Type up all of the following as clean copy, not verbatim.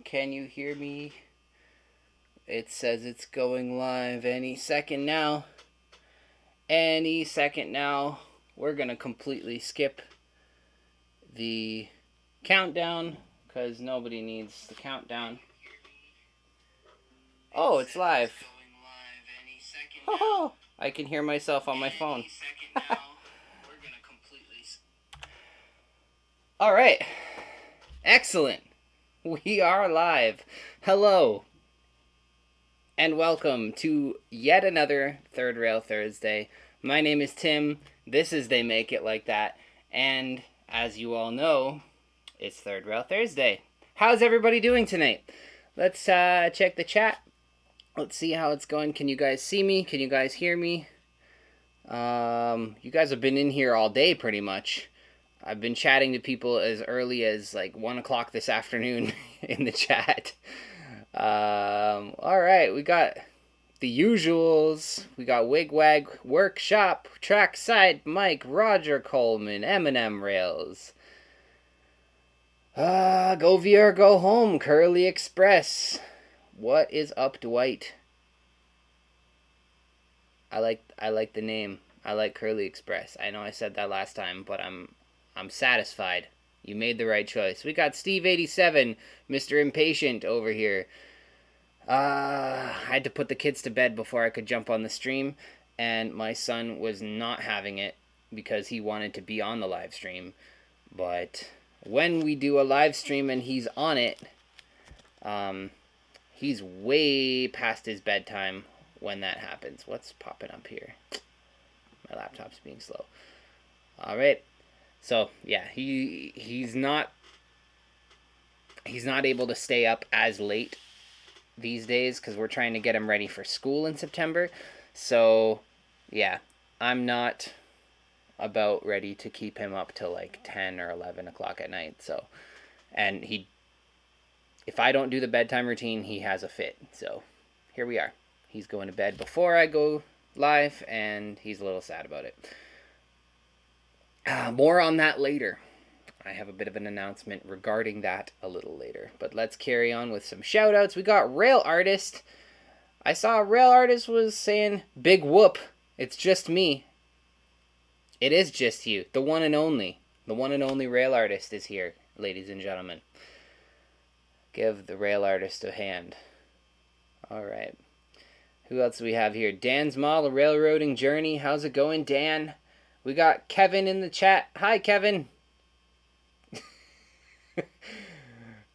Can you hear me? It says it's going live any second now. Any second now. We're going to completely skip the countdown because nobody needs the countdown. Oh, it's live. Oh, I can hear myself on my phone. All right. Excellent. We are live. Hello. And welcome to yet another Third Rail Thursday. My name is Tim. This is They Make It Like That. And as you all know, it's Third Rail Thursday. How's everybody doing tonight? Let's check the chat. Let's see how it's going. Can you guys see me? Can you guys hear me? You guys have been in here all day pretty much. I've been chatting to people as early as like 1 o'clock this afternoon in the chat. Alright, we got the usuals. We got Wigwag, Workshop, Trackside, Mike, Roger Coleman, Eminem Rails. Go VR, go home, Curly Express. What is up, Dwight? I like the name. I like Curly Express. I know I said that last time, but I'm satisfied. You made the right choice. We got Steve87, Mr. Impatient over here. I had to put the kids to bed before I could jump on the stream, and my son was not having it because he wanted to be on the live stream. But when we do a live stream and he's on it, he's way past his bedtime when that happens. What's popping up here? My laptop's being slow. All right. So yeah, he's not able to stay up as late these days because we're trying to get him ready for school in September. So yeah, I'm not about ready to keep him up till like 10 or 11 o'clock at night. So, and if I don't do the bedtime routine, he has a fit. So here we are. He's going to bed before I go live, and he's a little sad about it. More on that later. I have a bit of an announcement regarding that a little later. But let's carry on with some shout-outs. We got Rail Artist. I saw a Rail Artist was saying, big whoop, it's just me. It is just you. The one and only. The one and only Rail Artist is here, ladies and gentlemen. Give the Rail Artist a hand. Alright. Who else do we have here? Dan's Mall, Railroading Journey. How's it going, Dan? We got Kevin in the chat. Hi, Kevin.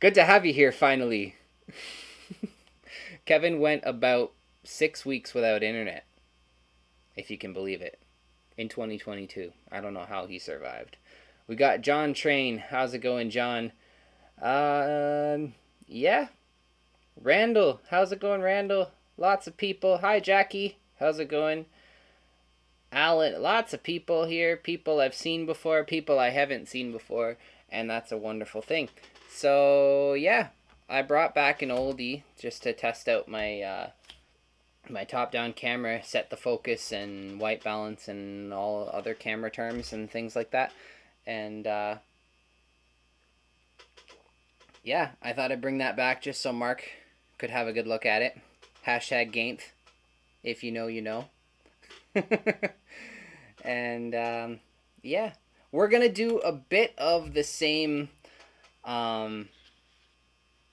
Good to have you here, finally. Kevin went about 6 weeks without internet, if you can believe it, in 2022. I don't know how he survived. We got John Train. How's it going, John? Yeah. Randall. How's it going, Randall? Lots of people. Hi, Jackie. How's it going? Alan, lots of people here, people I've seen before, people I haven't seen before, and that's a wonderful thing. So, yeah, I brought back an oldie just to test out my my top-down camera, set the focus and white balance and all other camera terms and things like that. And, yeah, I thought I'd bring that back just so Mark could have a good look at it. Hashtag Gainth. If you know, you know. And yeah, we're gonna do a bit of the same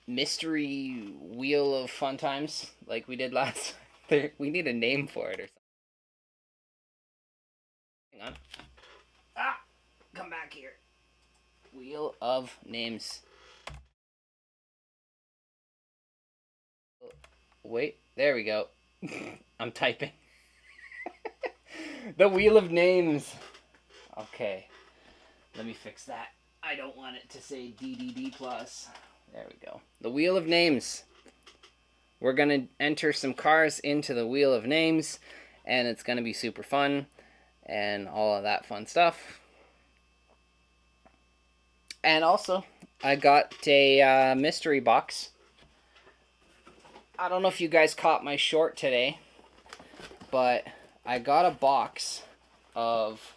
mystery wheel of fun times like we did last time. We need a name for it or something. Hang on. Come back here. Wheel of names. Wait, there we go. I'm typing. The Wheel of Names. Okay. Let me fix that. I don't want it to say DDD+. There we go. The Wheel of Names. We're going to enter some cars into the Wheel of Names, and it's going to be super fun, and all of that fun stuff. And also, I got a mystery box. I don't know if you guys caught my short today, but I got a box of,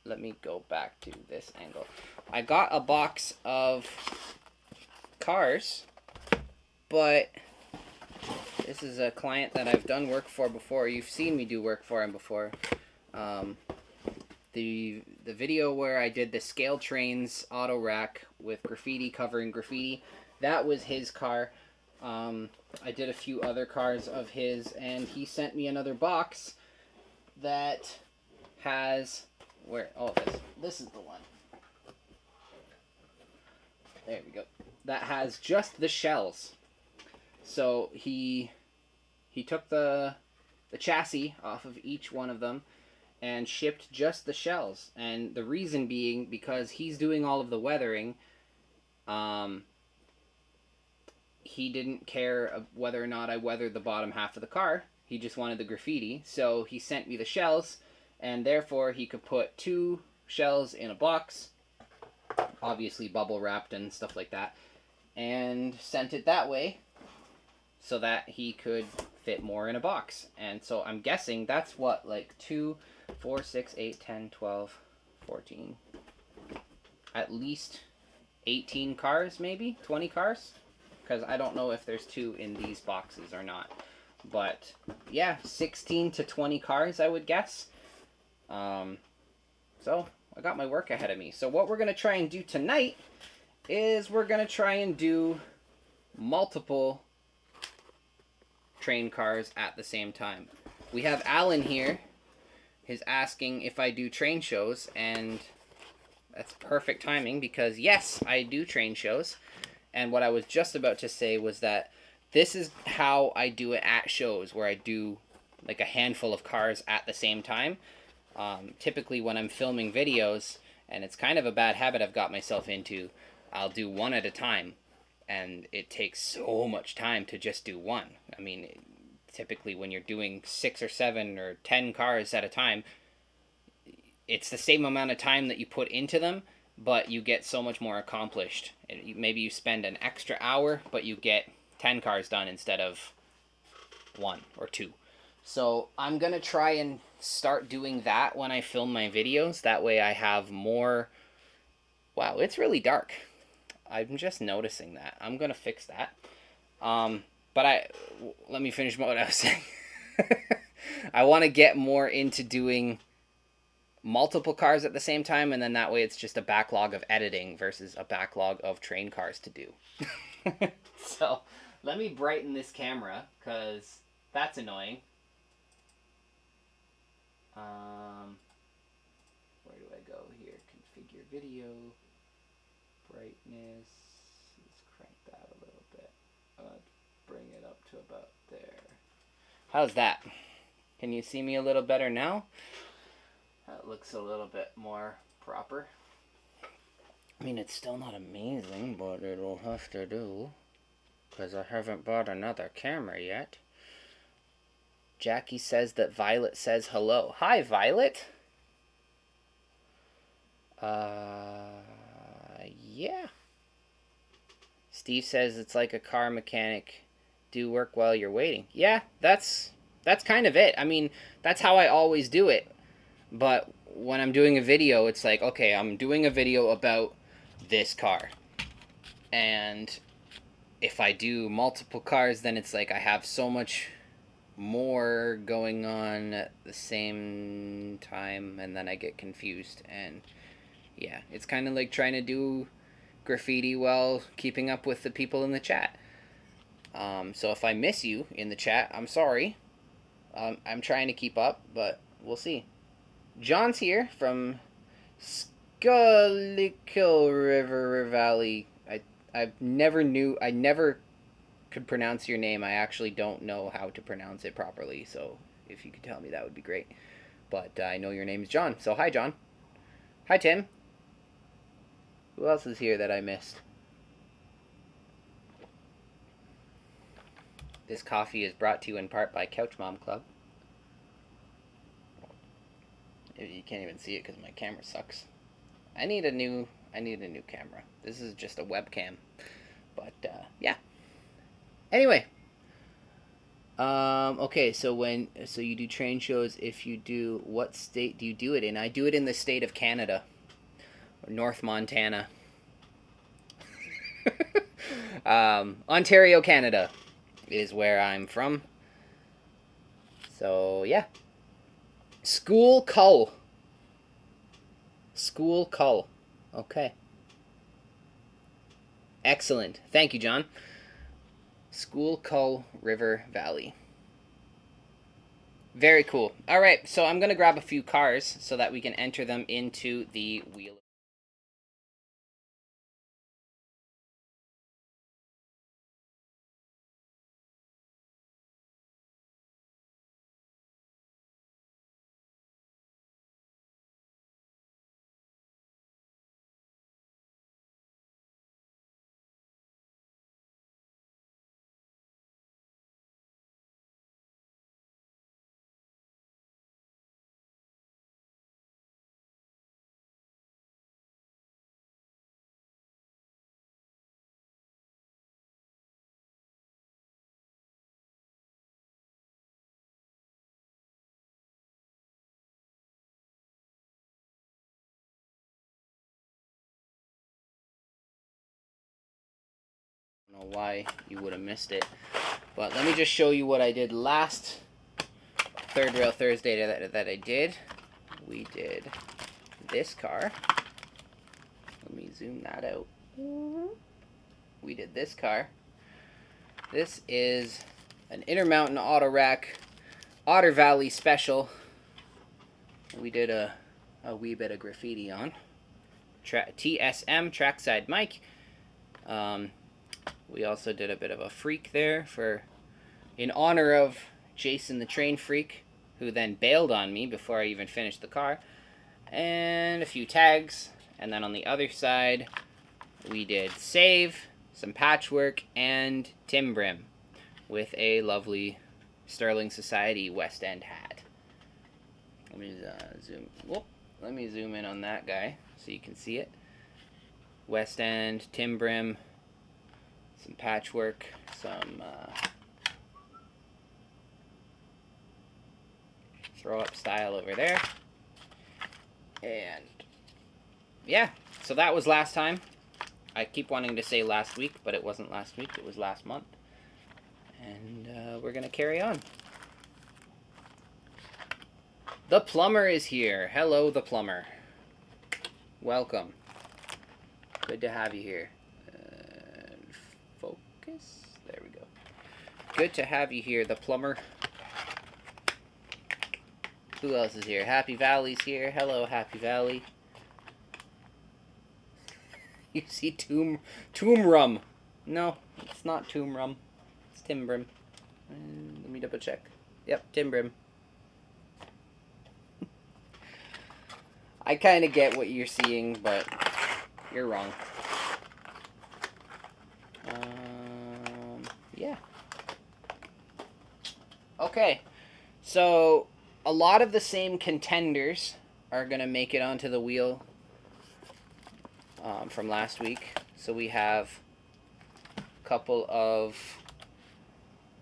let me go back to this angle. I got a box of cars but this is a client that I've done work for before. You've seen me do work for him before. The video where I did the scale trains auto rack with graffiti, covering graffiti, that was his car. I did a few other cars of his, and he sent me another box that has, this is the one. There we go. That has just the shells. So he took the chassis off of each one of them and shipped just the shells. And the reason being because he's doing all of the weathering. He didn't care whether or not I weathered the bottom half of the car. He just wanted the graffiti. So he sent me the shells, and therefore he could put 2 shells in a box, obviously bubble wrapped and stuff like that, and sent it that way so that he could fit more in a box. And so I'm guessing that's what, like 2, 4, 6, 8, 10, 12, 14, at least 18 cars, maybe 20 cars, because I don't know if there's 2 in these boxes or not. But yeah, 16 to 20 cars, I would guess. So I got my work ahead of me. So what we're going to try and do tonight is we're going to try and do multiple train cars at the same time. We have Alan here. He's asking if I do train shows, and that's perfect timing because yes, I do train shows. And what I was just about to say was that this is how I do it at shows, where I do like a handful of cars at the same time. Typically when I'm filming videos, and it's kind of a bad habit I've got myself into, I'll do one at a time. And it takes so much time to just do one. I mean, typically when you're doing 6 or 7 or 10 cars at a time, it's the same amount of time that you put into them, but you get so much more accomplished. Maybe you spend an extra hour, but you get 10 cars done instead of 1 or 2. So I'm going to try and start doing that when I film my videos. That way I have more... Wow, it's really dark. I'm just noticing that. I'm going to fix that. But let me finish what I was saying. I want to get more into doing multiple cars at the same time, and then that way it's just a backlog of editing versus a backlog of train cars to do. So let me brighten this camera because that's annoying. Where do I go here? Configure video, brightness. Let's crank that a little bit. Bring it up to about there. How's that? Can you see me a little better now? That looks a little bit more proper. I mean, it's still not amazing, but it'll have to do, because I haven't bought another camera yet. Jackie says that Violet says hello. Hi, Violet. Yeah. Steve says it's like a car mechanic. Do work while you're waiting. Yeah, that's kind of it. I mean, that's how I always do it. But when I'm doing a video, it's like, okay, I'm doing a video about this car. And if I do multiple cars, then it's like I have so much more going on at the same time, and then I get confused. And yeah, it's kind of like trying to do graffiti while keeping up with the people in the chat. So if I miss you in the chat, I'm sorry. I'm trying to keep up, but we'll see. John's here from Schuylkill River Valley. I never could pronounce your name. I actually don't know how to pronounce it properly, so if you could tell me, that would be great. But I know your name is John, so hi, John. Hi, Tim. Who else is here that I missed? This coffee is brought to you in part by Couch Mom Club. You can't even see it because my camera sucks. I need a new camera. This is just a webcam. But yeah. Anyway. Okay, so you do train shows. If you do, what state do you do it in? I do it in the state of Canada. Or North Montana. Ontario, Canada is where I'm from. So, yeah. School Cull. School Cull. Okay. Excellent. Thank you, John. School Cull River Valley. Very cool. All right, so I'm going to grab a few cars so that we can enter them into the wheel. I don't know why you would have missed it, but let me just show you what I did last Third Rail Thursday that I did. We did this car. Let me zoom that out. We did this car. This is an Intermountain Auto Rack Otter Valley Special. We did a wee bit of graffiti on. TSM, trackside mic. We also did a bit of a freak there in honor of Jason the Train Freak, who then bailed on me before I even finished the car. And a few tags. And then on the other side, we did save, some patchwork, and Timbrim with a lovely Sterling Society West End hat. Let me Let me zoom in on that guy so you can see it. West End, Timbrim, some patchwork, some throw up style over there. And yeah, so that was last time. I keep wanting to say last week, but it wasn't last week, it was last month. And we're going to carry on. The plumber is here. Hello, the plumber. Welcome. Good to have you here. Focus. There we go. Good to have you here, the plumber. Who else is here? Happy Valley's here. Hello, Happy Valley. You see Tomb Rum. No, it's not Tomb Rum. It's Timbrim. Let me double check. Yep, Timbrim. I kind of get what you're seeing, but you're wrong. Yeah. Okay, so a lot of the same contenders are going to make it onto the wheel from last week. So we have a couple of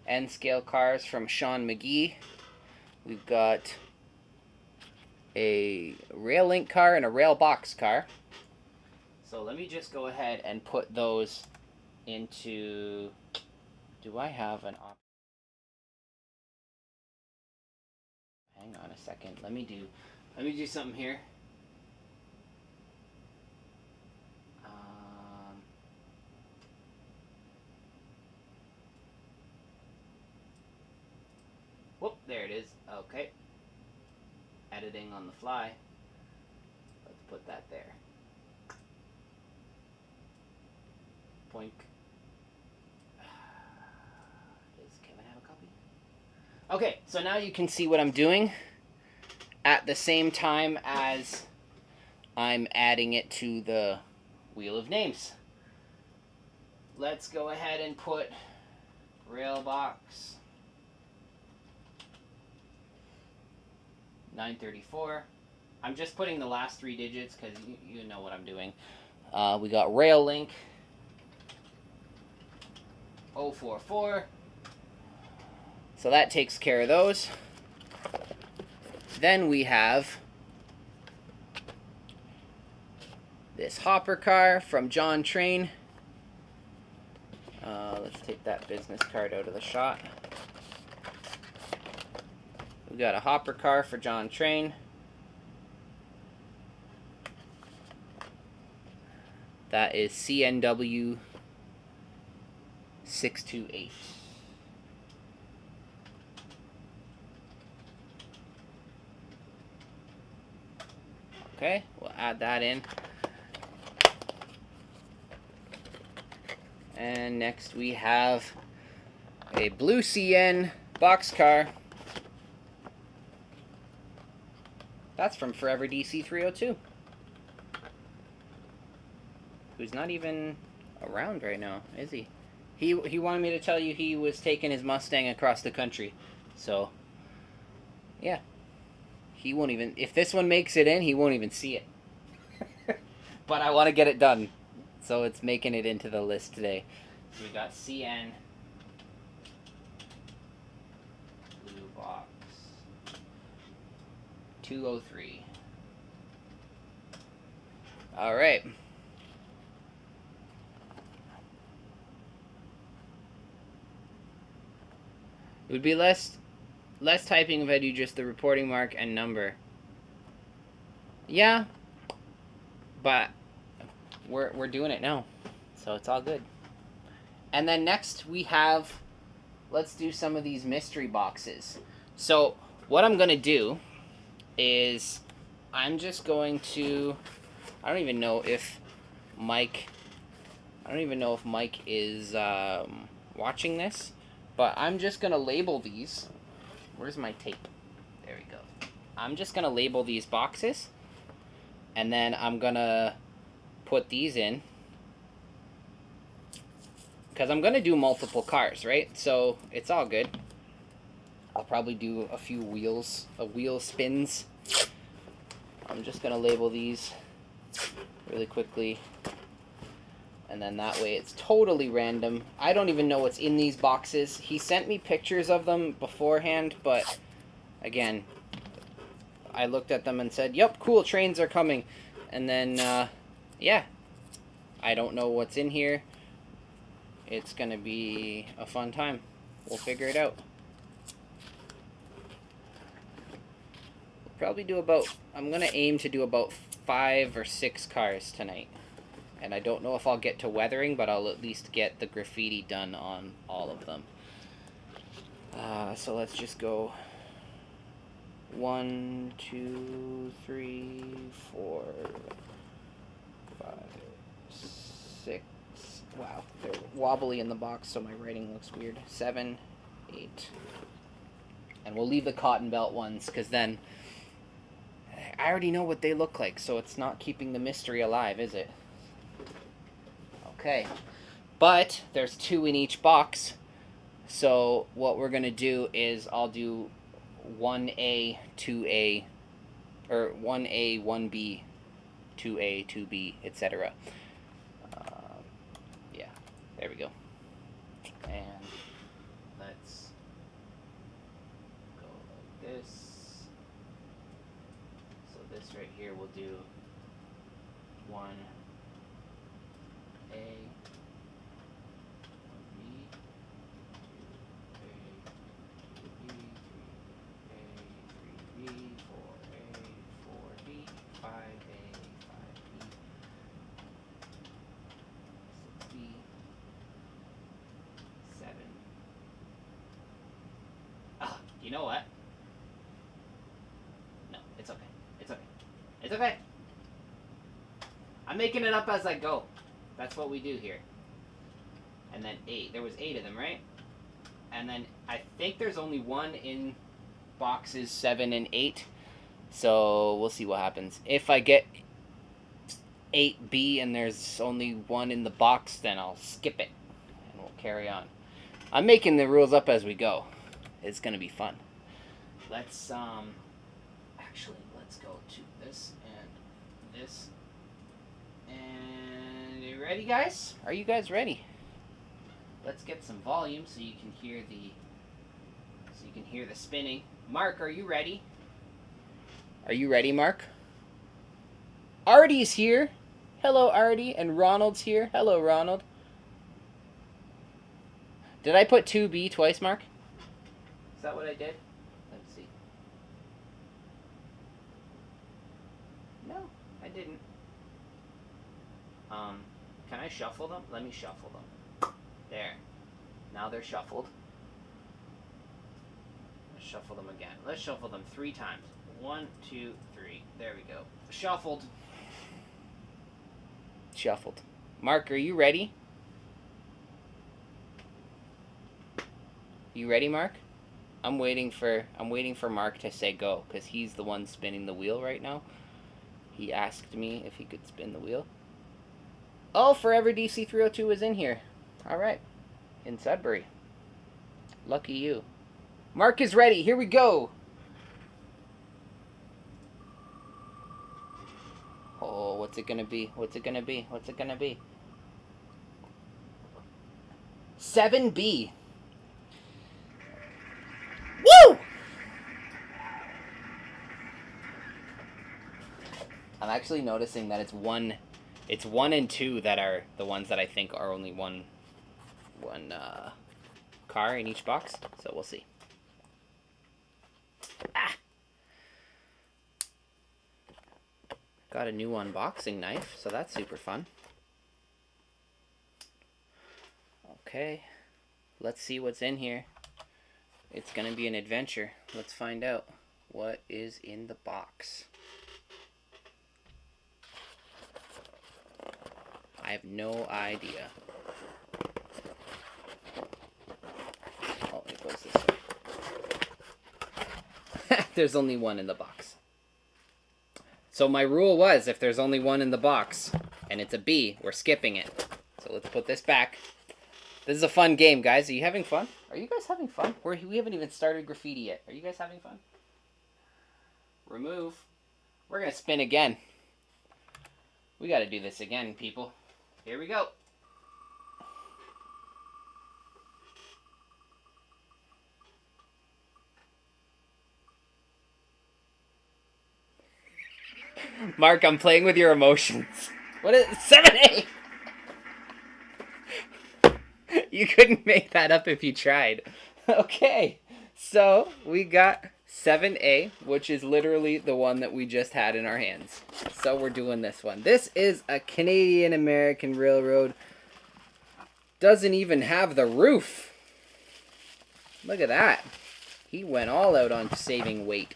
N-scale cars from Sean McGee. We've got a rail link car and a rail box car. So let me just go ahead and put those into... Do I have an option? Hang on a second. Let me do something here. Whoop, there it is. Okay. Editing on the fly. Let's put that there. Poink. Does Kevin have a copy? Okay, so now you can see what I'm doing at the same time as I'm adding it to the Wheel of Names. Let's go ahead and put Railbox 934. I'm just putting the last three digits because you know what I'm doing. We got Rail Link 044. So that takes care of those. Then we have this hopper car from John Train. Let's take that business card out of the shot. We got a hopper car for John Train. That is CNW 628. Okay, we'll add that in. And next we have a blue CN boxcar. That's from Forever DC 302. Who's not even around right now, is he? He wanted me to tell you he was taking his Mustang across the country. So, yeah. He won't even... If this one makes it in, he won't even see it. But I want to get it done. So it's making it into the list today. So we got CN. Blue box. 203. Alright. It would be less typing if I do just the reporting mark and number. Yeah, but we're doing it now, so it's all good. And then next we have, let's do some of these mystery boxes. So what I'm gonna do is I'm just going to, I don't even know if Mike is watching this. But I'm just going to label these. Where's my tape? There we go. I'm just going to label these boxes. And then I'm going to put these in. Because I'm going to do multiple cars, right? So it's all good. I'll probably do a few wheel spins. I'm just going to label these really quickly. And then that way it's totally random. I don't even know what's in these boxes. He sent me pictures of them beforehand, but again, I looked at them and said, yep, cool, trains are coming. And then, yeah, I don't know what's in here. It's going to be a fun time. We'll figure it out. We'll probably do about, I'm going to aim to do about 5 or 6 cars tonight. And I don't know if I'll get to weathering, but I'll at least get the graffiti done on all of them. So let's just go 1, 2, 3, 4, 5, 6. Wow, they're wobbly in the box, so my writing looks weird. 7, 8. And we'll leave the cotton belt ones, because then I already know what they look like, so it's not keeping the mystery alive, is it? Okay, but there's 2 in each box, so what we're going to do is I'll do 1A, 2A, or 1A, 1B, 2A, 2B, etc. Yeah, there we go. And let's go like this. So this right here we'll do 1A, 1B, 2A, 3B, 3B, 4A, 4B, 5A, 5B, 6B, 7. Ah, you know what? No, it's okay. It's okay. It's okay. I'm making it up as I go. That's what we do here. And then 8. There was 8 of them, right? And then I think there's only 1 in boxes 7 and 8. So we'll see what happens. If I get 8B and there's only 1 in the box, then I'll skip it. And we'll carry on. I'm making the rules up as we go. It's going to be fun. Let's, actually, let's go to this and this. And you ready, guys? Are you guys ready? Let's get some volume so you can hear the spinning. Mark, are you ready? Are you ready, Mark? Artie's here. Hello, Artie. And Ronald's here. Hello, Ronald. Did I put 2B twice, Mark? Is that what I did? Let's see. No, I didn't. Can I shuffle them? Let me shuffle them. There. Now they're shuffled. Let's shuffle them again. Let's shuffle them 3 times. 1, 2, 3. There we go. Shuffled. Shuffled. Mark, are you ready? You ready, Mark? I'm waiting for Mark to say go, because he's the one spinning the wheel right now. He asked me if he could spin the wheel. Oh, Forever DC 302 is in here. Alright. In Sudbury. Lucky you. Mark is ready. Here we go. Oh, what's it gonna be? What's it gonna be? What's it gonna be? 7B. Woo! I'm actually noticing that it's 1 and 2 that are the ones that I think are only one car in each box. So we'll see. Ah! Got a new unboxing knife, so that's super fun. Okay, let's see what's in here. It's gonna be an adventure. Let's find out what is in the box. I have no idea. Oh, it goes this way. There's only 1 in the box. So my rule was, if there's only 1 in the box, and it's a B, we're skipping it. So let's put this back. This is a fun game, guys. Are you having fun? Are you guys having fun? We haven't even started Graffiti yet. Are you guys having fun? Remove. We're going to spin again. We got to do this again, people. Here we go. Mark, I'm playing with your emotions. What is 7A? You couldn't make that up if you tried. Okay, so we got 7A, which is literally the one that we just had in our hands. So we're doing this one. This is a Canadian-American Railroad. Doesn't even have the roof. Look at that. He went all out on saving weight.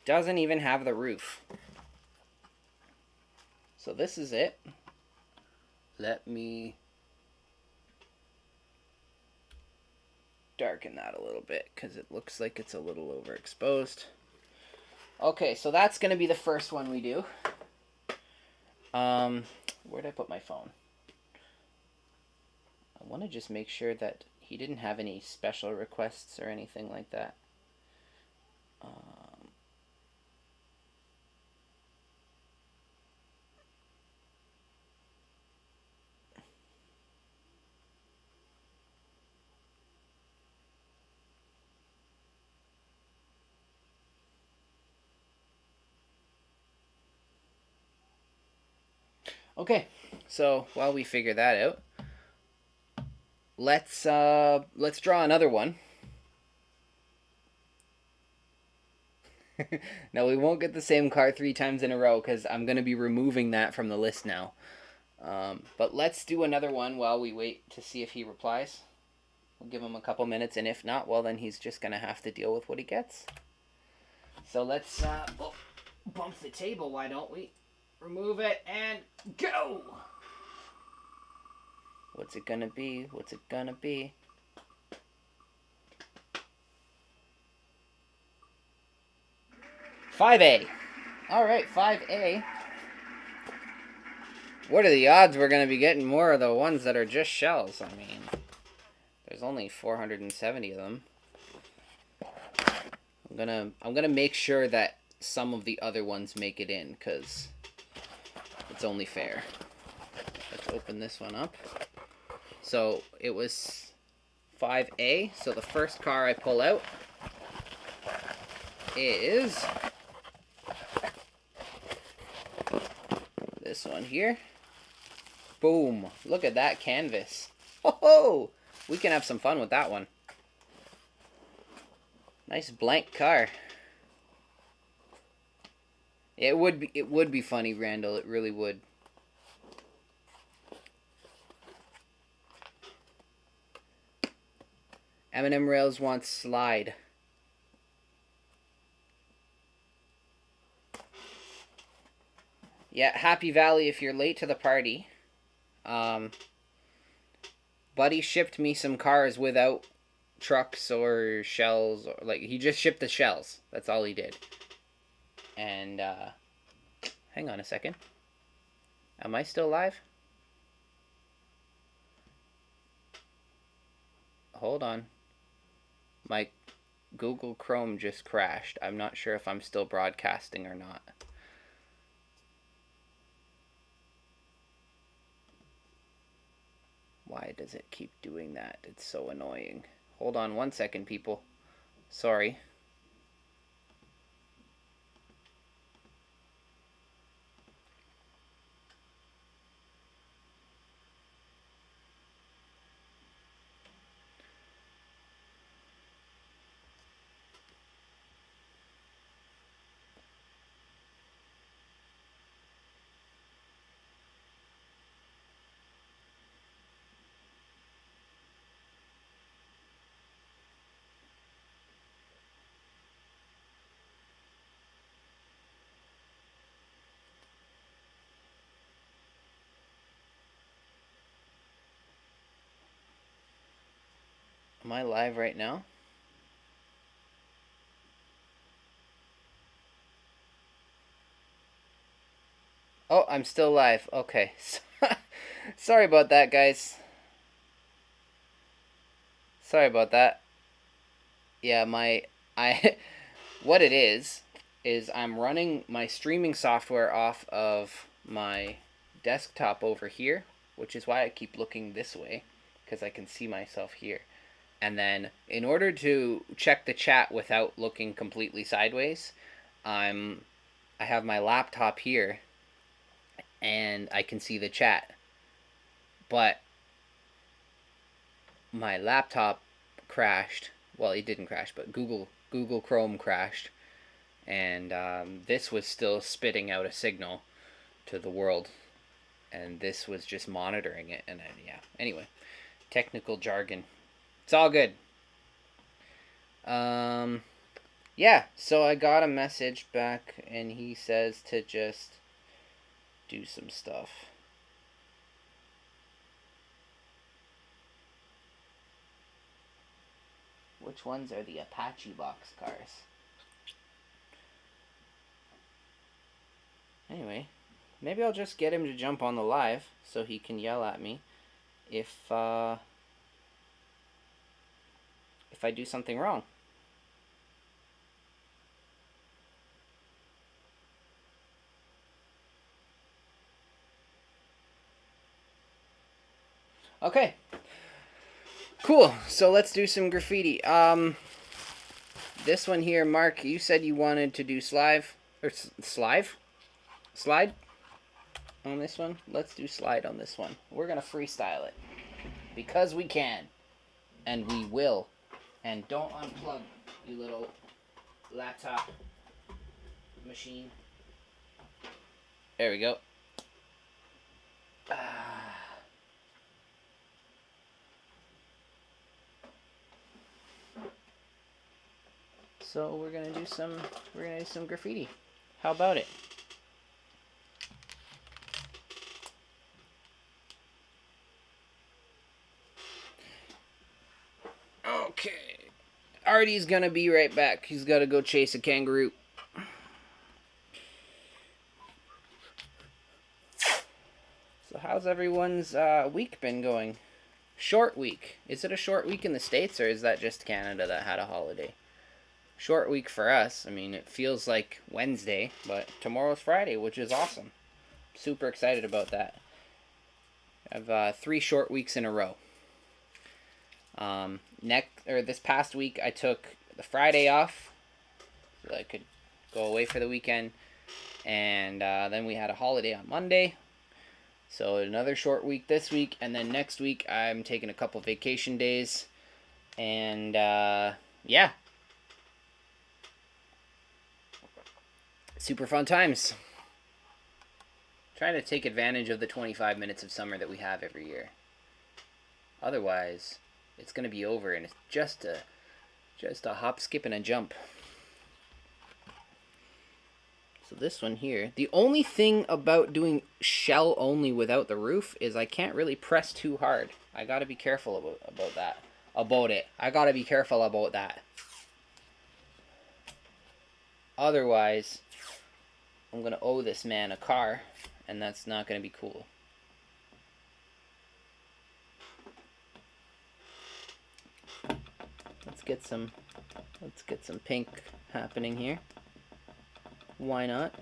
Doesn't even have the roof. So this is it. Let me darken that a little bit because it looks like it's a little overexposed. Okay, so that's going to be the first one we do. Where'd I put my phone? I want to just make sure that he didn't have any special requests or anything like that. Okay, so while we figure that out, let's draw another one. Now we won't get the same car 3 times in a row because I'm going to be removing that from the list now. But let's do another one while we wait to see if he replies. We'll give him a couple minutes, and if not, well then he's just going to have to deal with what he gets. So let's bump the table, why don't we? Remove it and go! What's it gonna be? What's it gonna be? $5A. Alright, $5A. What are the odds we're gonna be getting more of the ones that are just shells? I mean, there's only 470 of them. I'm gonna make sure that some of the other ones make it in, because it's only fair. Let's open this one up. So it was 5A. So the first car I pull out is this one here. Boom. Look at that canvas. Oh, We can have some fun with that one. Nice blank car. It would be funny, Randall. It really would. Eminem Rails wants slide. Yeah, Happy Valley, if you're late to the party. Buddy shipped me some cars without trucks or shells. Or, like, he just shipped the shells. That's all he did. And, hang on a second. Am I still live? Hold on. My Google Chrome just crashed. I'm not sure if I'm still broadcasting or not. Why does it keep doing that? It's so annoying. Hold on 1 second, people. Sorry. Am I live right now? Oh, I'm still live. Okay. Sorry about that, guys. Sorry about that. Yeah, what it is I'm running my streaming software off of my desktop over here, which is why I keep looking this way, because I can see myself here. And then in order to check the chat without looking completely sideways, I have my laptop here and I can see the chat. But my laptop crashed. Well, it didn't crash, but Google Chrome crashed. And this was still spitting out a signal to the world. And this was just monitoring it. And yeah, anyway, technical jargon. It's all good. Yeah, so I got a message back and he says to just do some stuff. Which ones are the Apache box cars? Anyway, maybe I'll just get him to jump on the live so he can yell at me if I do something wrong. Okay. Cool. So let's do some graffiti. This one here, Mark, you said you wanted to do slide on this one. Let's do slide on this one. We're gonna freestyle it because we can, and we will. And don't unplug, you little laptop machine. There we go. So we're gonna do some graffiti. How about it? Okay. Artie's gonna be right back. He's gotta go chase a kangaroo. So how's everyone's week been going? Short week. Is it a short week in the States, or is that just Canada that had a holiday? Short week for us. I mean, it feels like Wednesday, but tomorrow's Friday, which is awesome. Super excited about that. I have 3 short weeks in a row. This past week, I took the Friday off so I could go away for the weekend, and then we had a holiday on Monday, So another short week this week, and then next week I'm taking a couple vacation days. And yeah, super fun times. Trying to take advantage of the 25 minutes of summer that we have every year. Otherwise, it's going to be over, and it's just a hop, skip, and a jump. So this one here, the only thing about doing shell only without the roof is I can't really press too hard. I got to be careful about that. I got to be careful about that. Otherwise, I'm going to owe this man a car, and that's not going to be cool. Let's get some pink happening here. Why not?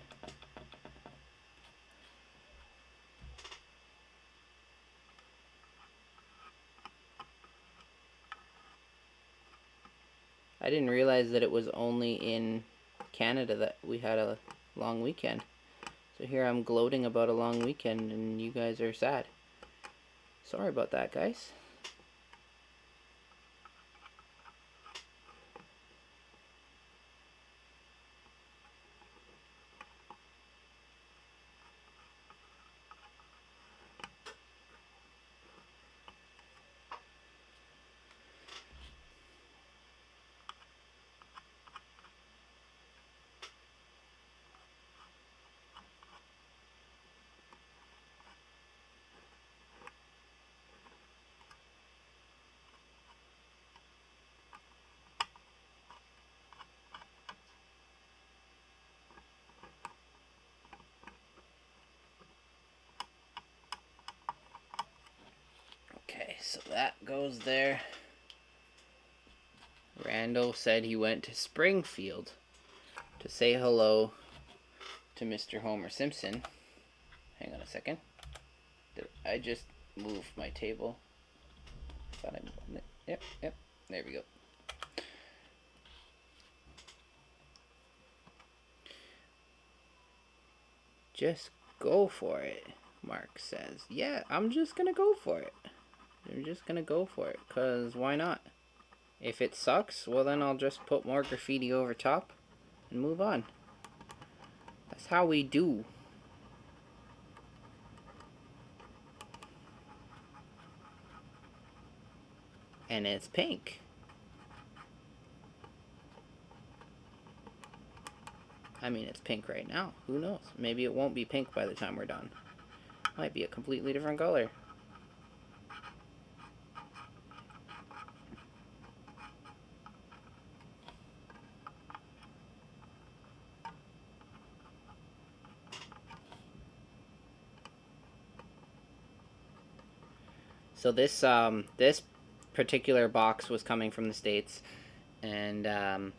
I didn't realize that it was only in Canada that we had a long weekend. So here I'm gloating about a long weekend and you guys are sad. Sorry about that, guys. Okay, so that goes there. Randall said he went to Springfield to say hello to Mr. Homer Simpson. Hang on a second. Did I just move my table? Thought I moved it. Yep. There we go. Just go for it, Mark says. Yeah, I'm just gonna go for it. I'm just gonna go for it, because why not? If it sucks, well then I'll just put more graffiti over top and move on. That's how we do. And it's pink. I mean, it's pink right now. Who knows? Maybe it won't be pink by the time we're done. Might be a completely different color. So this particular box was coming from the States, and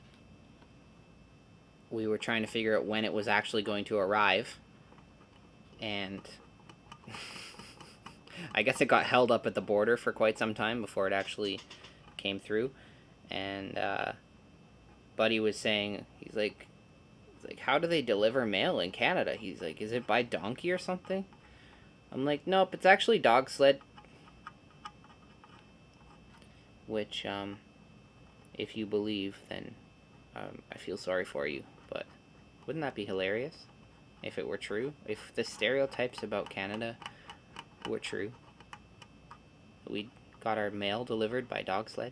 we were trying to figure out when it was actually going to arrive, and I guess it got held up at the border for quite some time before it actually came through. And Buddy was saying, he's like, how do they deliver mail in Canada? He's like, is it by donkey or something? I'm like, nope, it's actually dog sled. Which, if you believe, then I feel sorry for you. But wouldn't that be hilarious if it were true? If the stereotypes about Canada were true? We got our mail delivered by dog sled?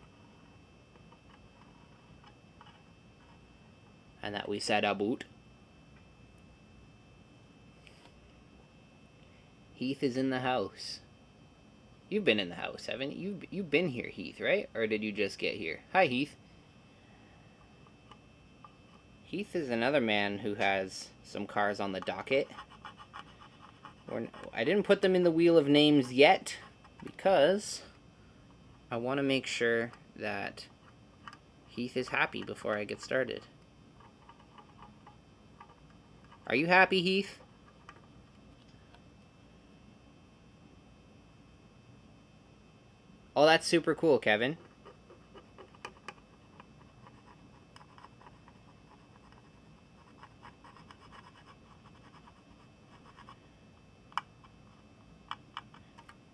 And that we said a boot? Heath is in the house. You've been in the house, haven't you? You've been here, Heath, right? Or did you just get here? Hi, Heath. Heath is another man who has some cars on the docket. I didn't put them in the wheel of names yet because I want to make sure that Heath is happy before I get started. Are you happy, Heath? Oh, that's super cool, Kevin.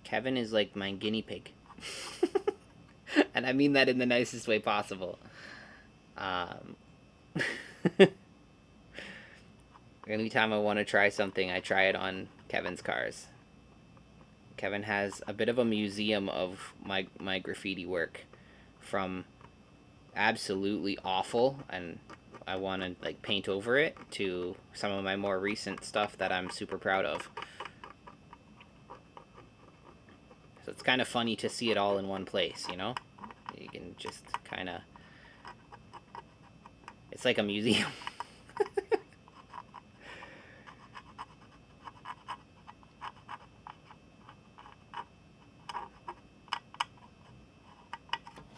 Kevin is like my guinea pig. And I mean that in the nicest way possible. Anytime I want to try something, I try it on Kevin's cars. Kevin has a bit of a museum of my graffiti work, from absolutely awful and I want to like paint over it, to some of my more recent stuff that I'm super proud of. So it's kind of funny to see it all in one place, you know? You can just kind of... It's like a museum.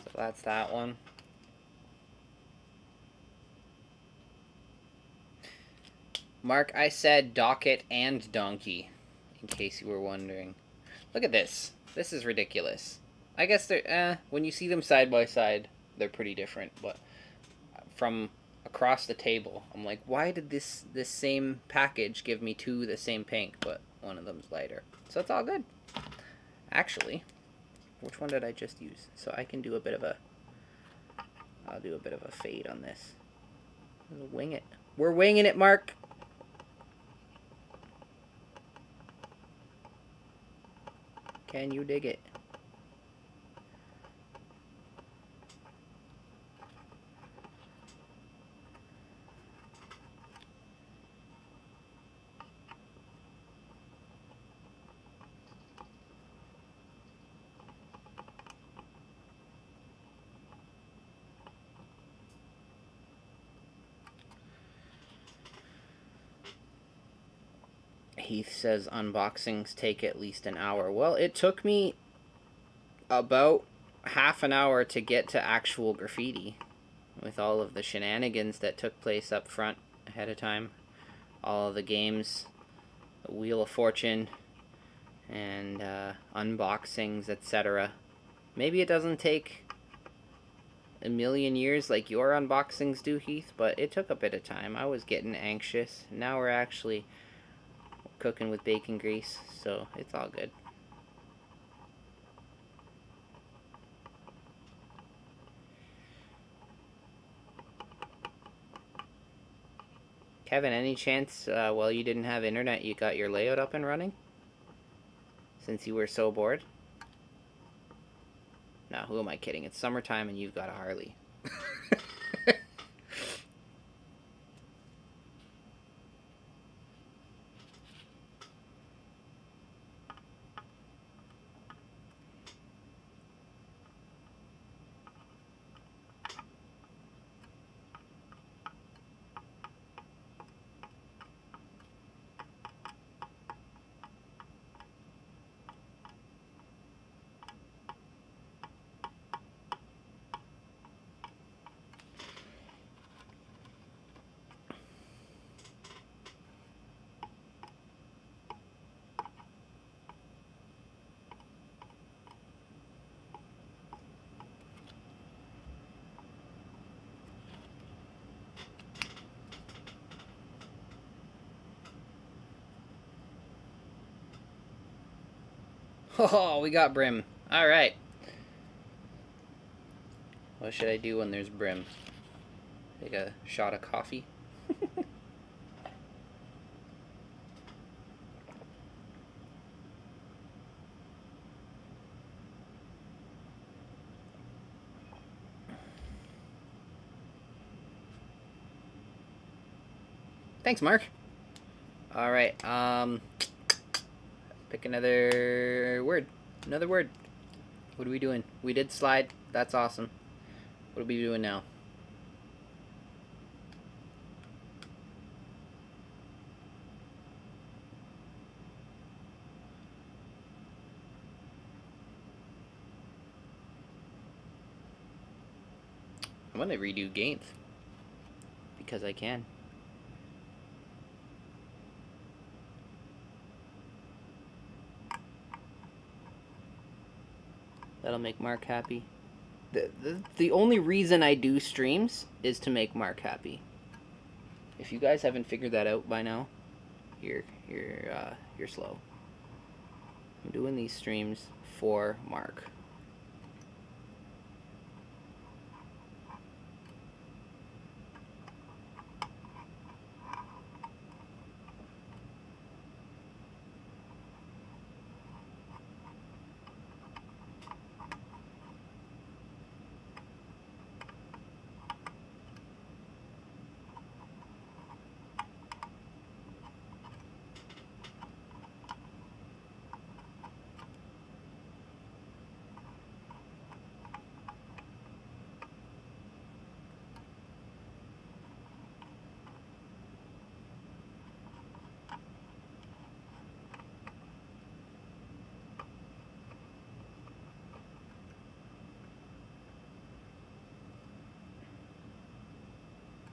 So that's that one. Mark, I said docket and donkey, in case you were wondering. Look at this. This is ridiculous. I guess they're, when you see them side by side, they're pretty different, but from across the table, I'm like, why did this same package give me two the same pink, but one of them's lighter? So it's all good. Actually, which one did I just use? So I can do a bit of a... I'll do a bit of a fade on this. We'll wing it. We're winging it, Mark! Can you dig it? Heath says unboxings take at least an hour. Well, it took me about half an hour to get to actual graffiti, with all of the shenanigans that took place up front ahead of time. All of the games, the Wheel of Fortune, and unboxings, etc. Maybe it doesn't take a million years like your unboxings do, Heath, but it took a bit of time. I was getting anxious. Now we're actually cooking with bacon grease, so it's all good. Kevin, any chance while you didn't have internet you got your layout up and running? Since you were so bored? No, who am I kidding? It's summertime and you've got a Harley. Oh, we got brim. Alright. What should I do when there's brim? Take a shot of coffee? Thanks, Mark. Alright, pick another word. Another word. What are we doing? We did slide. That's awesome. What are we doing now? I'm gonna redo Gainth. Because I can. That'll make Mark happy. The only reason I do streams is to make Mark happy. If you guys haven't figured that out by now, you're slow. I'm doing these streams for Mark.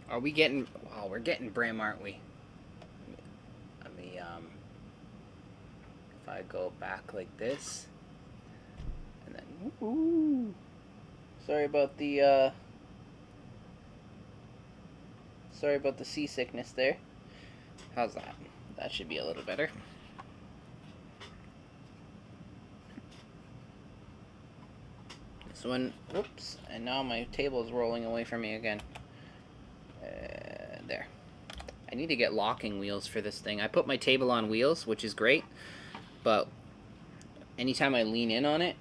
Are we getting... Wow, we're getting brim, aren't we? Let me, if I go back like this, and then... Ooh, sorry about the, sorry about the seasickness there. How's that? That should be a little better. This one... Whoops. And now my table is rolling away from me again. There. I need to get locking wheels for this thing. I put my table on wheels, which is great, but anytime I lean in on it,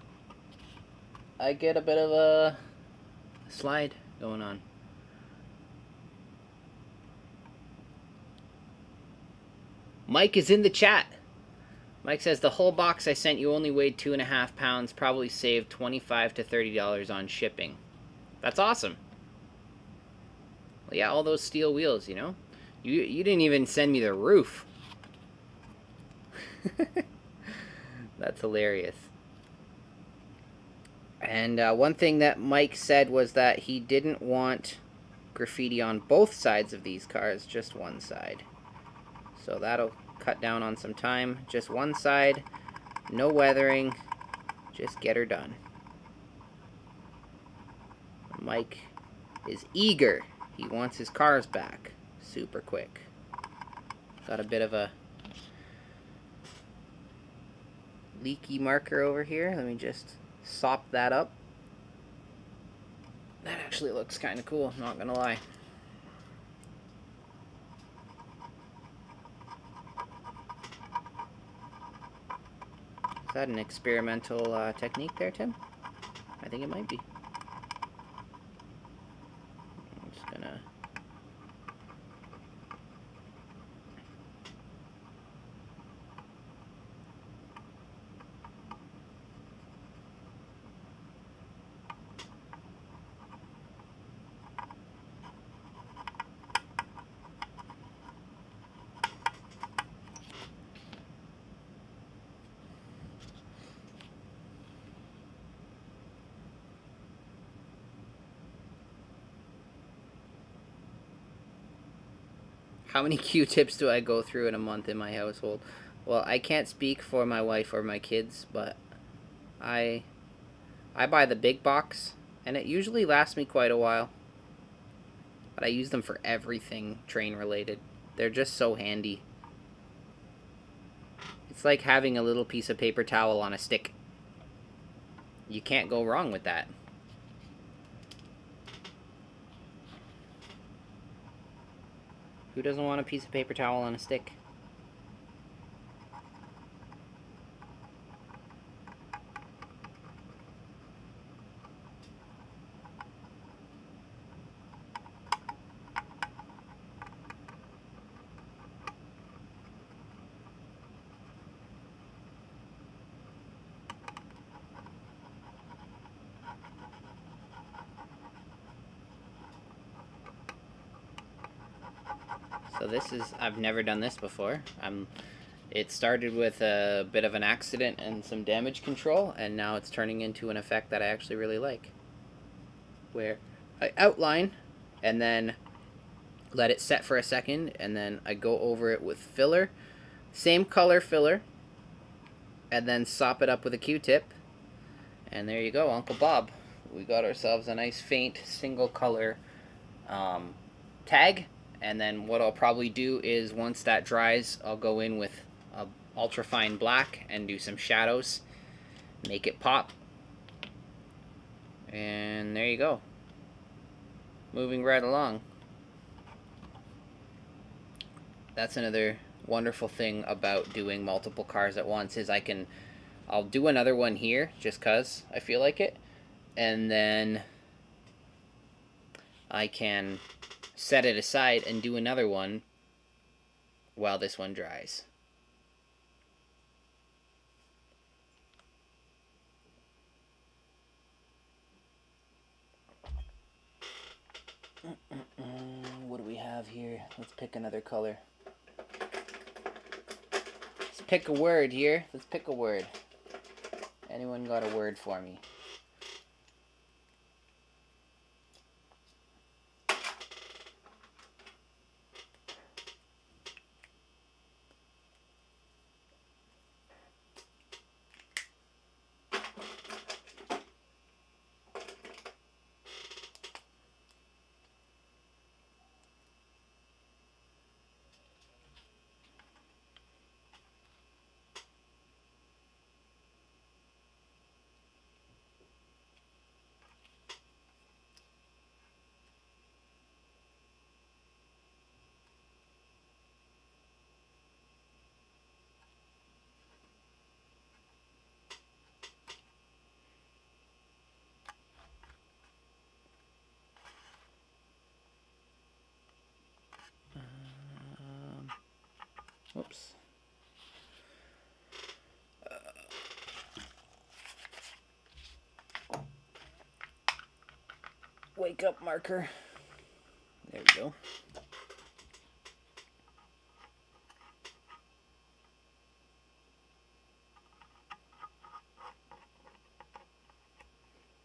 I get a bit of a slide going on. Mike is in the chat. Mike says, the whole box I sent you only weighed 2.5 pounds, probably saved $25 to $30 on shipping. That's awesome. Well, yeah, all those steel wheels, you know? You didn't even send me the roof. That's hilarious. And one thing that Mike said was that he didn't want graffiti on both sides of these cars, just one side. So that'll cut down on some time. Just one side, no weathering, just get her done. Mike is eager. He wants his cars back super quick. Got a bit of a leaky marker over here. Let me just sop that up. That actually looks kind of cool, not gonna lie. Is that an experimental technique there, Tim? I think it might be. I'm just gonna... How many Q-tips do I go through in a month in my household? Well, I can't speak for my wife or my kids, but I buy the big box, and it usually lasts me quite a while. But I use them for everything train related. They're just so handy. It's like having a little piece of paper towel on a stick. You can't go wrong with that. Who doesn't want a piece of paper towel on a stick? So this is, I've never done this before. It started with a bit of an accident and some damage control, and now it's turning into an effect that I actually really like. Where I outline, and then let it set for a second, and then I go over it with filler. Same color filler, and then sop it up with a Q-tip. And there you go, Uncle Bob. We got ourselves a nice faint single color tag. And then what I'll probably do is once that dries, I'll go in with ultra fine black and do some shadows, make it pop. And there you go. Moving right along. That's another wonderful thing about doing multiple cars at once is I'll do another one here just cause I feel like it, and then I can set it aside and do another one while this one dries. What do we have here? Let's pick another color. Let's pick a word here. Let's pick a word. Anyone got a word for me? Whoops. Wake up marker. There we go.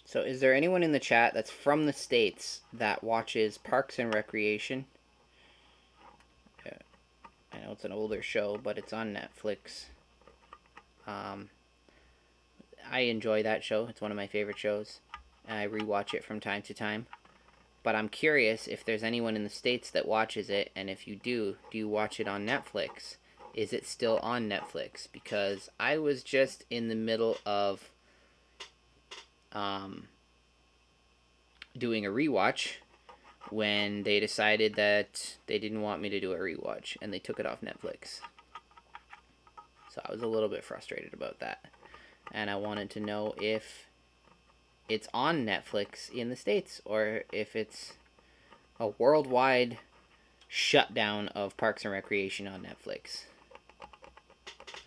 So is there anyone in the chat that's from the States that watches Parks and Recreation? I know it's an older show, but it's on Netflix. I enjoy that show. It's one of my favorite shows. And I rewatch it from time to time. But I'm curious if there's anyone in the States that watches it, and if you do you watch it on Netflix? Is it still on Netflix? Because I was just in the middle of doing a rewatch when they decided that they didn't want me to do a rewatch, and they took it off Netflix. So I was a little bit frustrated about that. And I wanted to know if it's on Netflix in the States, or if it's a worldwide shutdown of Parks and Recreation on Netflix.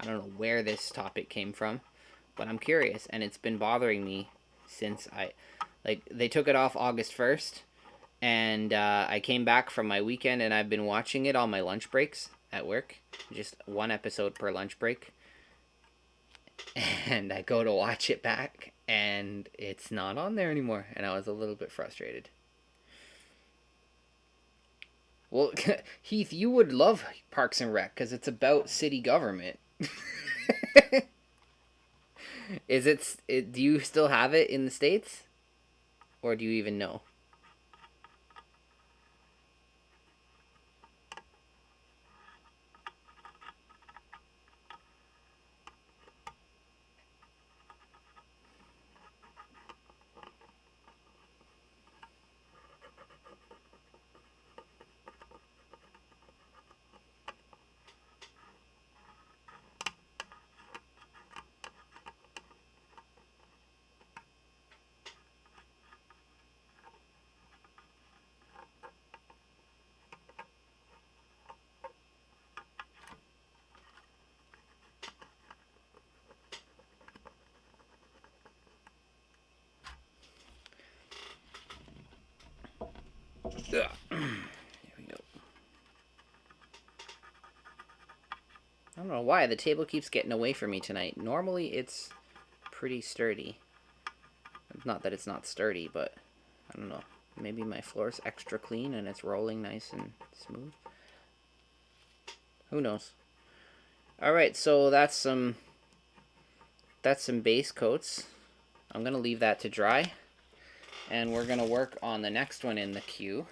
I don't know where this topic came from, but I'm curious, and it's been bothering me since they took it off August 1st, and I came back from my weekend, and I've been watching it on my lunch breaks at work, just one episode per lunch break, and I go to watch it back, and it's not on there anymore, and I was a little bit frustrated. Well, Heath, you would love Parks and Rec, because it's about city government. Do you still have it in the States? Or do you even know? There we go. I don't know why the table keeps getting away from me tonight. Normally it's pretty sturdy. Not that it's not sturdy, but I don't know. Maybe my floor's extra clean and it's rolling nice and smooth. Who knows? Alright, so that's some base coats. I'm going to leave that to dry. And we're going to work on the next one in the queue,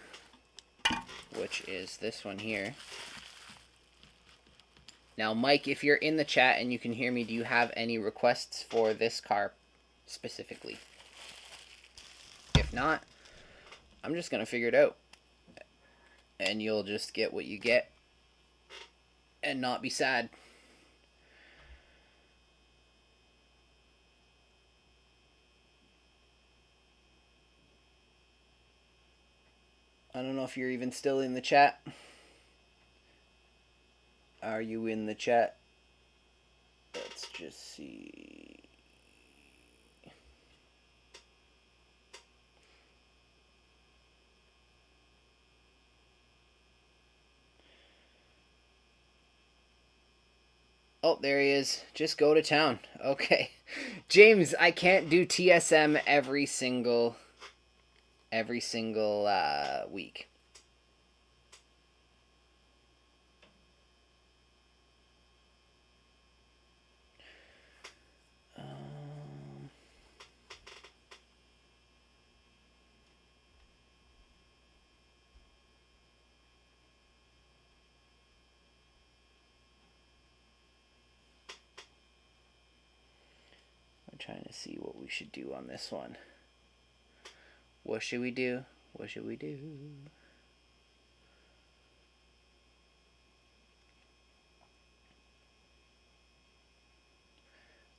which is this one here. Now, Mike, if you're in the chat and you can hear me, do you have any requests for this car specifically? If not, I'm just going to figure it out. And you'll just get what you get and not be sad. I don't know if you're even still in the chat. Are you in the chat? Let's just see. Oh, there he is. Just go to town. Okay. James, I can't do TSM every single week. I'm trying to see what we should do on this one. What should we do? What should we do?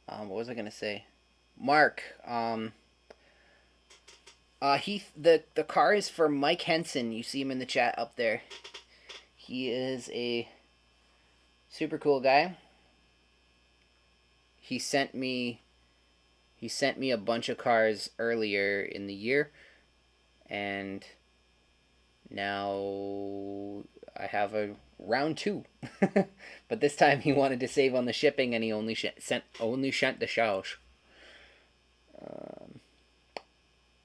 What was I gonna say? Mark, the car is for Mike Henson. You see him in the chat up there. He is a super cool guy. He sent me a bunch of cars earlier in the year, and now I have a round 2. But this time he wanted to save on the shipping, and he only sent the charge.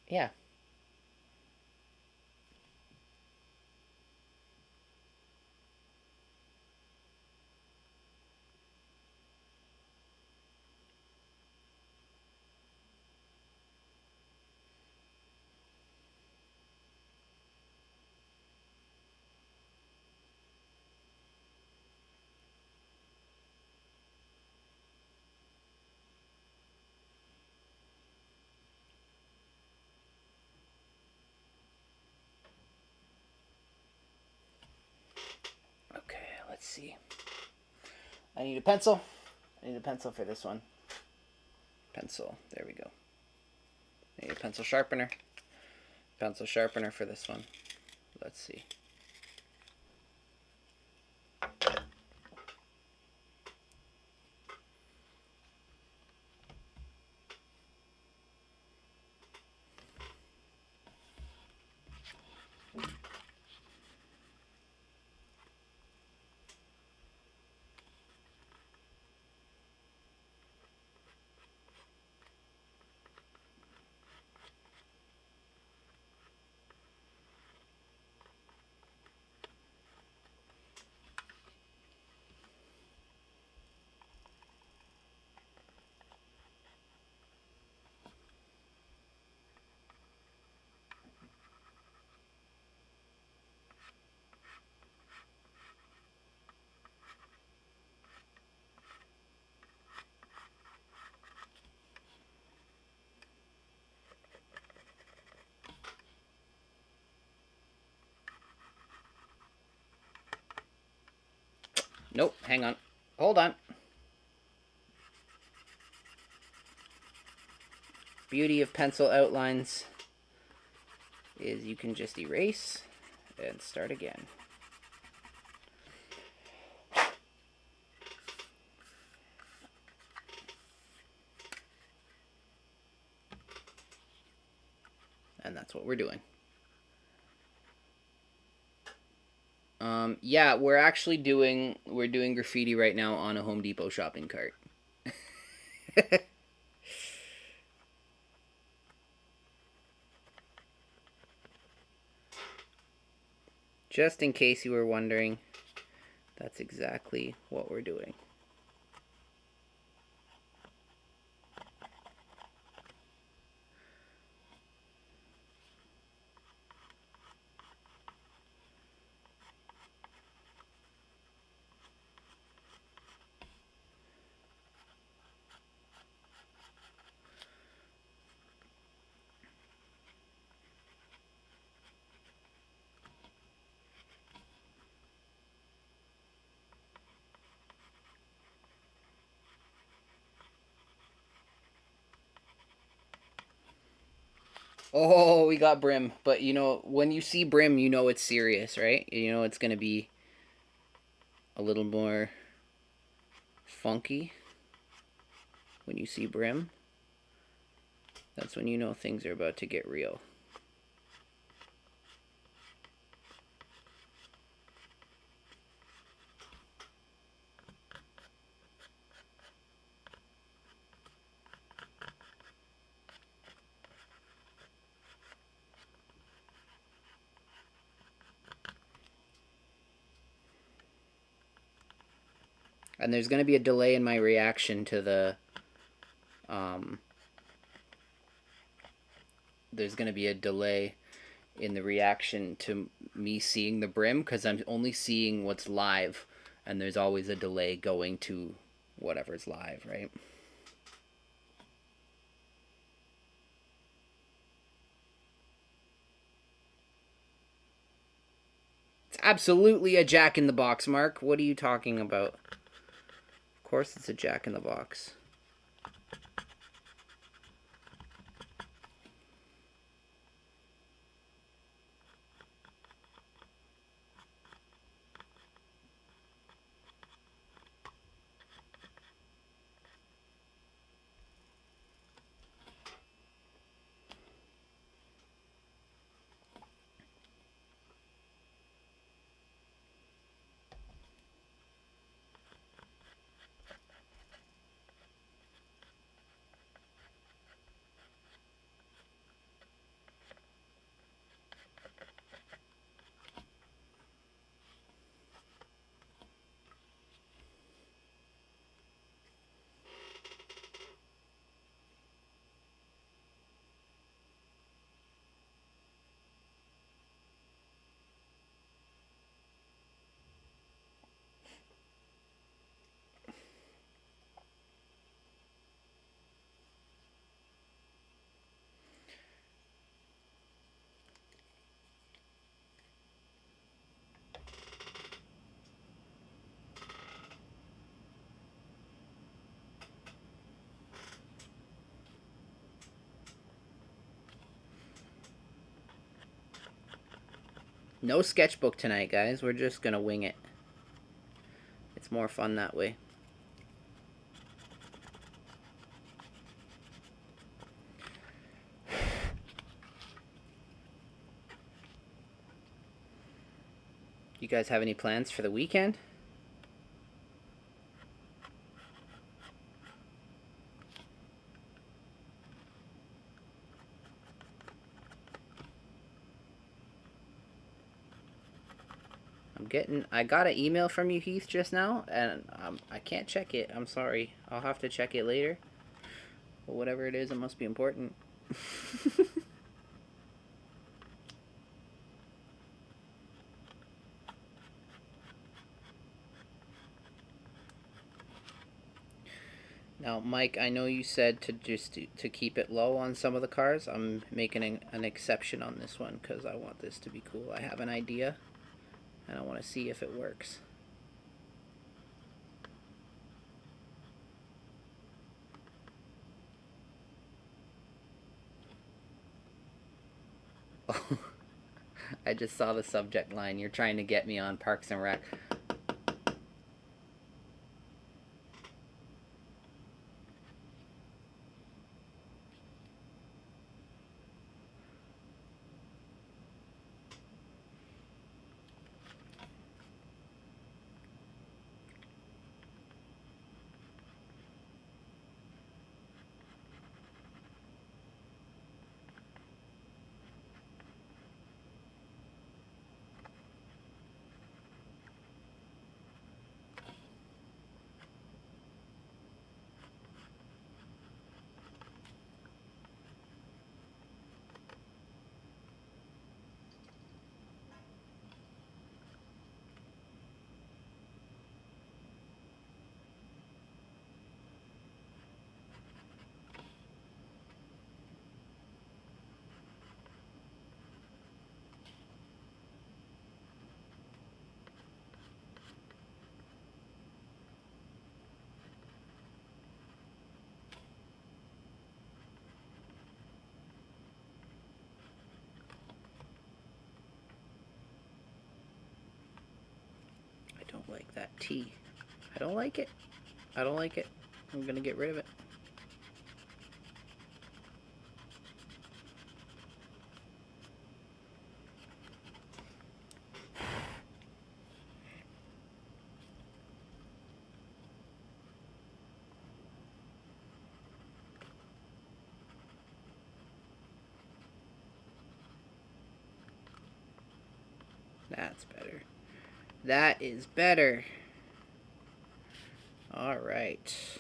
Yeah. Okay, let's see. I need a pencil. I need a pencil for this one. Pencil. There we go. I need a pencil sharpener. Pencil sharpener for this one. Let's see. Nope, hang on. Hold on. Beauty of pencil outlines is you can just erase and start again. And that's what we're doing. Yeah, we're doing graffiti right now on a Home Depot shopping cart. Just in case you were wondering, that's exactly what we're doing. Oh, we got brim. But you know, when you see brim, you know it's serious, right? You know it's gonna be a little more funky when you see brim. That's when you know things are about to get real. And there's going to be a delay in my reaction to the there's going to be a delay in the reaction to me seeing the brim because I'm only seeing what's live, and there's always a delay going to whatever's live, right? It's absolutely a Jack in the Box, Mark. What are you talking about? Of course it's a Jack in the Box. No sketchbook tonight, guys. We're just gonna wing it. It's more fun that way. You guys have any plans for the weekend? I got an email from you, Heath, just now, and I can't check it. I'm sorry. I'll have to check it later. But whatever it is, it must be important. Now, Mike, I know you said to keep it low on some of the cars. I'm making an exception on this one because I want this to be cool. I have an idea, and I want to see if it works. I just saw the subject line. You're trying to get me on Parks and Rec. like that T. I don't like it. I don't like it. I'm gonna get rid of it. That's better. That is better. All right.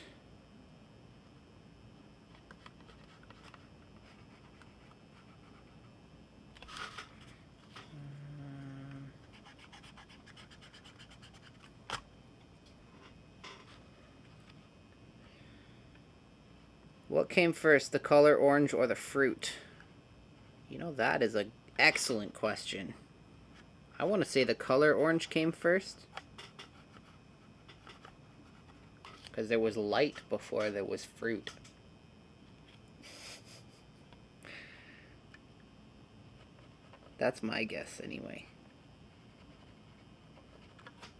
What came first, the color orange or the fruit? You know, that is an excellent question. I want to say the color orange came first. Because there was light before there was fruit. That's my guess, anyway.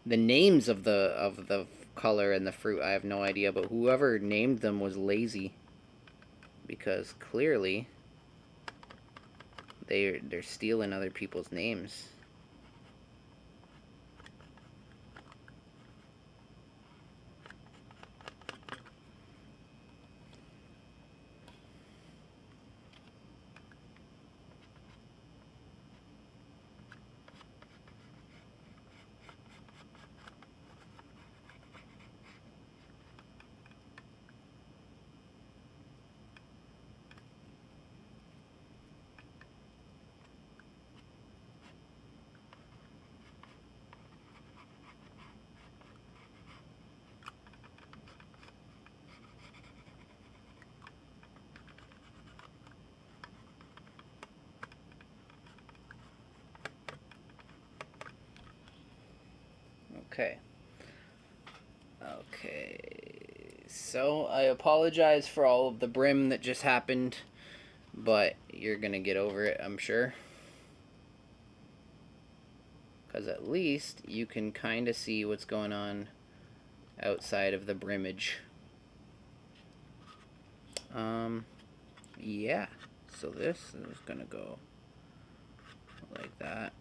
The names of the color and the fruit, I have no idea. But whoever named them was lazy. Because clearly, they're stealing other people's names. Okay. Okay. So, I apologize for all of the brim that just happened, but you're gonna get over it, I'm sure. Because at least you can kind of see what's going on outside of the brimage. Yeah. So this is gonna go like that.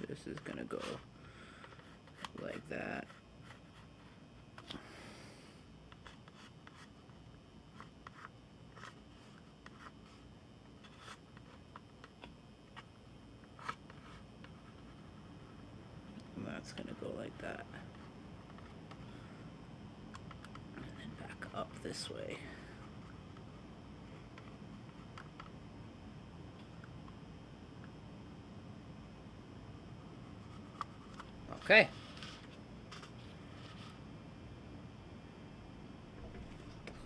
This is gonna go like that. And that's gonna go like that. And then back up this way. Okay.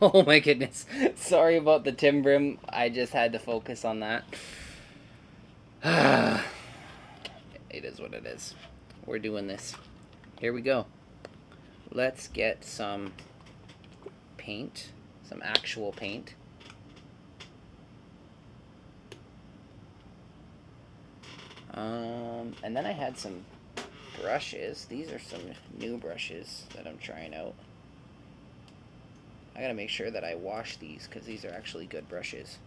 Oh my goodness. Sorry about the Tim brim. I just had to focus on that. It is what it is. We're doing this. Here we go. Let's get some paint. Some actual paint. And then I had some brushes. These are some new brushes that I'm trying out. I gotta make sure that I wash these because these are actually good brushes.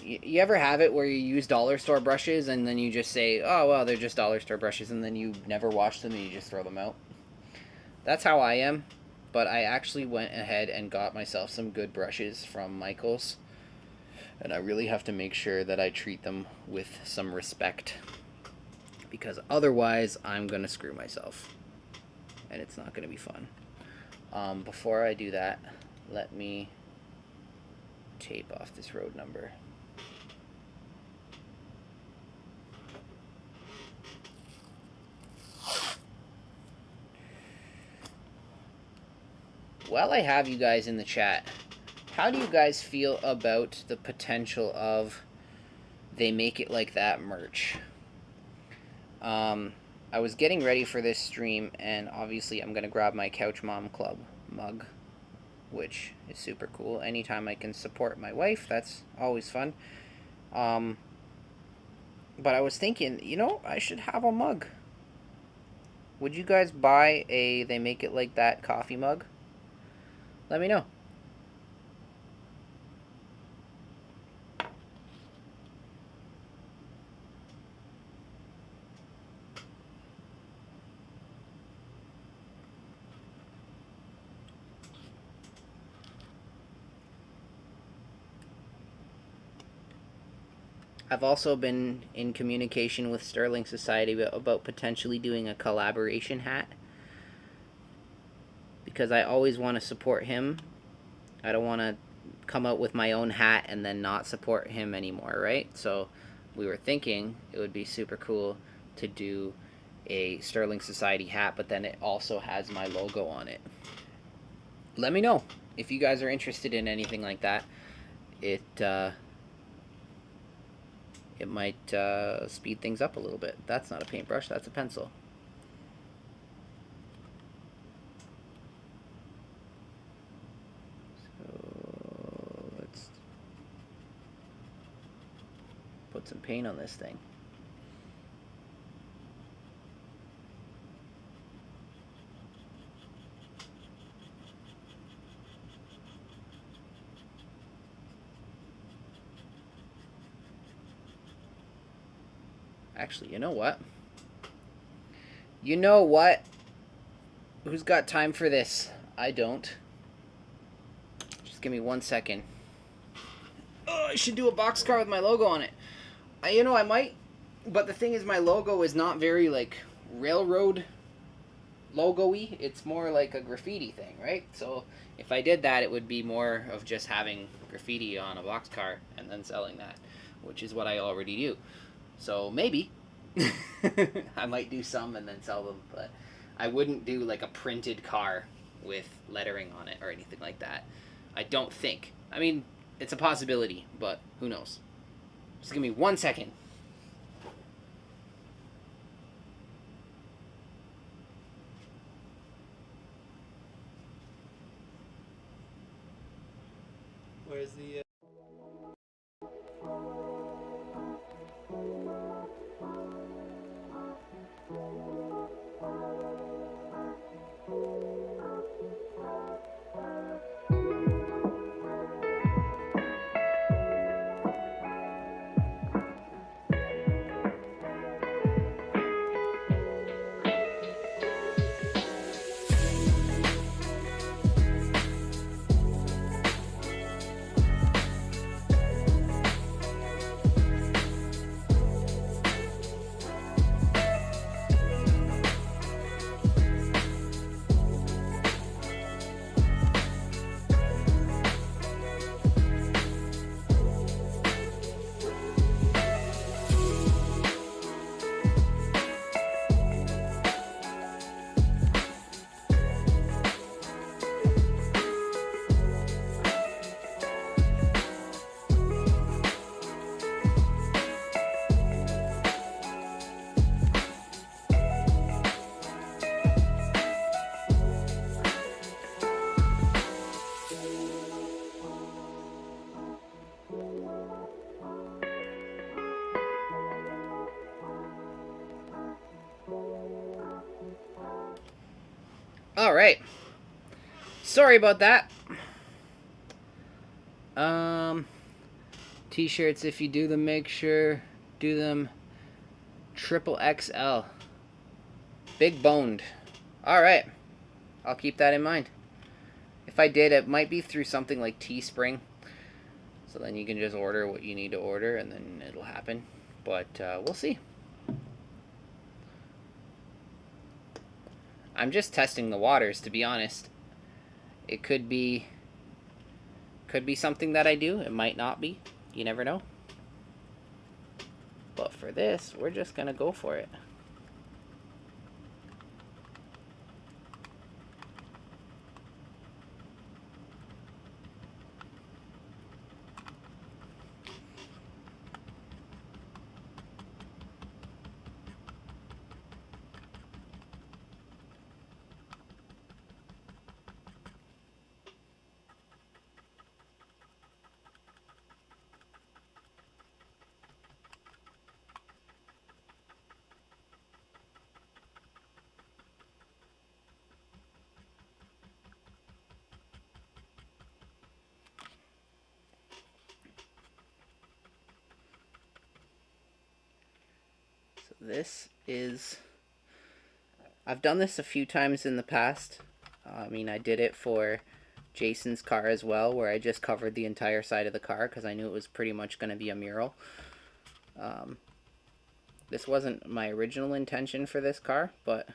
You ever have it where you use dollar store brushes and then you just say, oh, well, they're just dollar store brushes, and then you never wash them and you just throw them out? That's how I am, but I actually went ahead and got myself some good brushes from Michael's, and I really have to make sure that I treat them with some respect, because otherwise I'm going to screw myself, and it's not going to be fun. Before I do that, let me tape off this road number. While I have you guys in the chat, how do you guys feel about the potential of They Make It Like That merch? I was getting ready for this stream, and obviously I'm going to grab my Couch Mom Club mug. which is super cool. Anytime I can support my wife, that's always fun. But I was thinking, you know, I should have a mug. Would you guys buy a They Make It Like That coffee mug? Let me know. I've also been in communication with Sterling Society about potentially doing a collaboration hat, because I always want to support him. I don't want to come out with my own hat and then not support him anymore, right? So we were thinking it would be super cool to do a Sterling Society hat, but then it also has my logo on it. Let me know if you guys are interested in anything like that. It might speed things up a little bit. That's not a paintbrush, that's a pencil. So let's put some paint on this thing. Actually, you know what? You know what? Who's got time for this? I don't. Just give me 1 second. Oh, I should do a boxcar with my logo on it. You know, I might. But the thing is, my logo is not very, like, railroad logo-y. It's more like a graffiti thing, right? So if I did that, it would be more of just having graffiti on a boxcar and then selling that, which is what I already do. So maybe I might do some and then sell them, but I wouldn't do like a printed car with lettering on it or anything like that. I don't think. I mean, it's a possibility, but who knows? Just give me 1 second. Where's the All right. Sorry about that. T-shirts, if you do them, make sure do them triple XL. Big boned. All right. I'll keep that in mind. If I did, it might be through something like Teespring. So then you can just order what you need to order and then it'll happen. But we'll see. I'm just testing the waters, to be honest. It could be something that I do. It might not be. You never know. But for this, we're just gonna go for it. this is... I've done this a few times in the past. I mean, I did it for Jason's car as well, where I just covered the entire side of the car because I knew it was pretty much going to be a mural. This wasn't my original intention for this car, but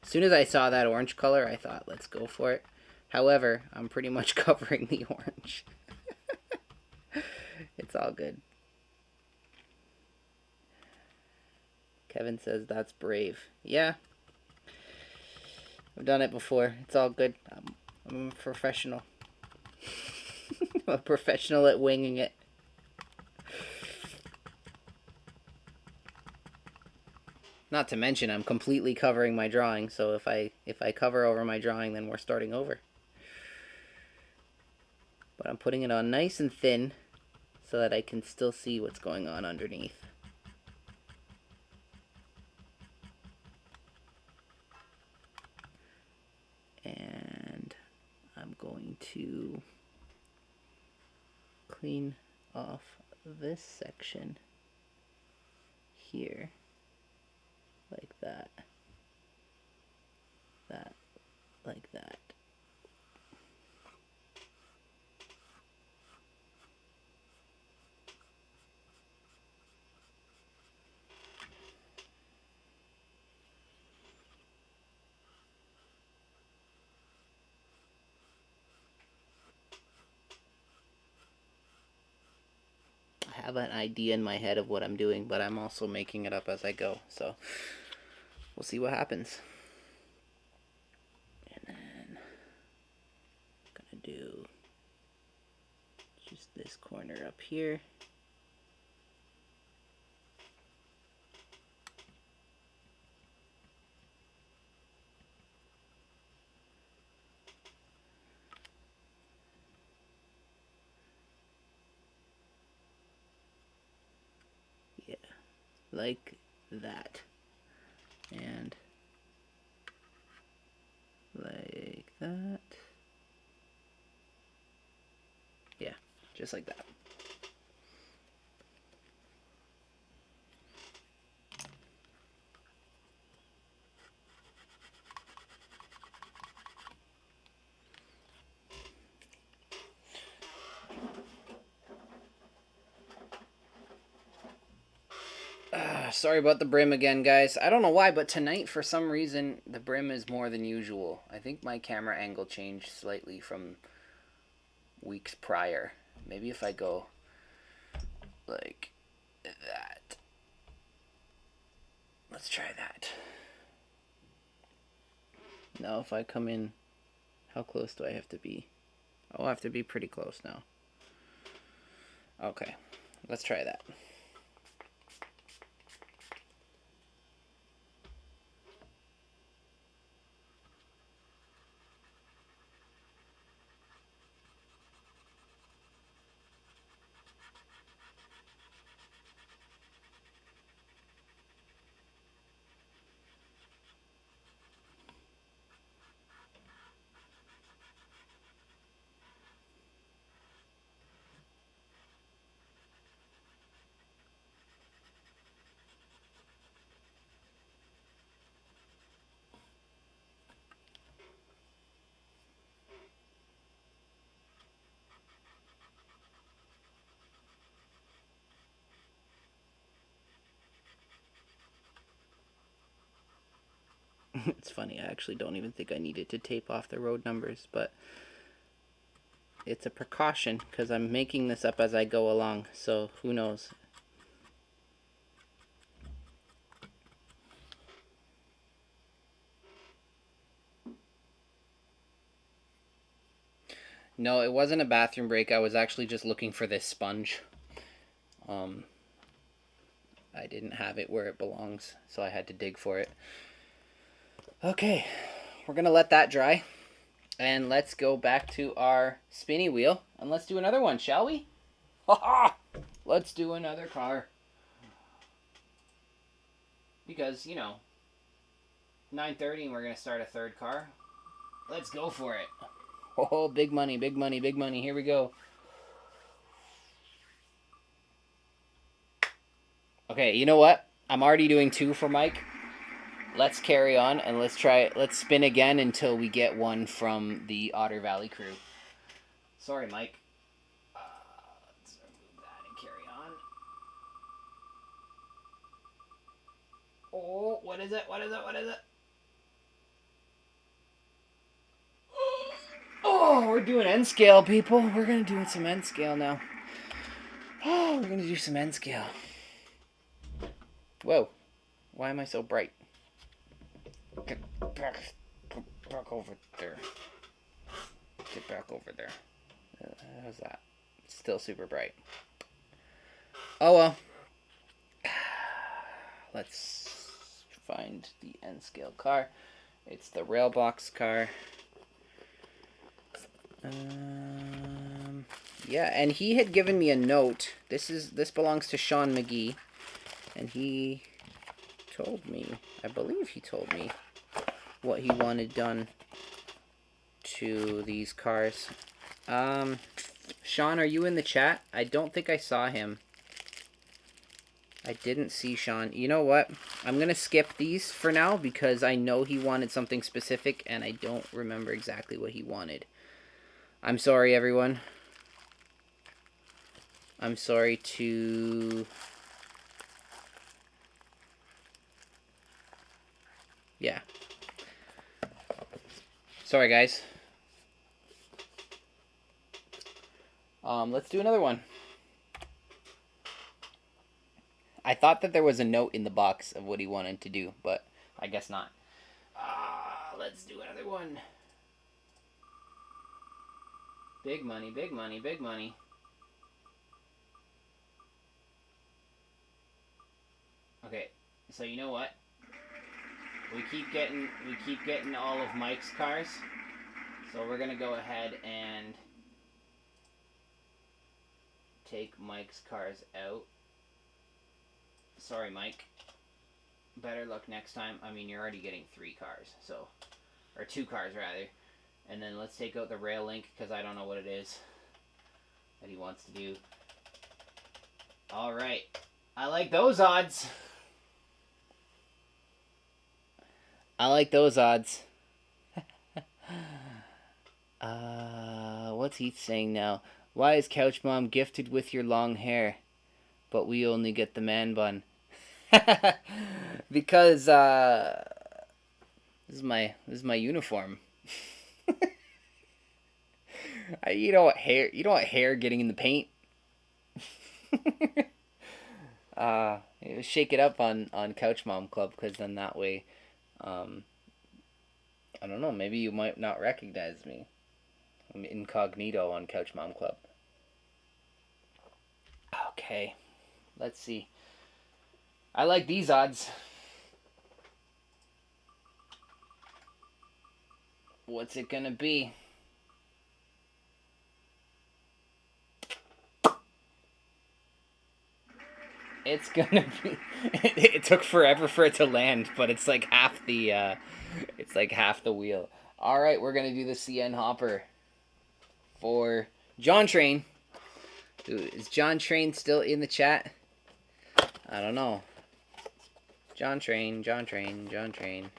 as soon as I saw that orange color, I thought, let's go for it. However, I'm pretty much covering the orange. It's all good. Kevin says that's brave. Yeah. I've done it before. It's all good. I'm a professional. I'm a professional at winging it. Not to mention, I'm completely covering my drawing, so if I cover over my drawing, then we're starting over. But I'm putting it on nice and thin so that I can still see what's going on underneath. And I'm going to clean off this section here. Like that. That. Like that. I have an idea in my head of what I'm doing, but I'm also making it up as I go, so we'll see what happens. And then I'm gonna do just this corner up here. Yeah, like that. And like that. Yeah, just like that. Sorry about the brim again, guys. I don't know why, but tonight, for some reason, the brim is more than usual. I think my camera angle changed slightly from weeks prior. Maybe if I go like that. Let's try that. Now if I come in, how close do I have to be? Oh, I have to be pretty close now. Okay, let's try that. It's funny, I actually don't even think I needed to tape off the road numbers, but it's a precaution because I'm making this up as I go along, so who knows. No, it wasn't a bathroom break. I was actually just looking for this sponge. I didn't have it where it belongs, so I had to dig for it. Okay, we're gonna let that dry. And let's go back to our spinny wheel. And let's do another one, shall we? Ha-ha! Let's do another car. Because, you know, 9:30 and we're gonna start a third car. Let's go for it. Oh, big money, big money, big money. Here we go. Okay, you know what? I'm already doing 2 for Mike. Let's carry on and let's spin again until we get one from the Otter Valley crew. Sorry, Mike. Let's remove that and carry on. Oh, what is it? What is it? What is it? Oh, we're doing N scale, people. We're gonna do some N scale now. Oh, we're gonna do some N scale. Whoa, why am I so bright? Get back over there. Get back over there. How's that? It's still super bright. Oh well. Let's find the N scale car. It's the Railbox car. Yeah, and he had given me a note. This belongs to Sean McGee, and he told me, I believe he told me, what he wanted done to these cars. Sean, are you in the chat? I don't think I saw him. I didn't see Sean. You know what? I'm going to skip these for now because I know he wanted something specific and I don't remember exactly what he wanted. I'm sorry, everyone. I'm sorry to... Yeah. Sorry, guys. Let's do another one. I thought that there was a note in the box of what he wanted to do, but I guess not. Let's do another one. Big money, big money, big money. Okay, so you know what? We keep getting all of Mike's cars. So we're gonna go ahead and take Mike's cars out. Sorry, Mike. Better luck next time. I mean, you're already getting 3 cars, so... Or 2 cars, rather. And then let's take out the rail link, because I don't know what it is that he wants to do. Alright. I like those odds. I like those odds. What's he saying now? Why is Couch Mom gifted with your long hair, but we only get the man bun? Because this is my uniform. You don't want hair getting in the paint. Shake it up on Couch Mom Club, because then that way, I don't know, maybe you might not recognize me. I'm incognito on Couch Mom Club. Okay, let's see. I like these odds. What's it gonna be? It's gonna be... It took forever for it to land, but it's like half the wheel. Alright, we're gonna do the CN Hopper for John Train. Dude, is John Train still in the chat? I don't know. John Train, John Train, John Train.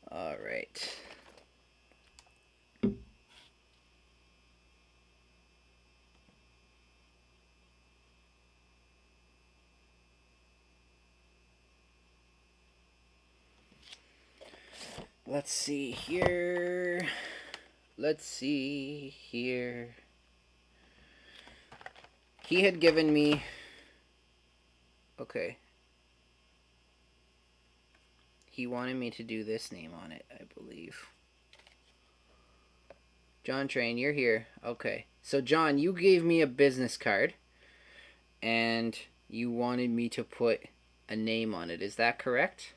Alright. Let's see here. Let's see here. He had given me... Okay. He wanted me to do this name on it, I believe. John Train, you're here. Okay. So, John, you gave me a business card. And you wanted me to put a name on it. Is that correct?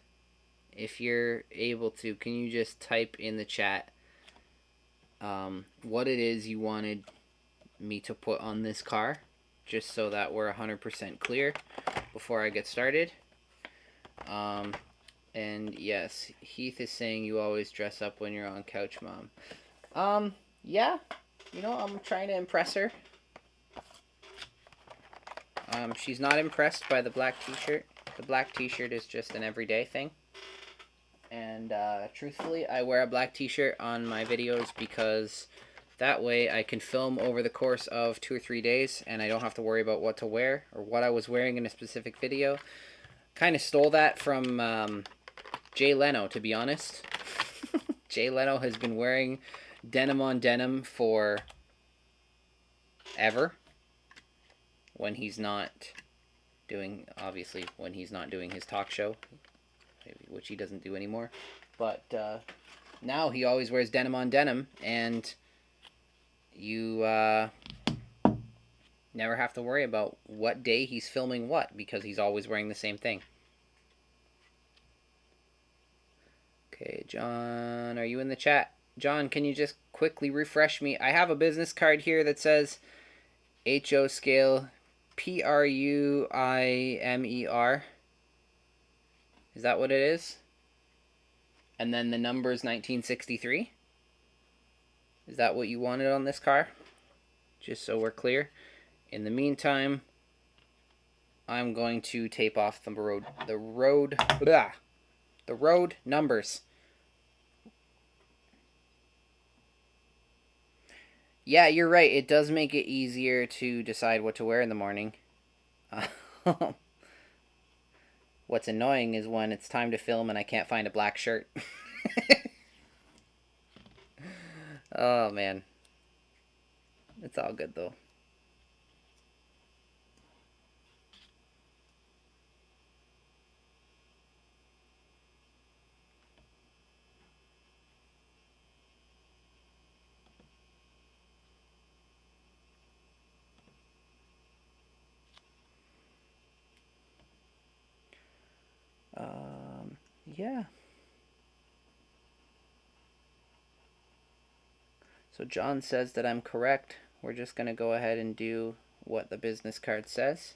If you're able to, can you just type in the chat what it is you wanted me to put on this car, just so that we're 100% clear before I get started. And yes, Heath is saying you always dress up when you're on Couch Mom. Yeah, you know, I'm trying to impress her. She's not impressed by the black t-shirt. The black t-shirt is just an everyday thing. And truthfully, I wear a black t-shirt on my videos because that way I can film over the course of 2 or 3 days and I don't have to worry about what to wear or what I was wearing in a specific video. Kind of stole that from Jay Leno, to be honest. Jay Leno has been wearing denim on denim for ever when he's not doing, obviously, when he's not doing his talk show, which he doesn't do anymore. But now he always wears denim on denim, and you never have to worry about what day he's filming what, because he's always wearing the same thing. Okay, John, are you in the chat? John, can you just quickly refresh me? I have a business card here that says HO scale PRUIMER. Is that what it is? And then the number is 1963. Is that what you wanted on this car? Just so we're clear. In the meantime, I'm going to tape off the road numbers. Yeah, you're right. It does make it easier to decide what to wear in the morning. What's annoying is when it's time to film and I can't find a black shirt. Oh, man. It's all good, though. Yeah. So John says that I'm correct. We're just going to go ahead and do what the business card says.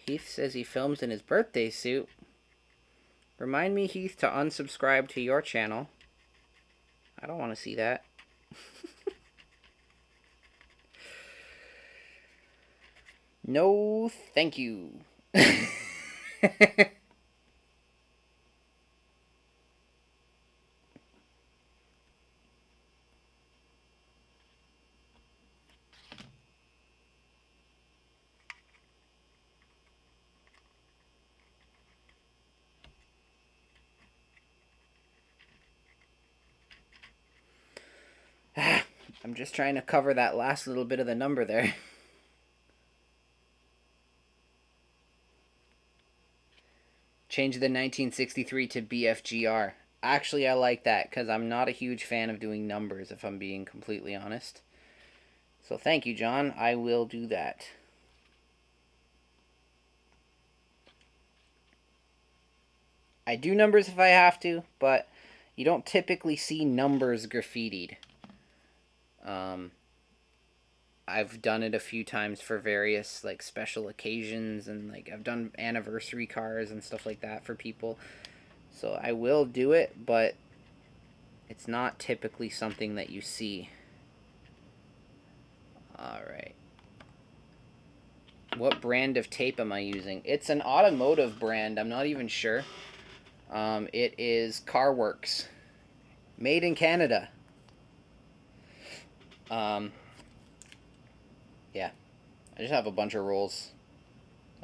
Heath says he films in his birthday suit. Remind me, Heath, to unsubscribe to your channel. I don't want to see that. No, thank you. I'm just trying to cover that last little bit of the number there. Change the 1963 to BFGR. Actually, I like that because I'm not a huge fan of doing numbers, if I'm being completely honest. So thank you, John. I will do that. I do numbers if I have to, but you don't typically see numbers graffitied. I've done it a few times for various like special occasions, and like I've done anniversary cars and stuff like that for people. So I will do it, but it's not typically something that you see. Alright. What brand of tape am I using? It's an automotive brand. I'm not even sure. It is CarWorks. Made in Canada. Yeah. I just have a bunch of rolls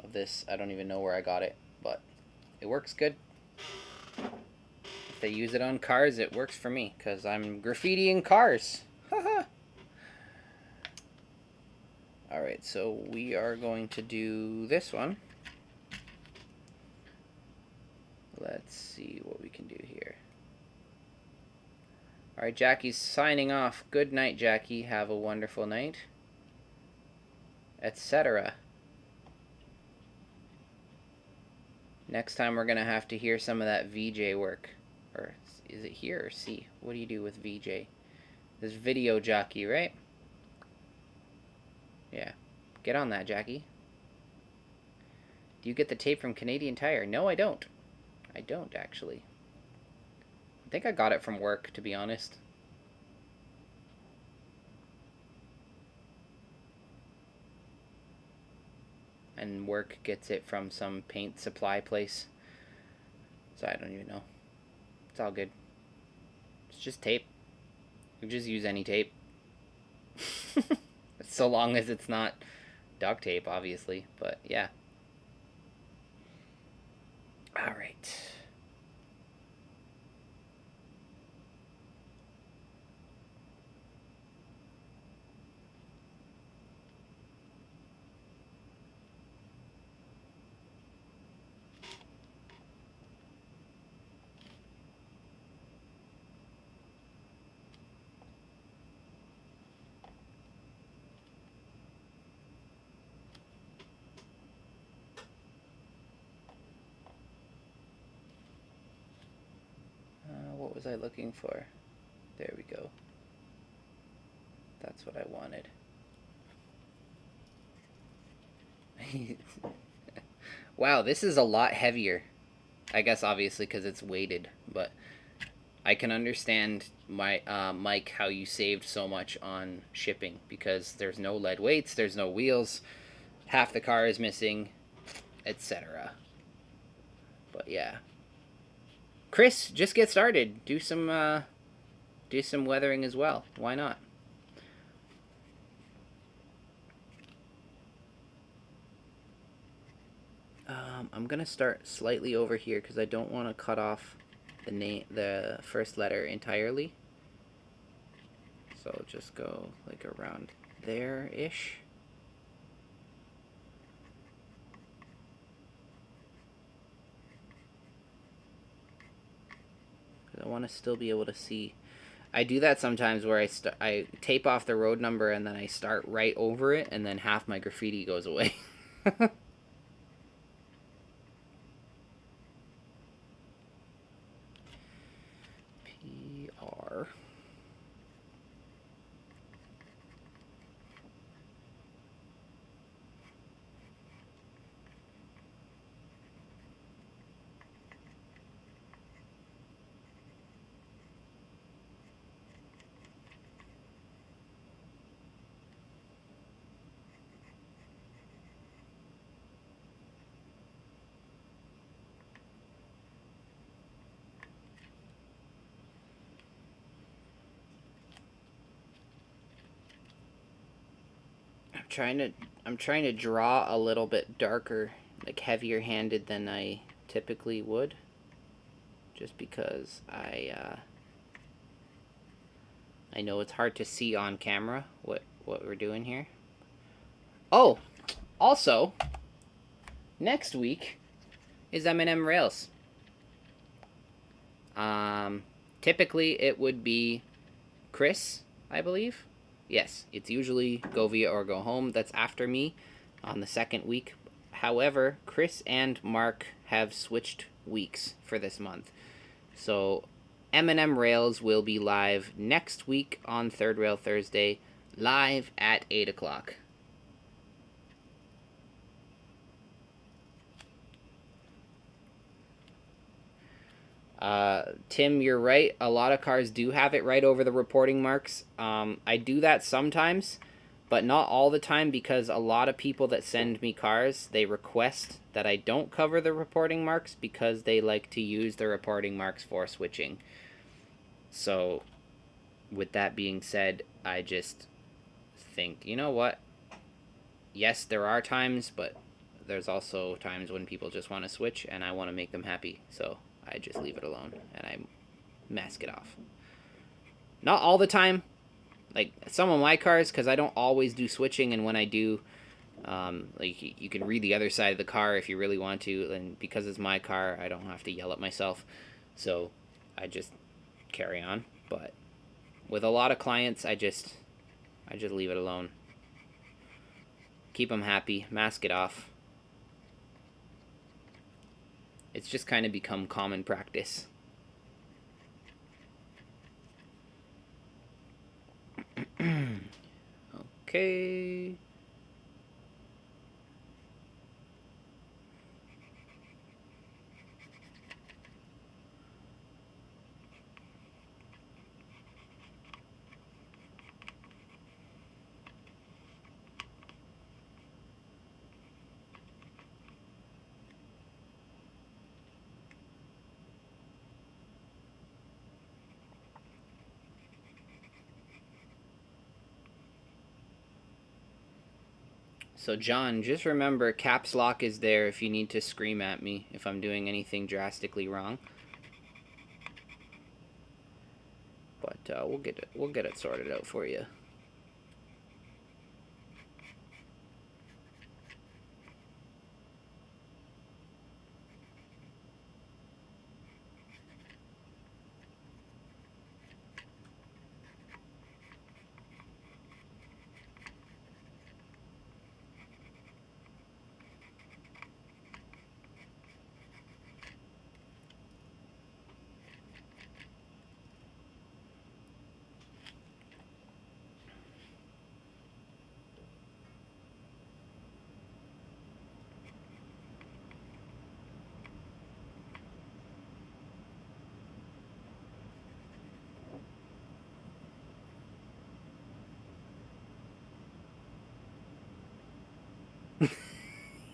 of this. I don't even know where I got it, but it works good. If they use it on cars, it works for me, because I'm graffitiing cars. Haha. Alright, so we are going to do this one. Let's see what we can do here. Alright, Jackie's signing off. Good night, Jackie. Have a wonderful night. Etc. Next time we're going to have to hear some of that VJ work. Or is it here or C? What do you do with VJ? This video jockey, right? Yeah. Get on that, Jackie. Do you get the tape from Canadian Tire? No, I don't. I don't, actually. I think I got it from work, to be honest. And work gets it from some paint supply place. So I don't even know. It's all good. It's just tape. You just use any tape. So long as it's not duct tape, obviously. But yeah. All right. What was I looking for? There we go. That's what I wanted. Wow, this is a lot heavier. I guess obviously because it's weighted, but I can understand, my Mike, how you saved so much on shipping, because there's no lead weights, there's no wheels, half the car is missing, etc. But yeah. Chris, just get started. Do some weathering as well. Why not? I'm gonna start slightly over here because I don't want to cut off the first letter entirely. So just go like around there-ish. I want to still be able to see. I do that sometimes where I tape off the road number and then I start right over it, and then half my graffiti goes away. PR. I'm trying to draw a little bit darker, like heavier handed than I typically would, just because I know it's hard to see on camera what we're doing here. Oh, also, next week is M&M Rails. Typically it would be Chris, I believe. Yes, it's usually go via or go home. That's after me on the second week. However, Chris and Mark have switched weeks for this month. So M&M Rails will be live next week on Third Rail Thursday, live at 8 o'clock. Tim, you're right. A lot of cars do have it right over the reporting marks. I do that sometimes, but not all the time, because a lot of people that send me cars, they request that I don't cover the reporting marks because they like to use the reporting marks for switching. So, with that being said, I just think, you know what? Yes, there are times, but there's also times when people just want to switch, and I want to make them happy. So I just leave it alone and I mask it off. Not all the time, like some of my cars, because I don't always do switching, and when I do, like you can read the other side of the car if you really want to, and because it's my car, I don't have to yell at myself, so I just carry on. But with a lot of clients, I just leave it alone. Keep them happy, mask it off. It's just kind of become common practice. Okay. So, John, just remember caps lock is there if you need to scream at me if I'm doing anything drastically wrong. But we'll get it sorted out for you.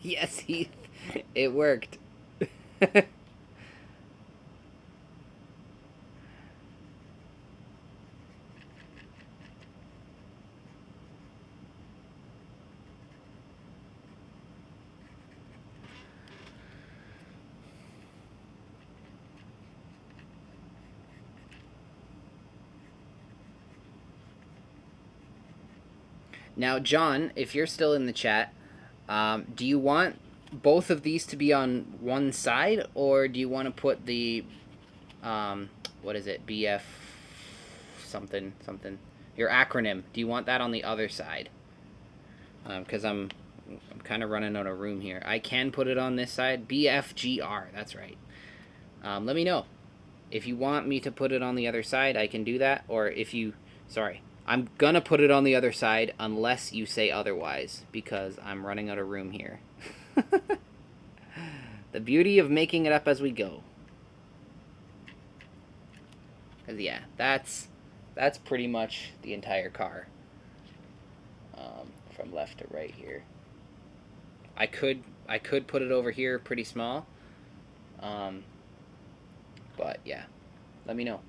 Yes, Heath. It worked. Now, John, if you're still in the chat, do you want both of these to be on one side, or do you want to put the, what is it, BF something, something, your acronym, do you want that on the other side? Because I'm kind of running out of room here. I can put it on this side, BFGR, that's right. Let me know. If you want me to put it on the other side, I can do that, or if you, sorry, I'm gonna put it on the other side unless you say otherwise, because I'm running out of room here. The beauty of making it up as we go. Cause yeah, that's pretty much the entire car, from left to right here. I could put it over here pretty small, but yeah, let me know.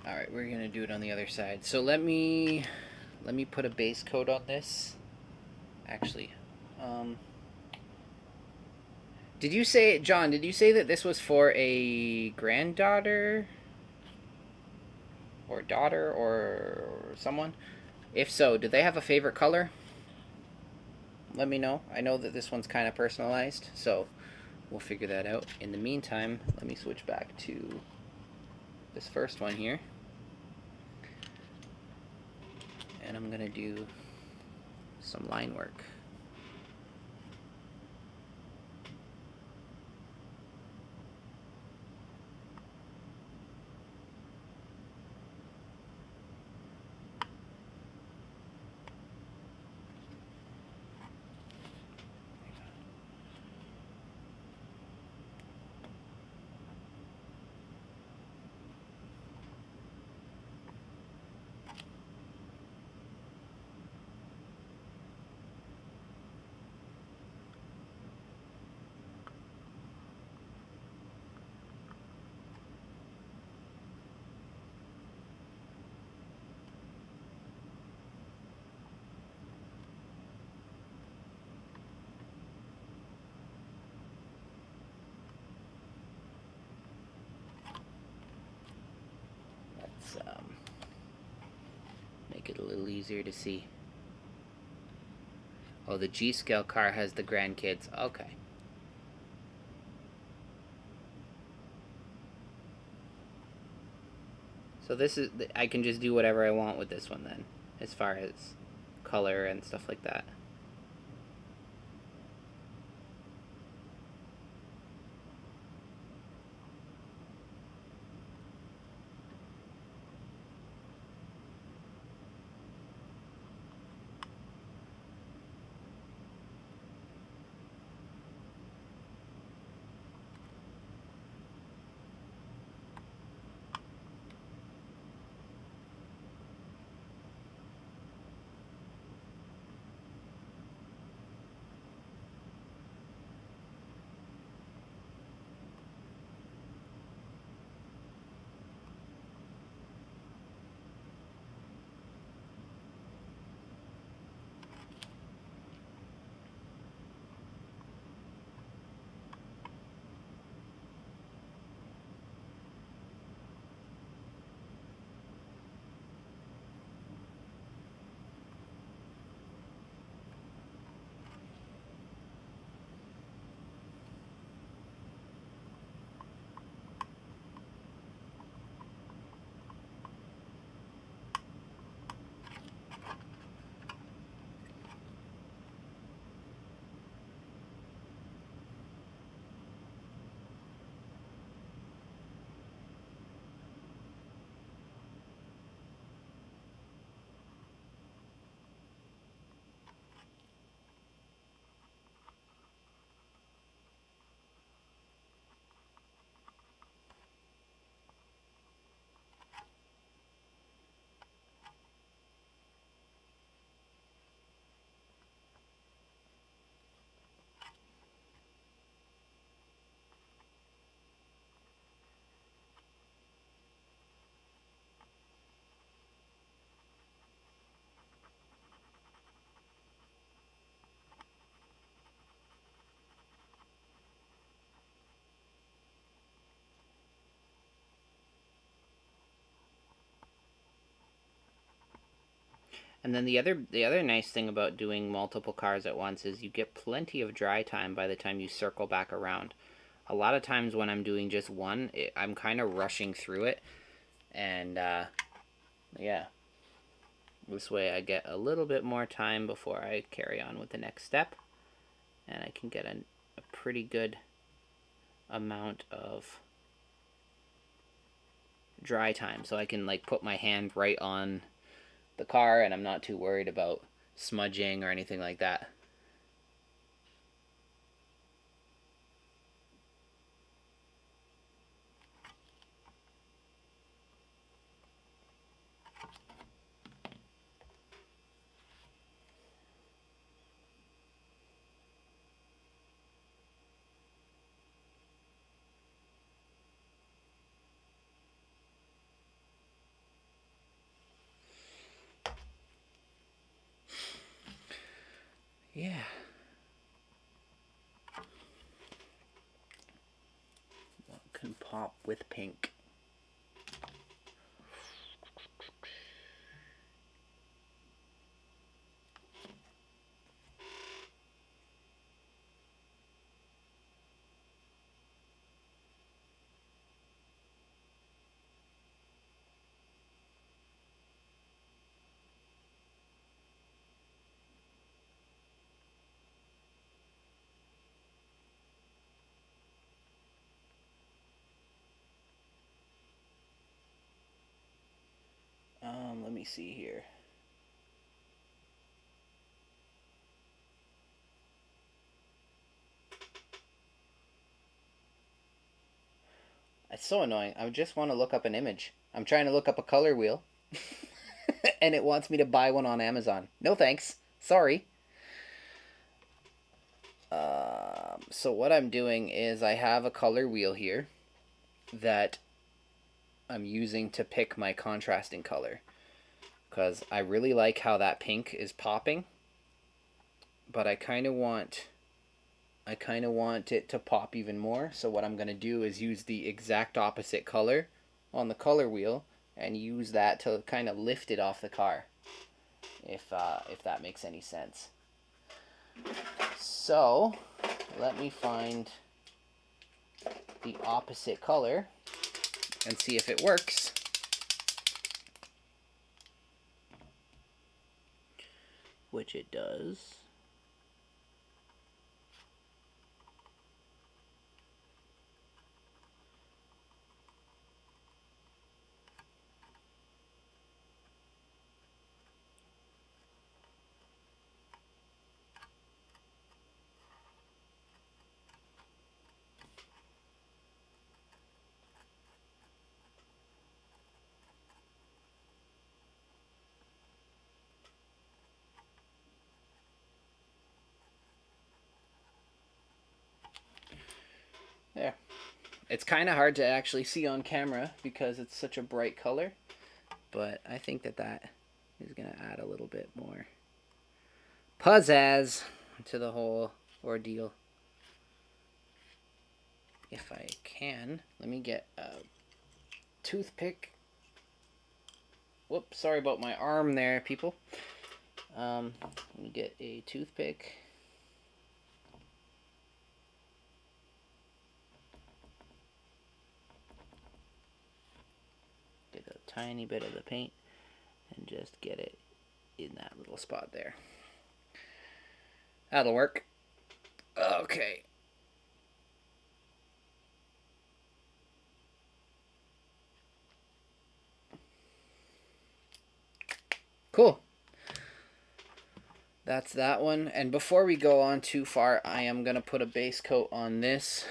Alright, we're gonna do it on the other side. So let me put a base coat on this. Actually, did you say, John, did you say that this was for a granddaughter? Or daughter, or someone? If so, do they have a favorite color? Let me know. I know that this one's kind of personalized, so we'll figure that out. In the meantime, let me switch back to this first one here. And I'm gonna do some line work. Make it a little easier to see. Oh, the G-scale car has the grandkids. Okay. So So this is, I can just do whatever I want with this one then, as far as color and stuff like that. And then the other nice thing about doing multiple cars at once is you get plenty of dry time by the time you circle back around. A lot of times when I'm doing just one, I'm kind of rushing through it, and yeah, this way I get a little bit more time before I carry on with the next step, and I can get a pretty good amount of dry time, so I can like put my hand right on the car and I'm not too worried about smudging or anything like that. Yeah. What can pop with pink? Let me see here. It's so annoying. I just want to look up an image. I'm trying to look up a color wheel, and it wants me to buy one on Amazon. No thanks. Sorry. So what I'm doing is I have a color wheel here that I'm using to pick my contrasting color, because I really like how that pink is popping, but I kind of want it to pop even more. So what I'm going to do is use the exact opposite color on the color wheel and use that to kind of lift it off the car, if that makes any sense. So let me find the opposite color and see if it works. which it does. There. It's kind of hard to actually see on camera because it's such a bright color, but I think that is going to add a little bit more pizzazz to the whole ordeal. If I can, let me get a toothpick. Whoops, sorry about my arm there, people. Let me get a toothpick. Get a tiny bit of the paint and just get it in that little spot there. That'll work. Okay. Cool. That's that one. And before we go on too far, I am going to put a base coat on this.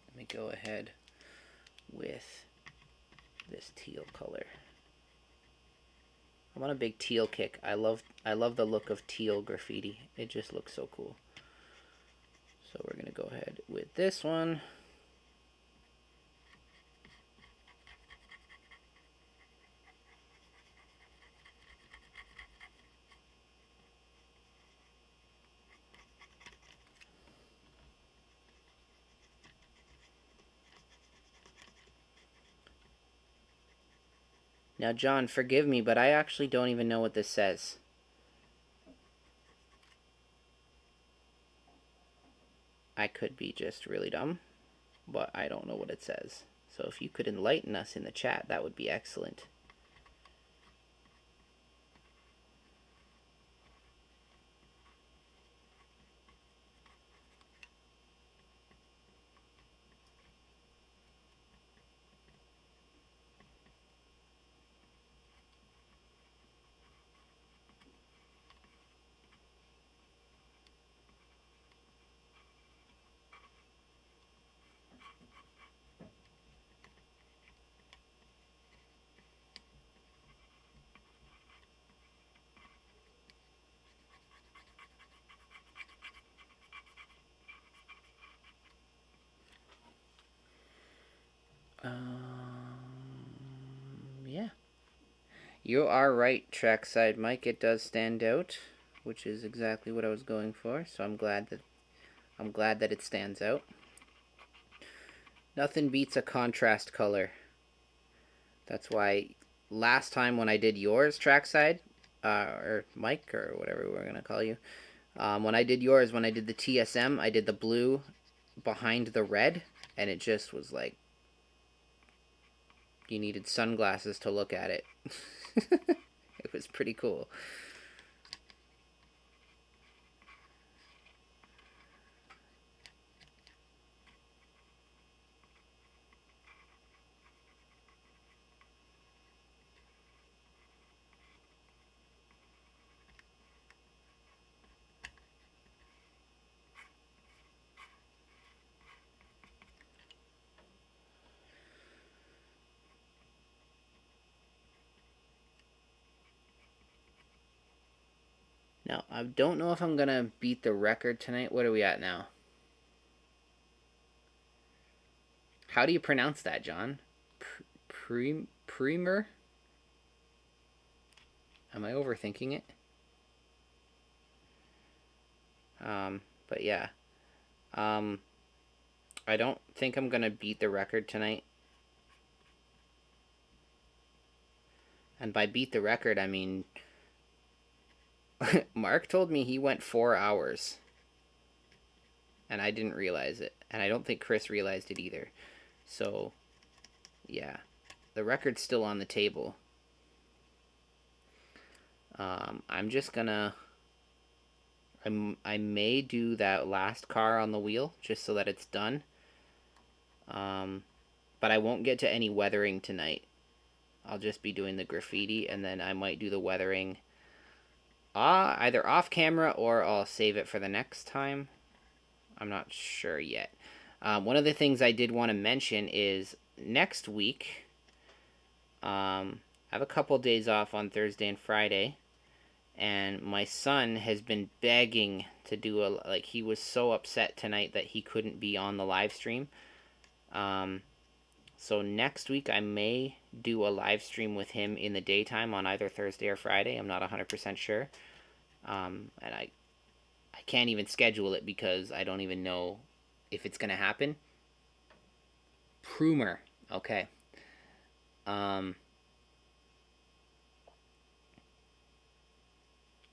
Let me go ahead with this teal color. I'm on a big teal kick. I love the look of teal graffiti. It just looks so cool. So we're going to go ahead with this one. Now, John, forgive me, but I actually don't even know what this says. I could be just really dumb, but I don't know what it says. So if you could enlighten us in the chat, that would be excellent. Yeah. You are right, Trackside Mike. It does stand out, which is exactly what I was going for. So I'm glad that it stands out. Nothing beats a contrast color. That's why last time when I did yours, Trackside, or Mike, or whatever we're gonna call you, when I did yours, when I did the TSM, I did the blue behind the red, and it just was like you needed sunglasses to look at it. It was pretty cool. Now, I don't know if I'm going to beat the record tonight. What are we at now? How do you pronounce that, John? Primer? Am I overthinking it? But yeah. I don't think I'm going to beat the record tonight. And by beat the record, I mean... Mark told me he went 4 hours. And I didn't realize it. And I don't think Chris realized it either. So, yeah. The record's still on the table. I'm just gonna... I may do that last car on the wheel just so that it's done. But I won't get to any weathering tonight. I'll just be doing the graffiti, and then I might do the weathering either off camera or I'll save it for the next time. I'm not sure yet. One of the things I did want to mention is next week, I have a couple days off on Thursday and Friday, and my son has been begging to do he was so upset tonight that he couldn't be on the live stream. So next week I may do a live stream with him in the daytime on either Thursday or Friday. I'm not 100% sure. And I can't even schedule it because I don't even know if it's going to happen. Prumer. Okay.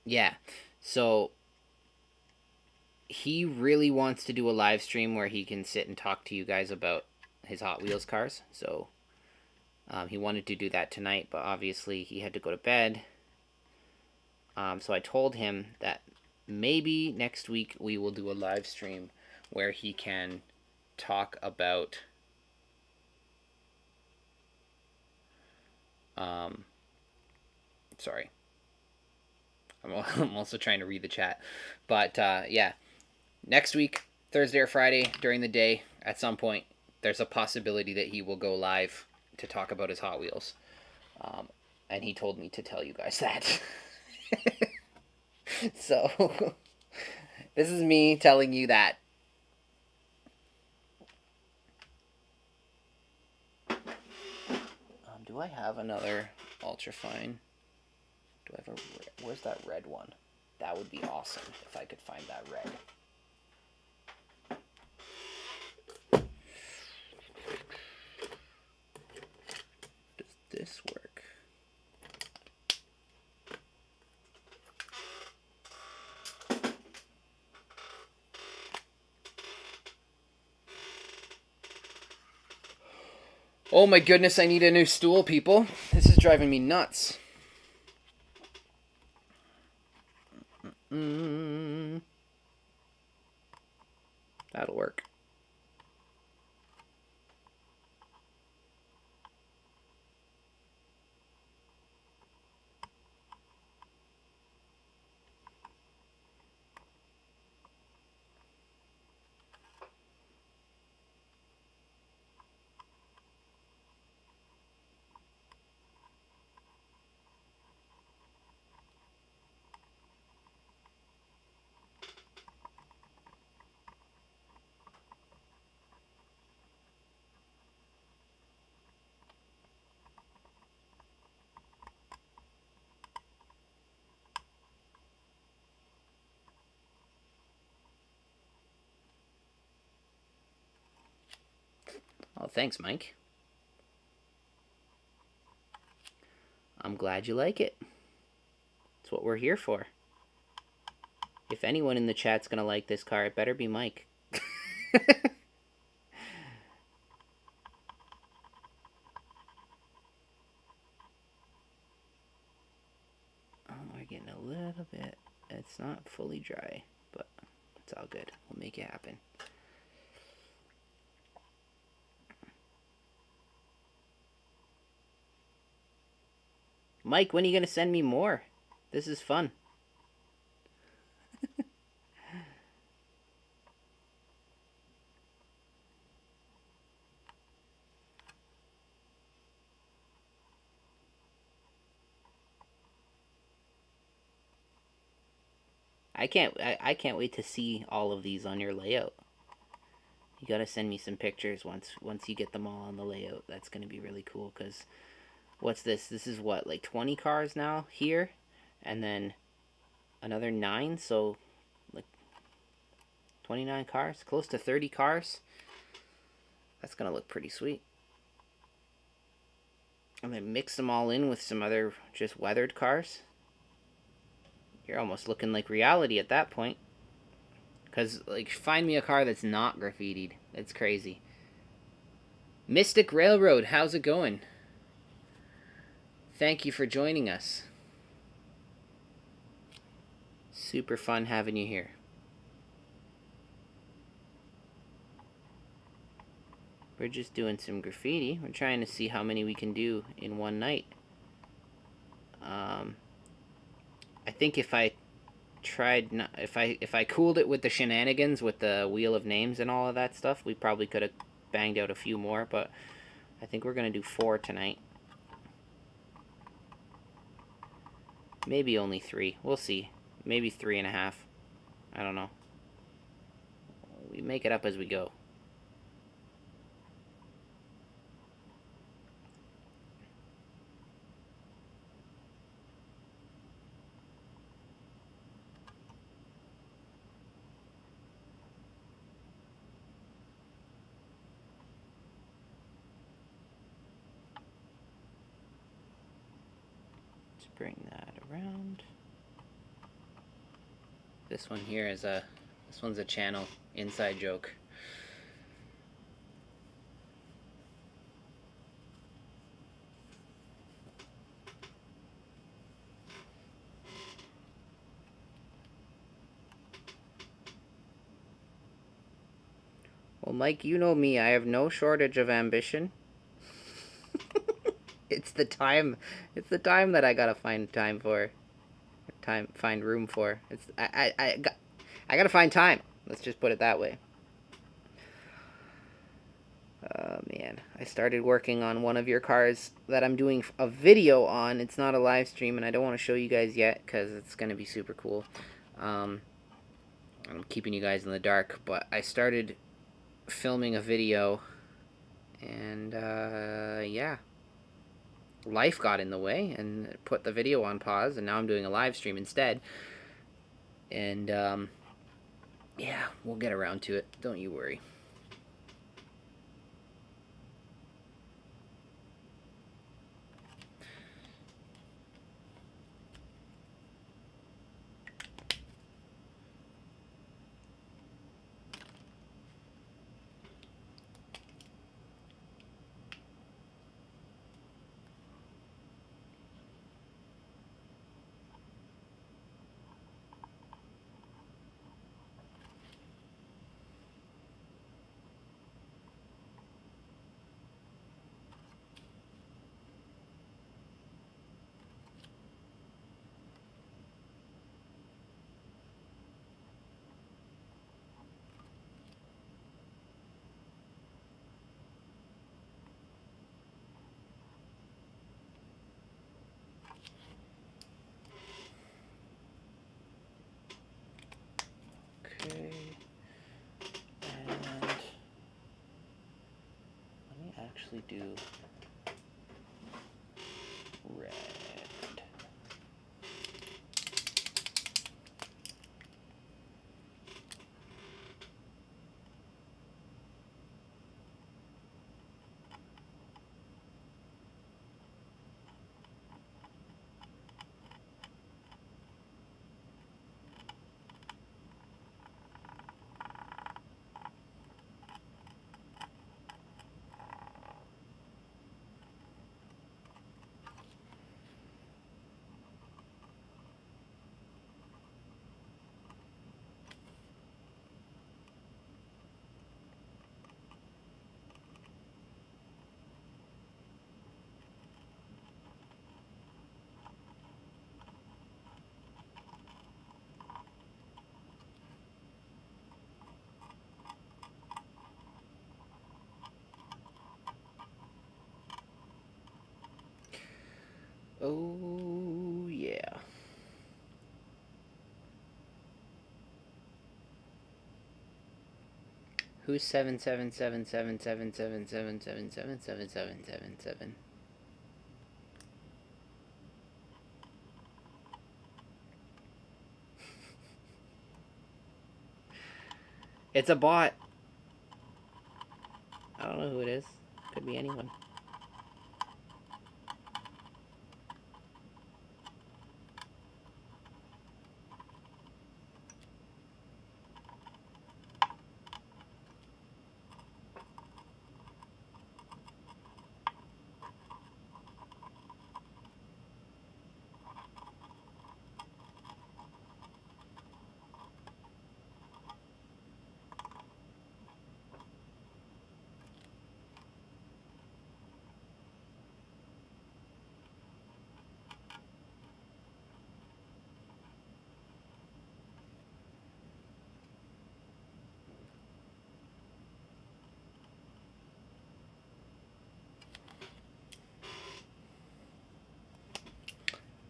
Yeah. So he really wants to do a live stream where he can sit and talk to you guys about his Hot Wheels cars. So he wanted to do that tonight, but obviously he had to go to bed. So I told him that maybe next week we will do a live stream where he can talk about sorry. I'm also trying to read the chat. But yeah, next week, Thursday or Friday during the day at some point, there's a possibility that he will go live to talk about his Hot Wheels. And he told me to tell you guys that. So, this is me telling you that. Do I have another ultrafine? Do I have a... Where's that red one? That would be awesome if I could find that red. Does this work? Oh my goodness, I need a new stool, people. This is driving me nuts. That'll work. Oh, thanks, Mike. I'm glad you like it. That's what we're here for. If anyone in the chat's gonna like this car, it better be Mike. Oh, we're getting a little bit... It's not fully dry, but it's all good. We'll make it happen. Mike, when are you gonna send me more? This is fun. I can't wait to see all of these on your layout. You gotta send me some pictures once you get them all on the layout. That's gonna be really cool, because what's this? This is what, like 20 cars now here, and then another 9, so like 29 cars, close to 30 cars. That's gonna look pretty sweet. I'm gonna mix them all in with some other just weathered cars. You're almost looking like reality at that point. Because, like, find me a car that's not graffitied. It's crazy. Mystic Railroad, how's it going? Thank you for joining us. Super fun having you here. We're just doing some graffiti. We're trying to see how many we can do in one night. I think if I tried, if I cooled it with the shenanigans, with the wheel of names and all of that stuff, we probably could have banged out a few more, but I think we're gonna do 4 tonight. Maybe only 3. We'll see. Maybe 3.5. I don't know. We make it up as we go. Let's bring that around. This one here is this one's a channel inside joke. Well, Mike, you know me. I have no shortage of ambition. It's the time that I gotta find time for. Find room for. I gotta find time. Let's just put it that way. Oh man, I started working on one of your cars that I'm doing a video on. It's not a live stream, and I don't want to show you guys yet because it's gonna be super cool. I'm keeping you guys in the dark, but I started filming a video, and yeah, life got in the way and put the video on pause, and now I'm doing a live stream instead. And yeah, we'll get around to it. Don't you worry. Okay, and let me actually do red. Oh yeah. Who's 7777777777777? It's a bot. I don't know who it is. Could be anyone.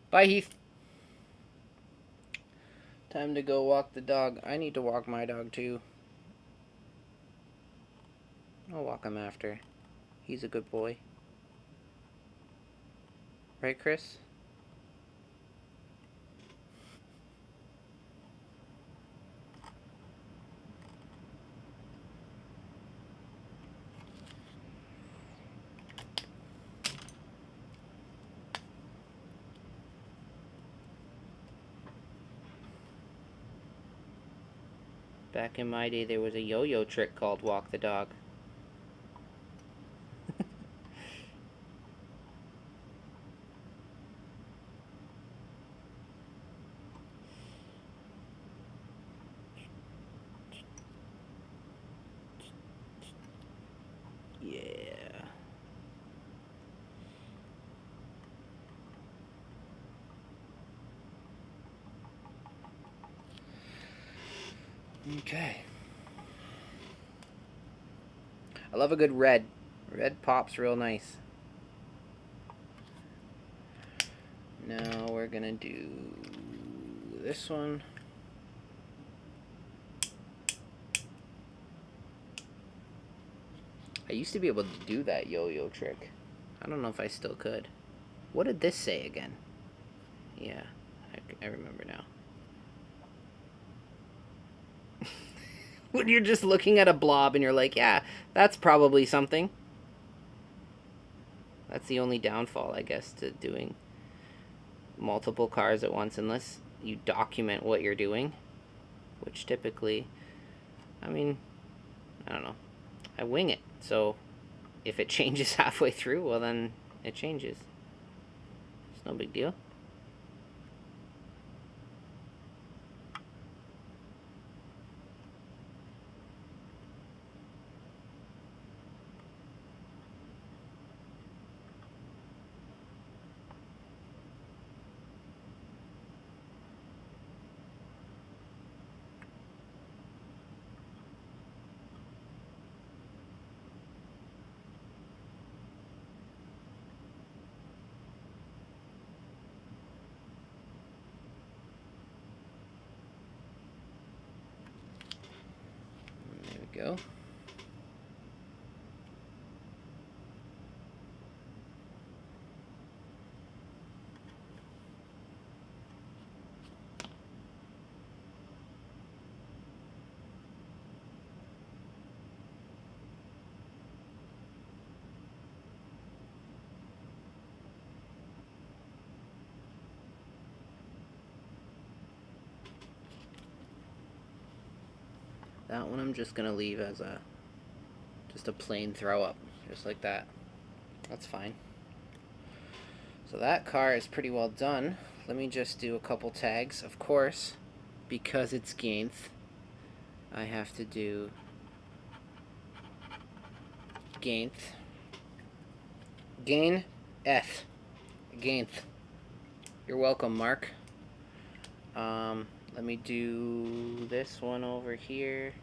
Bye, Heath. Time to go walk the dog. I need to walk my dog too. I'll walk him after. He's a good boy. Right, Chris? Back in my day, there was a yo-yo trick called walk the dog. Yeah. Okay. I love a good red. Red pops real nice. Now we're gonna do this one. I used to be able to do that yo-yo trick. I don't know if I still could. What did this say again? Yeah, I remember now. When you're just looking at a blob and you're like, yeah, that's probably something. That's the only downfall, I guess, to doing multiple cars at once, unless you document what you're doing, which typically, I mean, I don't know. I wing it, so if it changes halfway through, well then it changes. It's no big deal. There we go. That one I'm just gonna leave as just a plain throw up, just like that. That's fine. So that car is pretty well done. Let me just do a couple tags. Of course, because it's Gainth, I have to do Gainth. Gain F. Gainth. You're welcome, Mark. Let me do this one over here.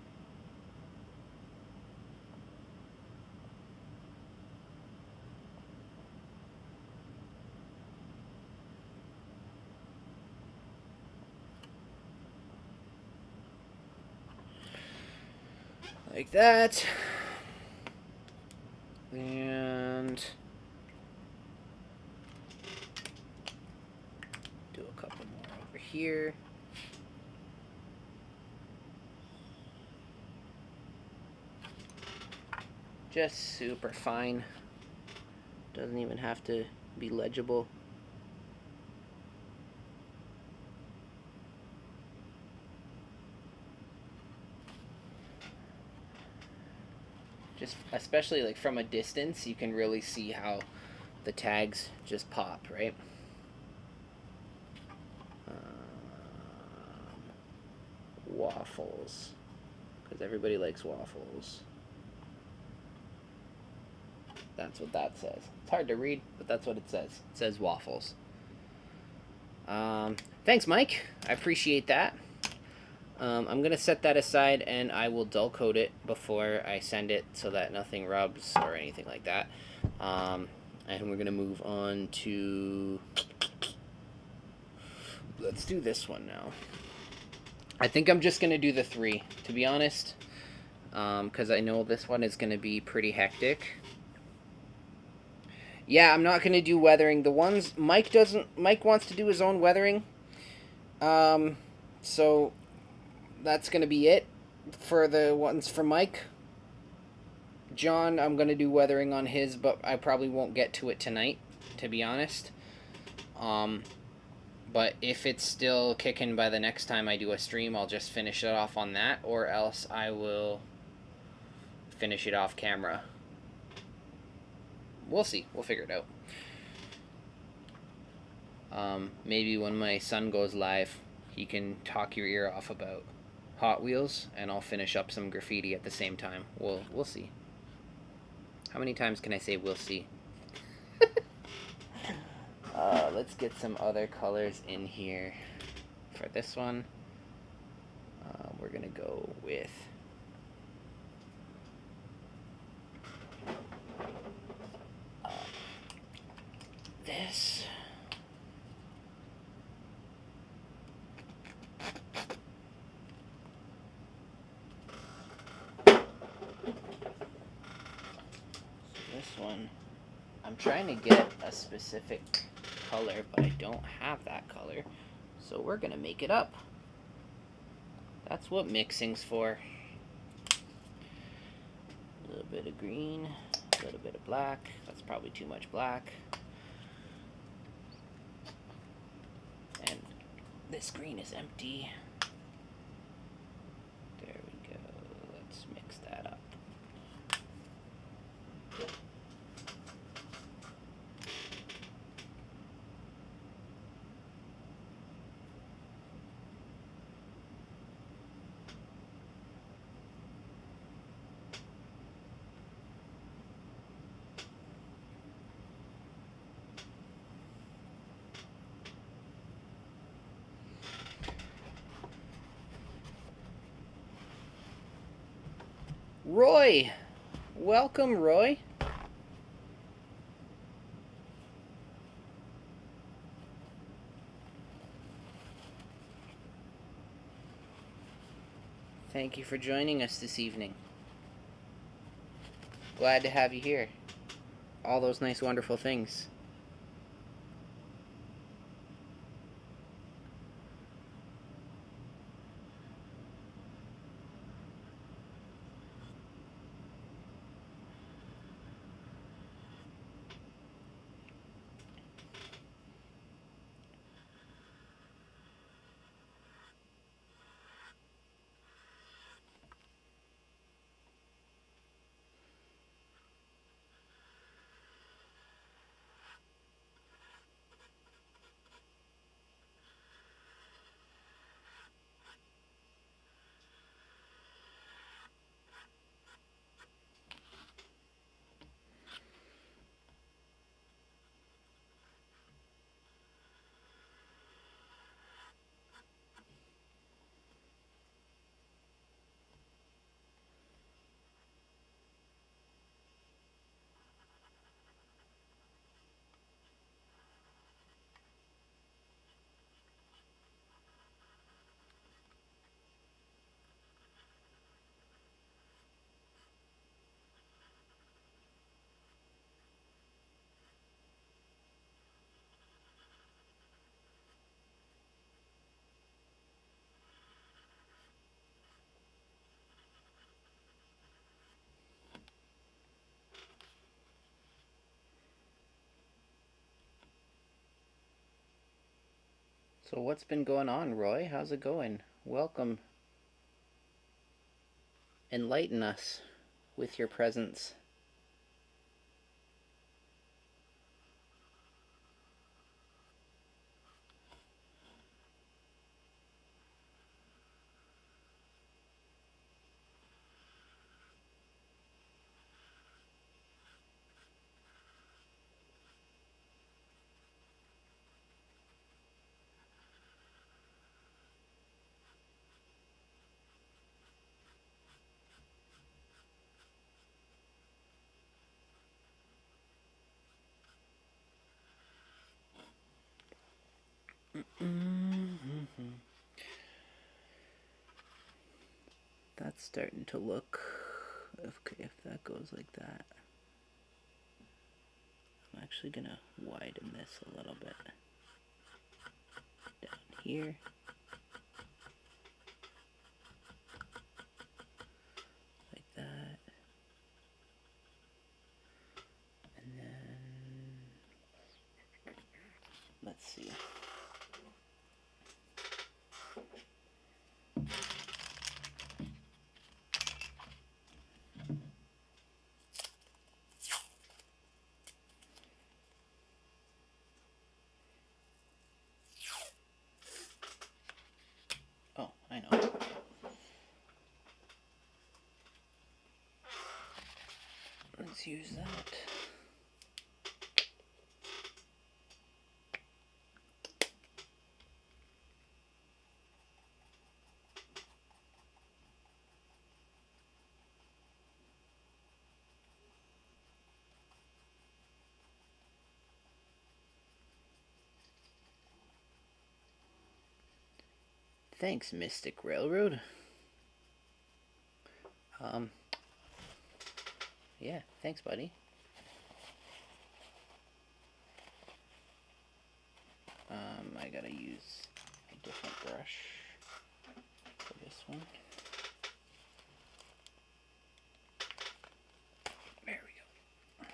Like that. And do a couple more over here. Just super fine. Doesn't even have to be legible. Just especially like from a distance, you can really see how the tags just pop, right? Waffles, because everybody likes waffles. That's what that says. It's hard to read, but that's what it says. It says waffles. Thanks, Mike. I appreciate that. I'm going to set that aside, and I will dull coat it before I send it so that nothing rubs or anything like that. And we're going to move on to let's do this one now. I think I'm just going to do the 3, to be honest, because I know this one is going to be pretty hectic. Yeah, I'm not going to do weathering. The ones Mike wants to do his own weathering. So that's going to be it for the ones for Mike. John, I'm going to do weathering on his, but I probably won't get to it tonight, to be honest. But if it's still kicking by the next time I do a stream, I'll just finish it off on that, or else I will finish it off camera. We'll see. We'll figure it out. Maybe when my son goes live, he can talk your ear off about Hot Wheels, and I'll finish up some graffiti at the same time. We'll see. How many times can I say we'll see? Let's get some other colors in here. For this one, we're gonna go with this. This one, I'm trying to get a specific color, but I don't have that color, so we're gonna make it up. That's what mixing's for. A little bit of green, a little bit of black. That's probably too much black. And this green is empty. There we go. Let's mix that up. Roy! Welcome, Roy. Thank you for joining us this evening. Glad to have you here. All those nice, wonderful things. So what's been going on, Roy? How's it going? Welcome. Enlighten us with your presence. It's starting to look, okay, if that goes like that. I'm actually gonna widen this a little bit. Down here. Like that. And then, let's see. Oh, I know. Let's use that. Thanks, Mystic Railroad. Yeah, thanks, buddy. I gotta use a different brush for this one. There we go.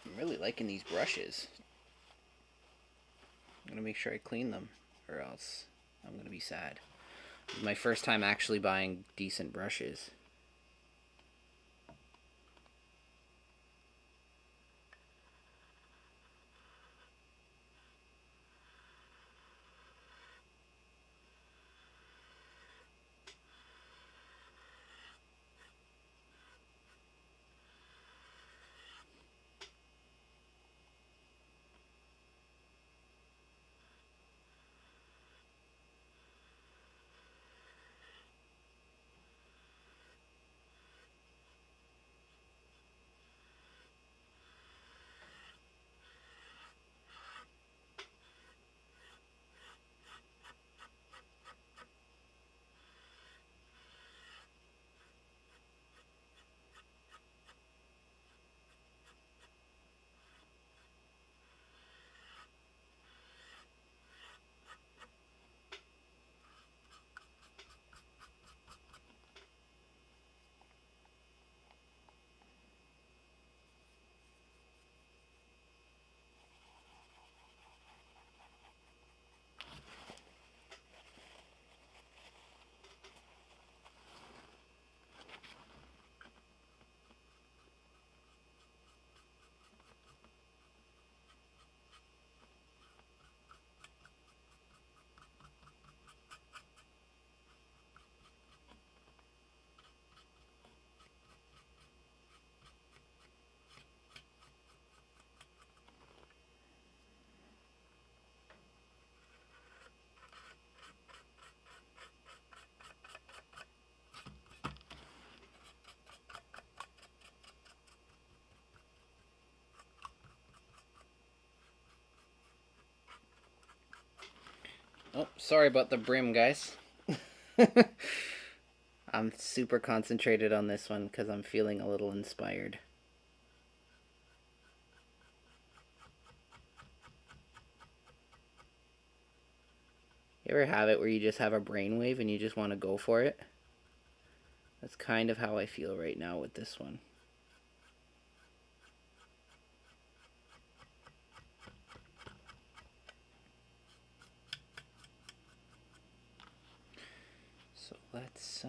I'm really liking these brushes. I'm gonna make sure I clean them, or else I'm gonna be sad. This is my first time actually buying decent brushes. Oh, sorry about the brim, guys. I'm super concentrated on this one because I'm feeling a little inspired. You ever have it where you just have a brainwave and you just want to go for it? That's kind of how I feel right now with this one. So let's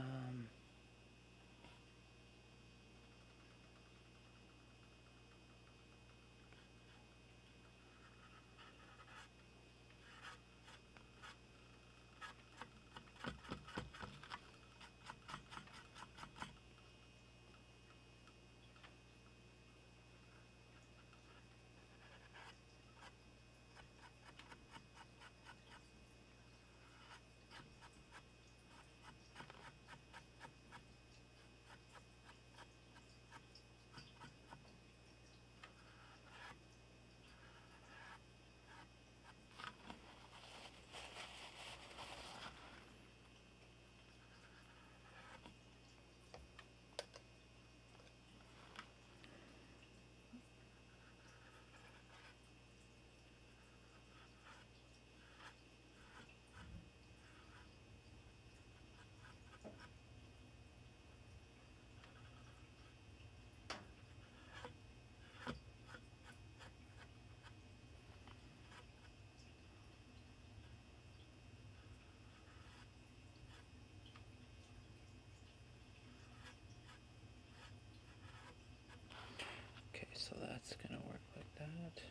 that's gonna work like that.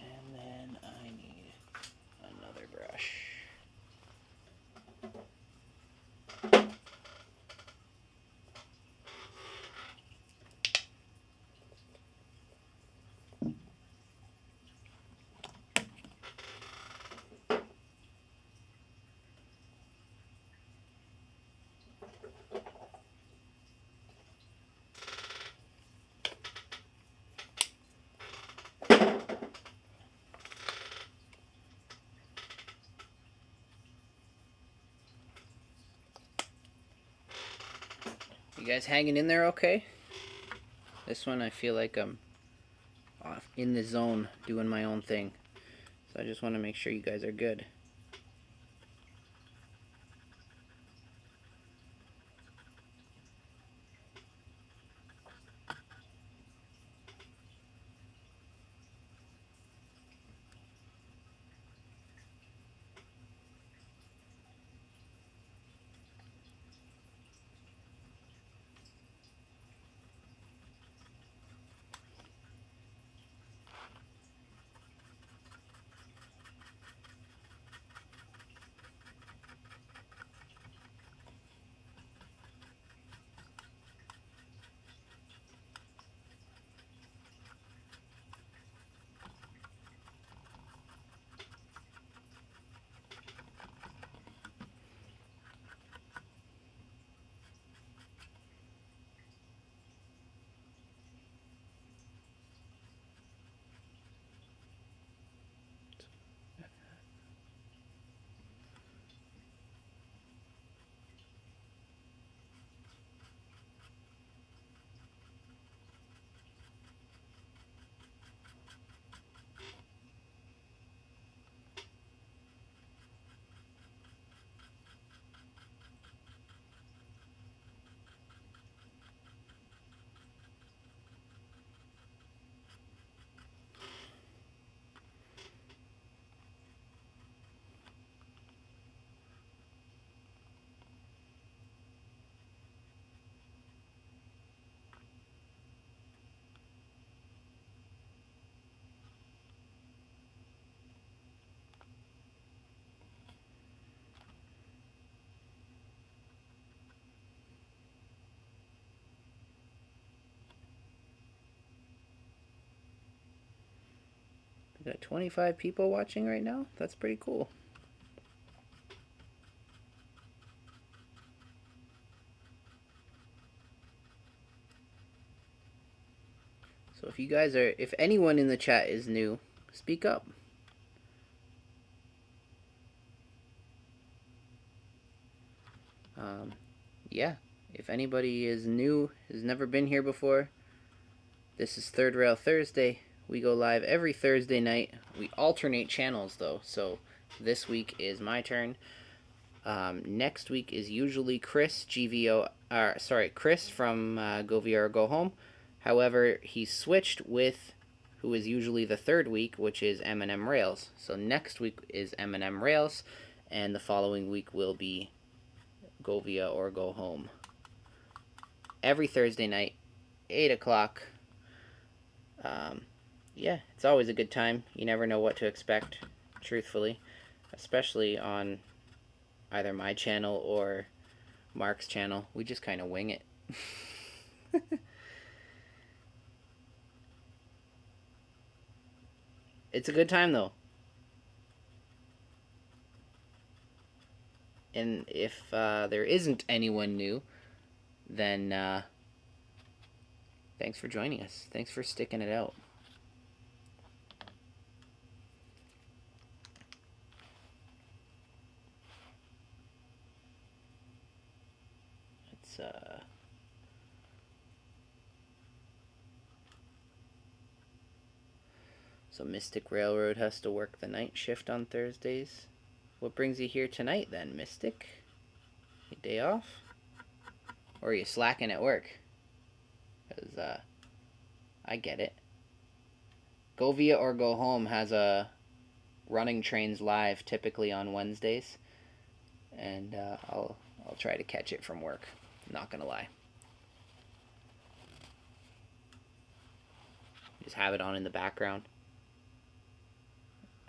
And then I need another brush. You guys hanging in there okay? This one I feel like I'm in the zone doing my own thing. So I just want to make sure you guys are good. We got 25 people watching right now. That's pretty cool. So if you guys are, if anyone in the chat is new, speak up. Yeah, if anybody is new, has never been here before, this is Third Rail Thursday. We go live every Thursday night. We alternate channels though, so this week is my turn. Next week is usually Chris Chris from Go VR or Go Home. However, he switched with who is usually the third week, which is M&M Rails. So next week is M&M Rails, and the following week will be Go Via or Go Home. Every Thursday night, 8 o'clock. Yeah, it's always a good time. You never know what to expect, truthfully. Especially on either my channel or Mark's channel. We just kind of wing it. It's a good time, though. And if there isn't anyone new, then thanks for joining us. Thanks for sticking it out. It's so Mystic Railroad has to work the night shift on Thursdays. What brings you here tonight then, Mystic? Your day off? Or are you slacking at work? Because, I get it. Go Via or Go Home has a running trains live typically on Wednesdays. And I'll try to catch it from work. Not gonna lie. Just have it on in the background.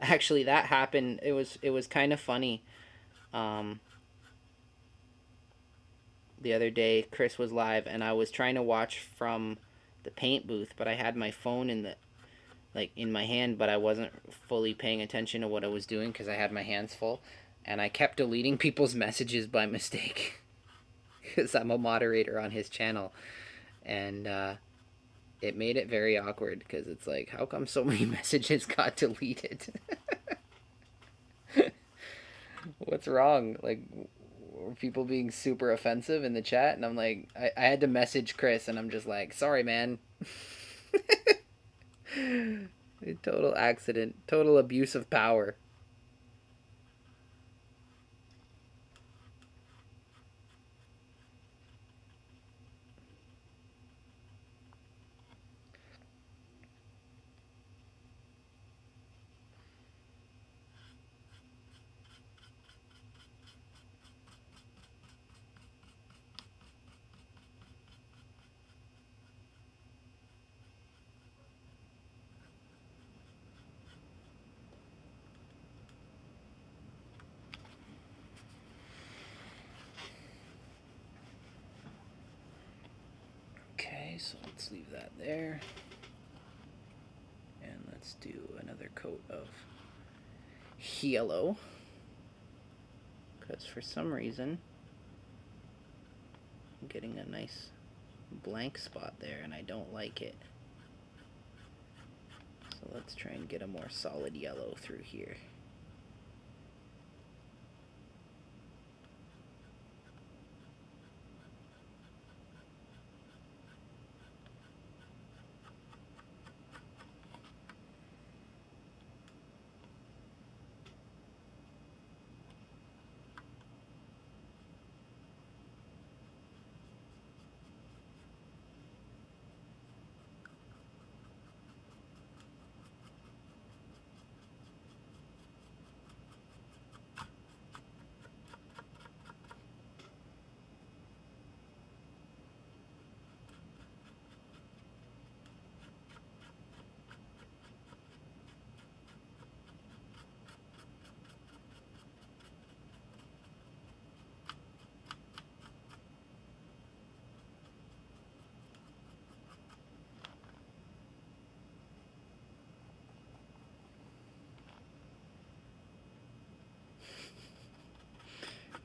Actually, that happened. It was kind of funny. The other day, Chris was live, and I was trying to watch from the paint booth, but I had my phone in my hand, but I wasn't fully paying attention to what I was doing because I had my hands full, and I kept deleting people's messages by mistake because I'm a moderator on his channel, and it made it very awkward because it's like, how come so many messages got deleted? What's wrong? Like, were people being super offensive in the chat? And I'm like, I had to message Chris, and I'm just like, sorry, man. Total accident. Total abuse of power. Okay, so let's leave that there. And let's do another coat of yellow. Because for some reason, I'm getting a nice blank spot there, and I don't like it. So let's try and get a more solid yellow through here.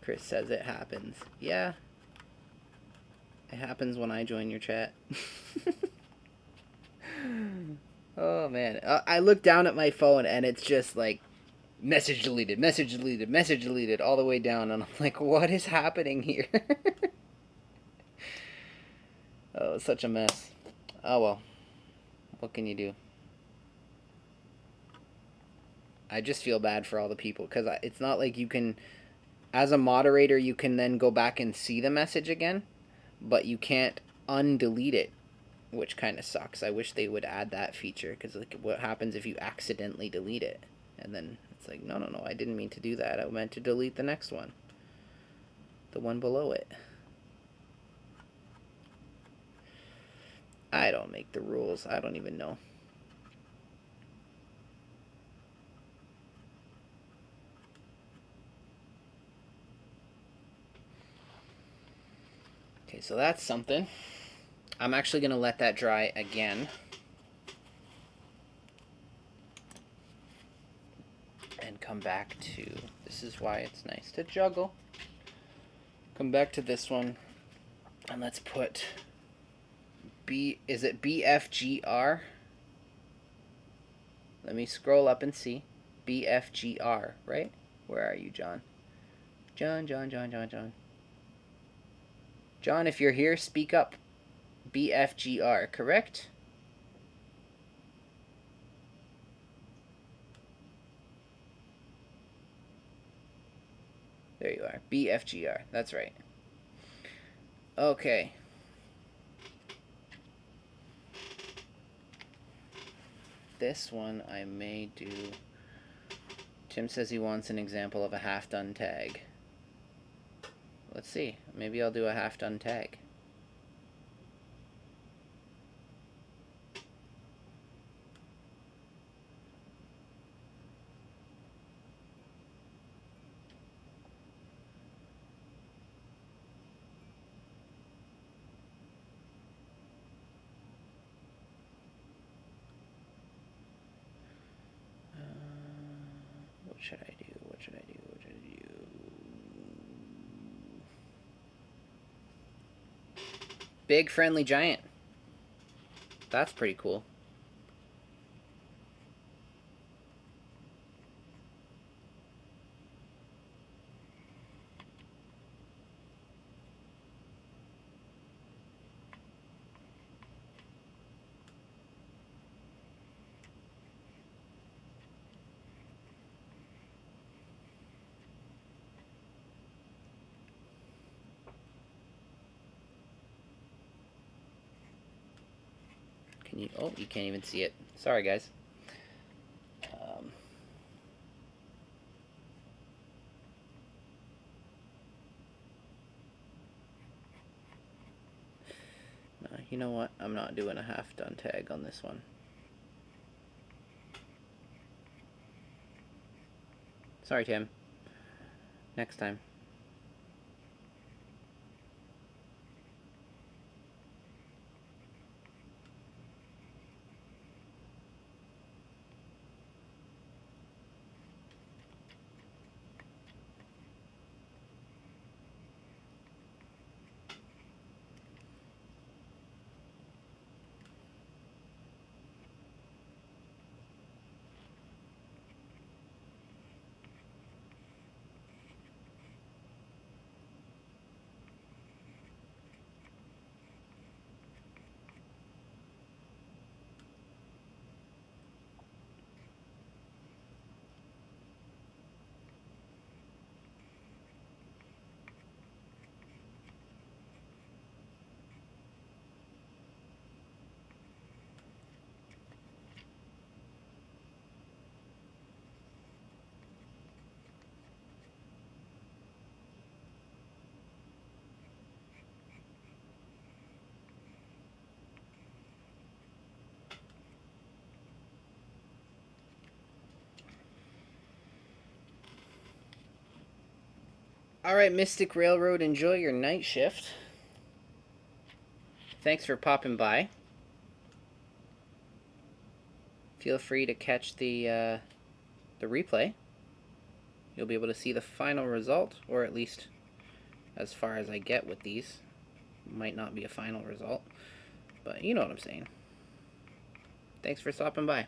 Chris says it happens. Yeah. It happens when I join your chat. Oh, man. I look down at my phone, and it's just like, message deleted, message deleted, message deleted, all the way down. And I'm like, what is happening here? Oh, it's such a mess. Oh, well. What can you do? I just feel bad for all the people, because it's not like you can, as a moderator, you can then go back and see the message again, but you can't undelete it, which kind of sucks. I wish they would add that feature, because like, what happens if you accidentally delete it? And then it's like, no, I didn't mean to do that. I meant to delete the next one. The one below it. I don't make the rules. I don't even know. Okay, so that's something. I'm actually going to let that dry again. And come back to, this is why it's nice to juggle. Come back to this one. And let's put is it BFGR? Let me scroll up and see. BFGR, right? Where are you, John? John. John, if you're here, speak up. BFGR, correct? There you are. BFGR. That's right. Okay. This one I may do. Tim says he wants an example of a half-done tag. Let's see. Maybe I'll do a half-done tag. What should I do? What should I do? What should I do? Big friendly giant. That's pretty cool. Can you? Oh, you can't even see it. Sorry, guys. You know what? I'm not doing a half-done tag on this one. Sorry, Tim. Next time. Alright, Mystic Railroad, enjoy your night shift. Thanks for popping by. Feel free to catch the replay. You'll be able to see the final result, or at least as far as I get with these. Might not be a final result, but you know what I'm saying. Thanks for stopping by.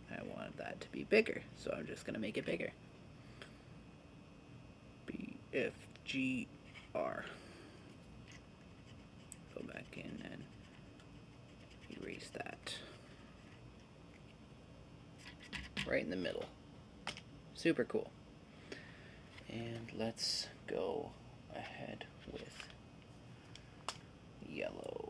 I wanted that to be bigger, so I'm just going to make it bigger. BFGR. Go back in and erase that. Right in the middle. Super cool. And let's go ahead with yellow.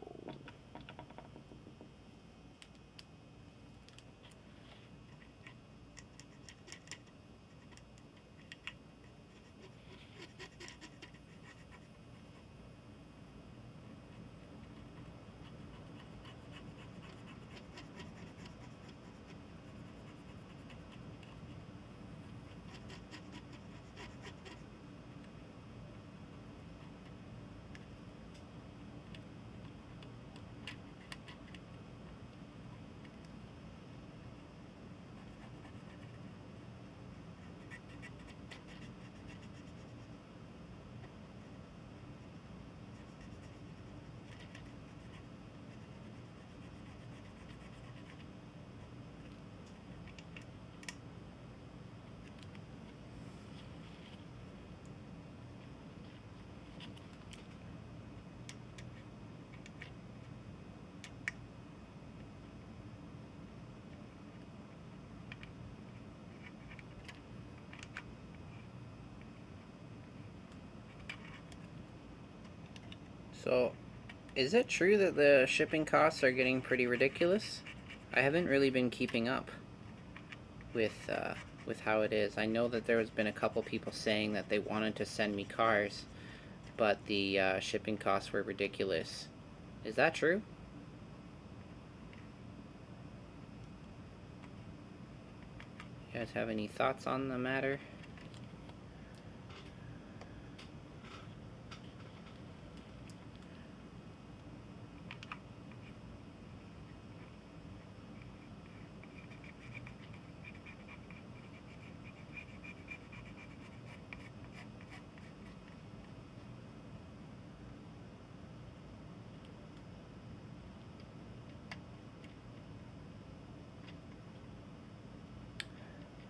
So, is it true that the shipping costs are getting pretty ridiculous? I haven't really been keeping up with how it is. I know that there has been a couple people saying that they wanted to send me cars, but the shipping costs were ridiculous. Is that true? You guys have any thoughts on the matter?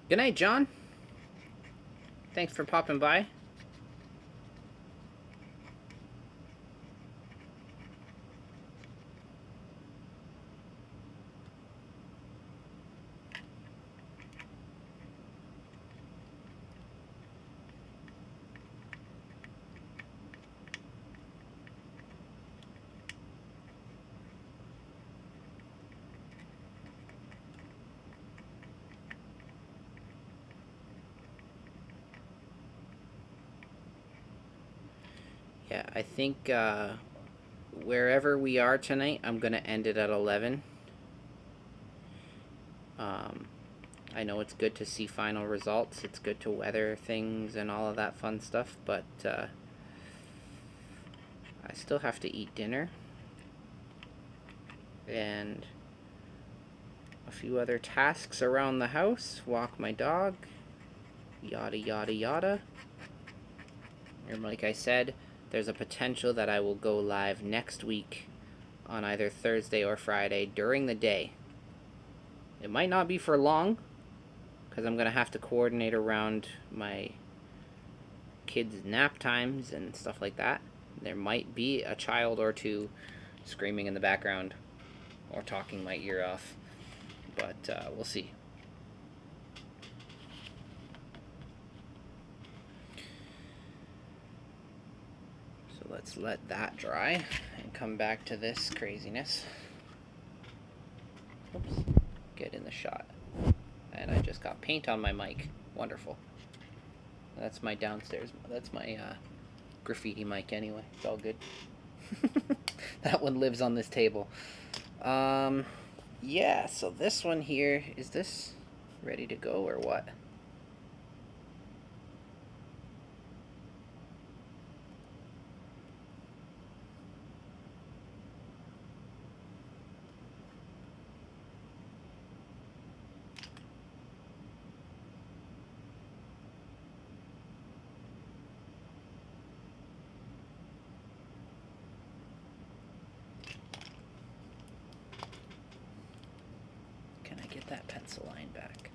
Good night, John. Thanks for popping by. Yeah, I think wherever we are tonight, I'm going to end it at 11. I know it's good to see final results. It's good to weather things and all of that fun stuff, but I still have to eat dinner. And a few other tasks around the house. Walk my dog. Yada, yada, yada. And like I said, there's a potential that I will go live next week on either Thursday or Friday during the day. It might not be for long, because I'm going to have to coordinate around my kids' nap times and stuff like that. There might be a child or two screaming in the background or talking my ear off, but we'll see. So let's let that dry and come back to this craziness. Oops, get in the shot. And I just got paint on my mic. Wonderful. That's my downstairs. That's my graffiti mic anyway. It's all good. That one lives on this table. Yeah, so this one here, is this ready to go or what? That pencil line back.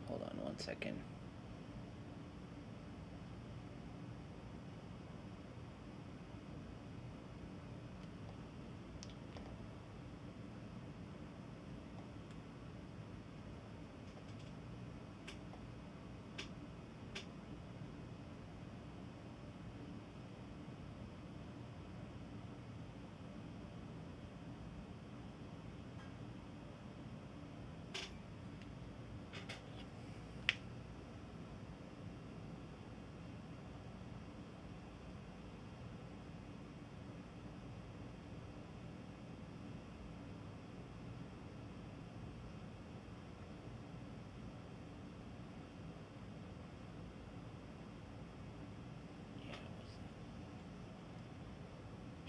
Hold on one second.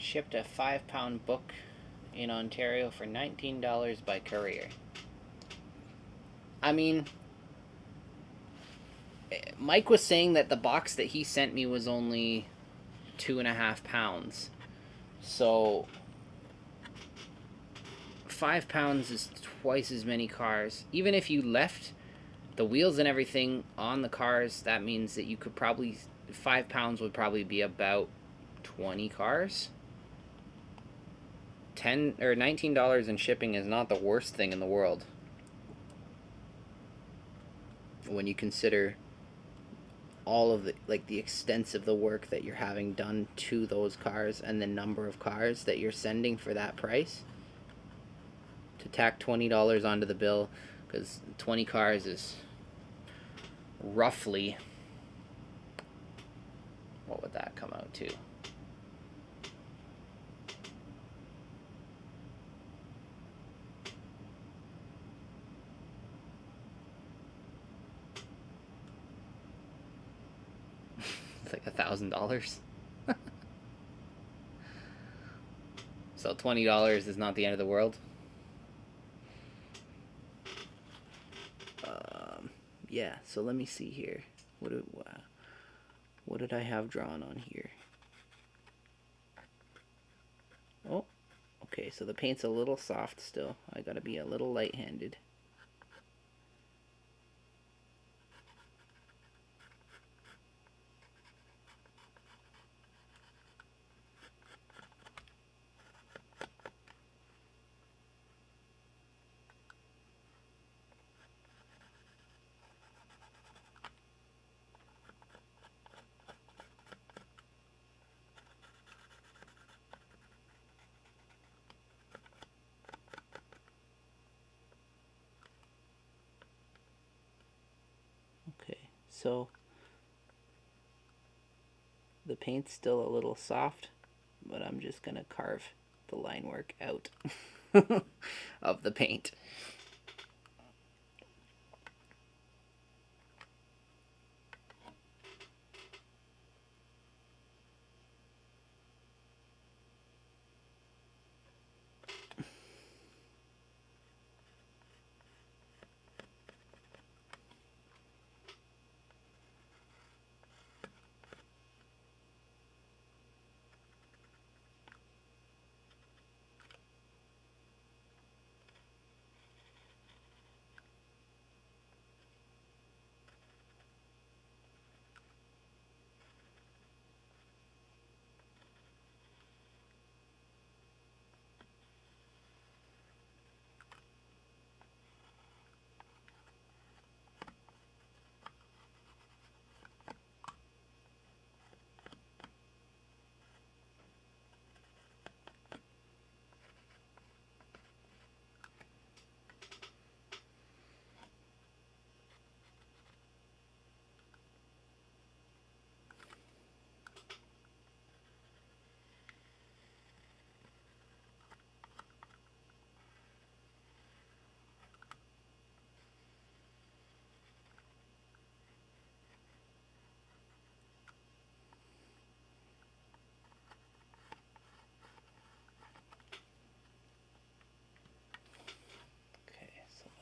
Shipped a 5-pound book in Ontario for $19 by courier. I mean, Mike was saying that the box that he sent me was only 2.5 pounds. So 5 pounds is twice as many cars. Even if you left the wheels and everything on the cars, that means that you could probably, 5 pounds would probably be about 20 cars. $19 in shipping is not the worst thing in the world. when you consider all of the extent of the work that you're having done to those cars and the number of cars that you're sending for that price, to tack $20 onto the bill, because 20 cars is roughly, what would that come out to? It's like $1,000. So $20 is not the end of the world. Yeah, so let me see here. What did I have drawn on here? Oh, okay, so the paint's a little soft still. I gotta be a little light-handed. Okay, so the paint's still a little soft, but I'm just gonna carve the line work out of the paint.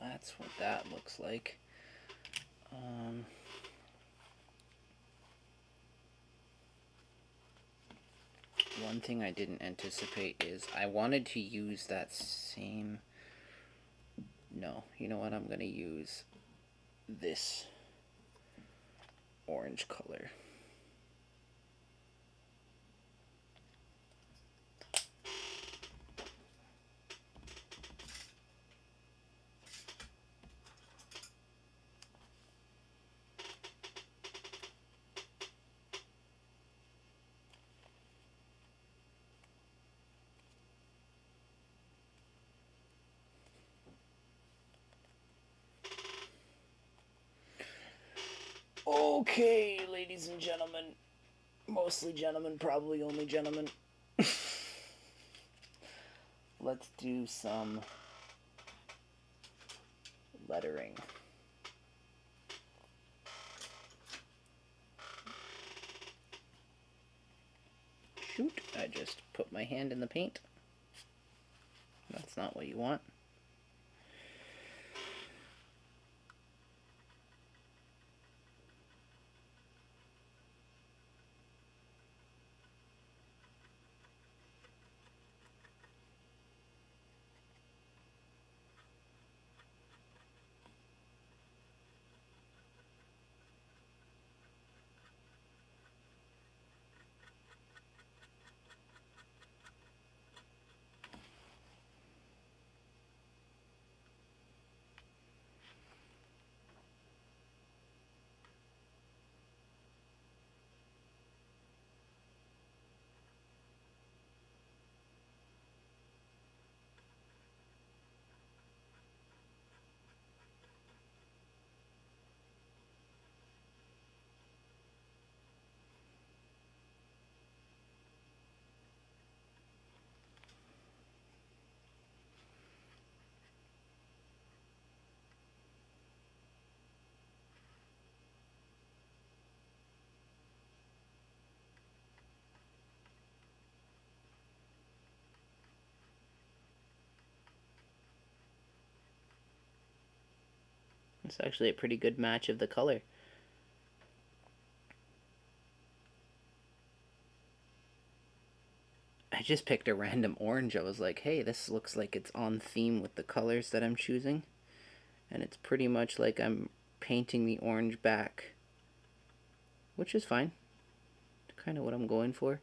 That's what that looks like. One thing I didn't anticipate is I wanted to use that same... No, you know what? I'm going to use this orange color. Okay, ladies and gentlemen. Mostly gentlemen, probably only gentlemen. Let's do some lettering. Shoot, I just put my hand in the paint. That's not what you want. It's actually a pretty good match of the color. I just picked a random orange. I was like, hey, this looks like it's on theme with the colors that I'm choosing. And it's pretty much like I'm painting the orange back, which is fine. Kind of what I'm going for.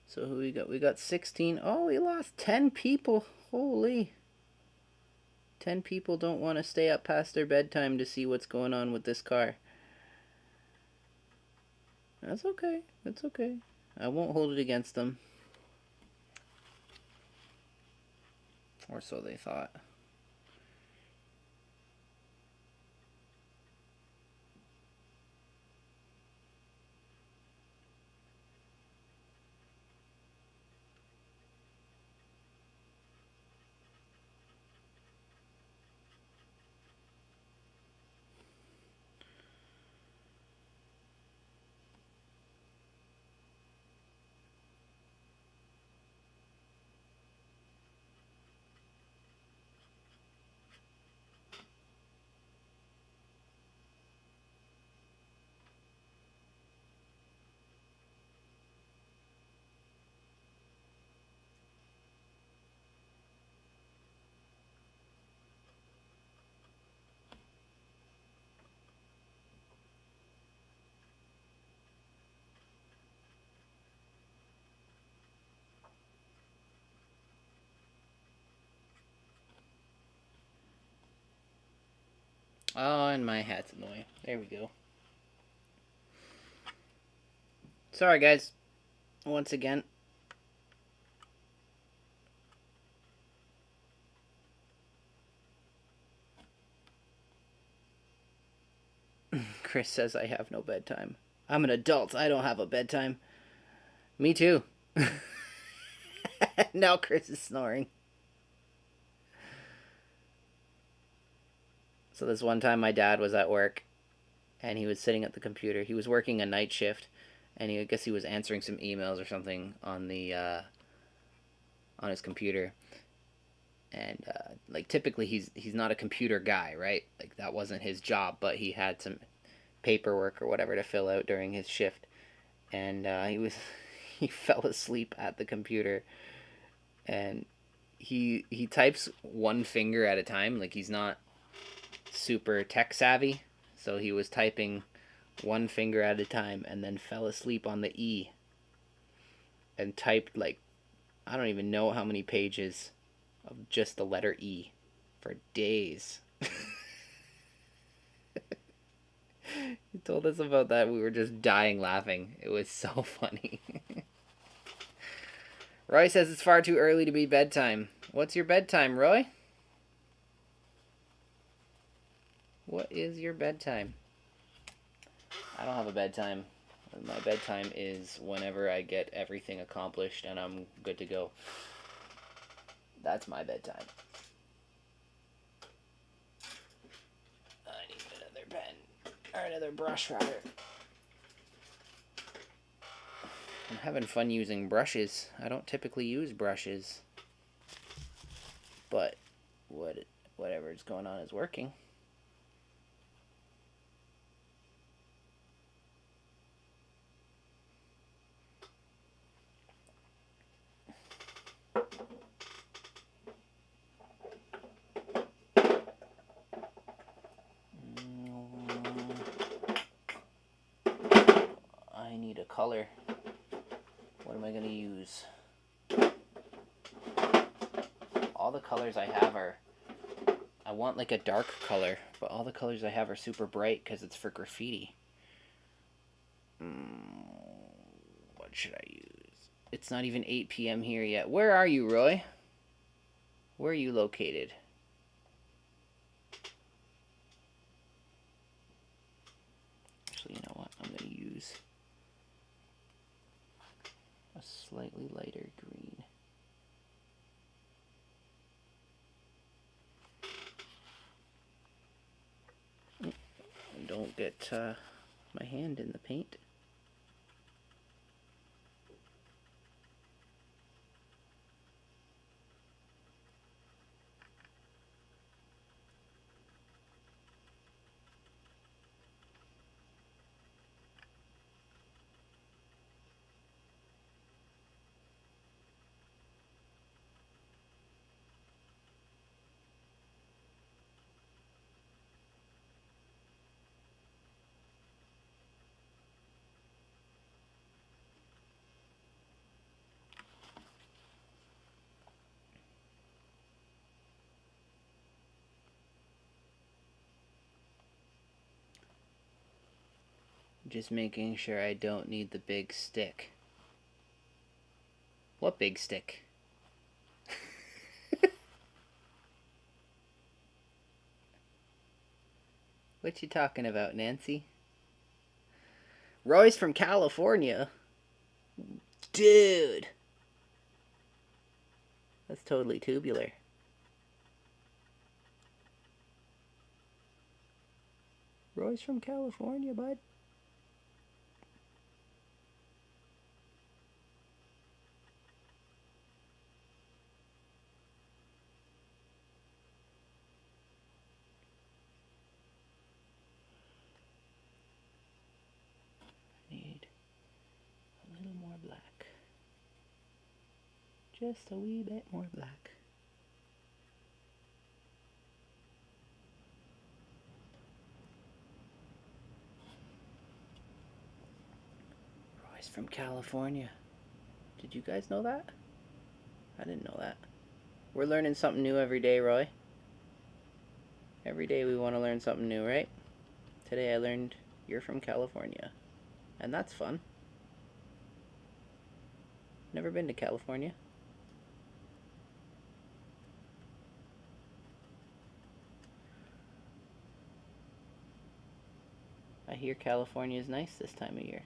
So who we got? We got 16. Oh, we lost 10 people. Holy. 10 people don't want to stay up past their bedtime to see what's going on with this car. That's okay. That's okay. I won't hold it against them. Or so they thought. Oh, and my hat's in the way. There we go. Sorry, guys. Once again. Chris says I have no bedtime. I'm an adult. I don't have a bedtime. Me too. Now Chris is snoring. So this one time my dad was at work and he was sitting at the computer. He was working a night shift and I guess he was answering some emails or something on the on his computer. And like typically he's not a computer guy, right? Like that wasn't his job, but he had some paperwork or whatever to fill out during his shift. And he fell asleep at the computer and he types one finger at a time. Like he's not super tech savvy, so he was typing one finger at a time and then fell asleep on the E and typed like I don't even know how many pages of just the letter E for days. He told us about that. We were just dying laughing. It was so funny. Roy says it's far too early to be bedtime. What's your bedtime, Roy? What is your bedtime? I don't have a bedtime. My bedtime is whenever I get everything accomplished and I'm good to go. That's my bedtime. I need another pen. Or another brush, rather. I'm having fun using brushes. I don't typically use brushes. But whatever is going on is working. I need a color. What am I going to use? All the colors I have are... I want like a dark color, but all the colors I have are super bright because it's for graffiti. What should I use? It's not even 8 p.m. here yet. Where are you, Roy? Where are you located? Actually, you know what? I'm going to use a slightly lighter green. And don't get my hand in the paint. Just making sure I don't need the big stick. What big stick? What you talking about, Nancy? Roy's from California. Dude. That's totally tubular. Roy's from California, bud. Need a little more black. Just a wee bit more black. Roy's from California. Did you guys know that? I didn't know that. We're learning something new every day, Roy. Every day we want to learn something new, right? Today I learned you're from California. And that's fun. Never been to California. I hear California is nice this time of year.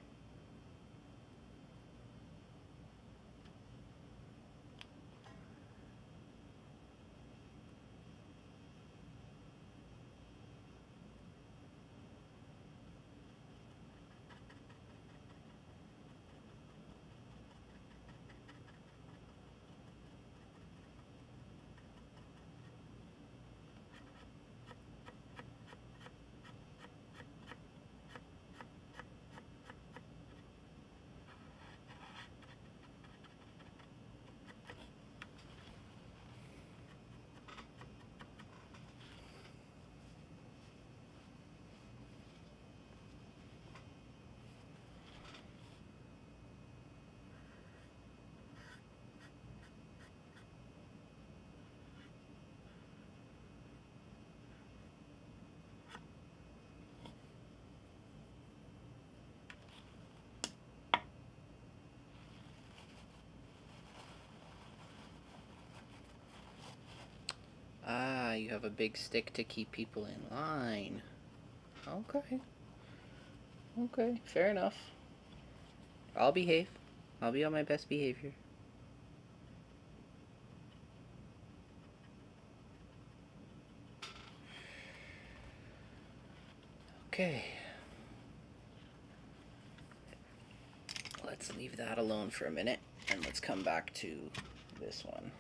Ah, you have a big stick to keep people in line. Okay. Okay, fair enough. I'll behave. I'll be on my best behavior. Okay. Let's leave that alone for a minute, and let's come back to this one.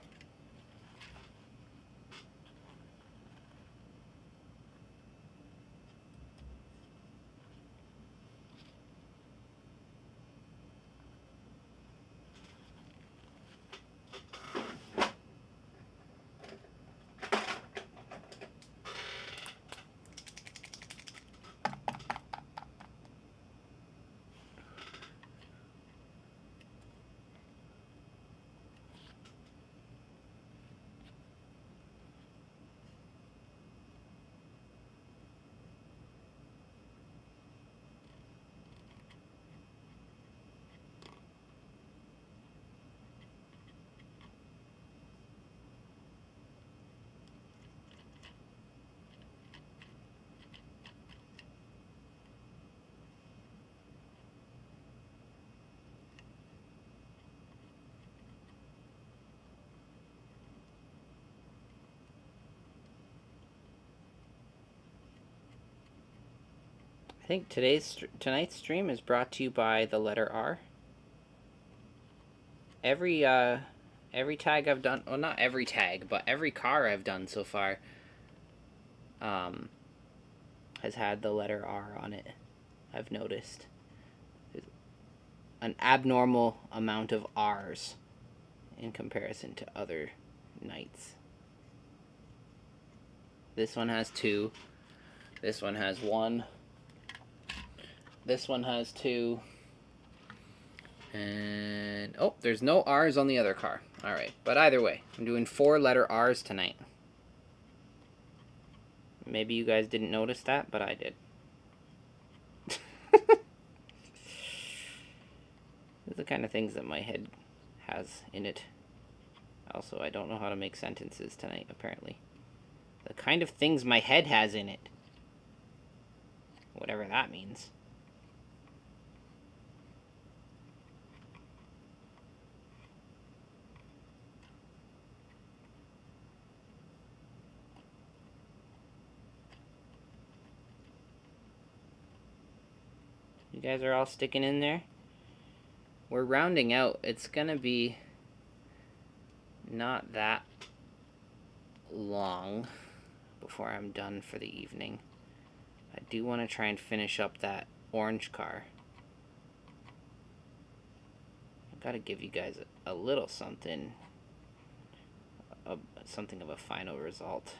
think tonight's stream is brought to you by the letter R. Every tag I've done, well, not every tag, but every car I've done so far has had the letter R on it. I've noticed an abnormal amount of R's in comparison to other nights. This one has 2. This one has 1. This one has 2. And, oh, there's no R's on the other car. Alright, but either way, I'm doing 4 letter R's tonight. Maybe you guys didn't notice that, but I did. These are the kind of things that my head has in it. Also, I don't know how to make sentences tonight, apparently. The kind of things my head has in it. Whatever that means. You guys are all sticking in there? We're rounding out. It's gonna be not that long before I'm done for the evening. I do want to try and finish up that orange car. I've got to give you guys a little something, something of a final result.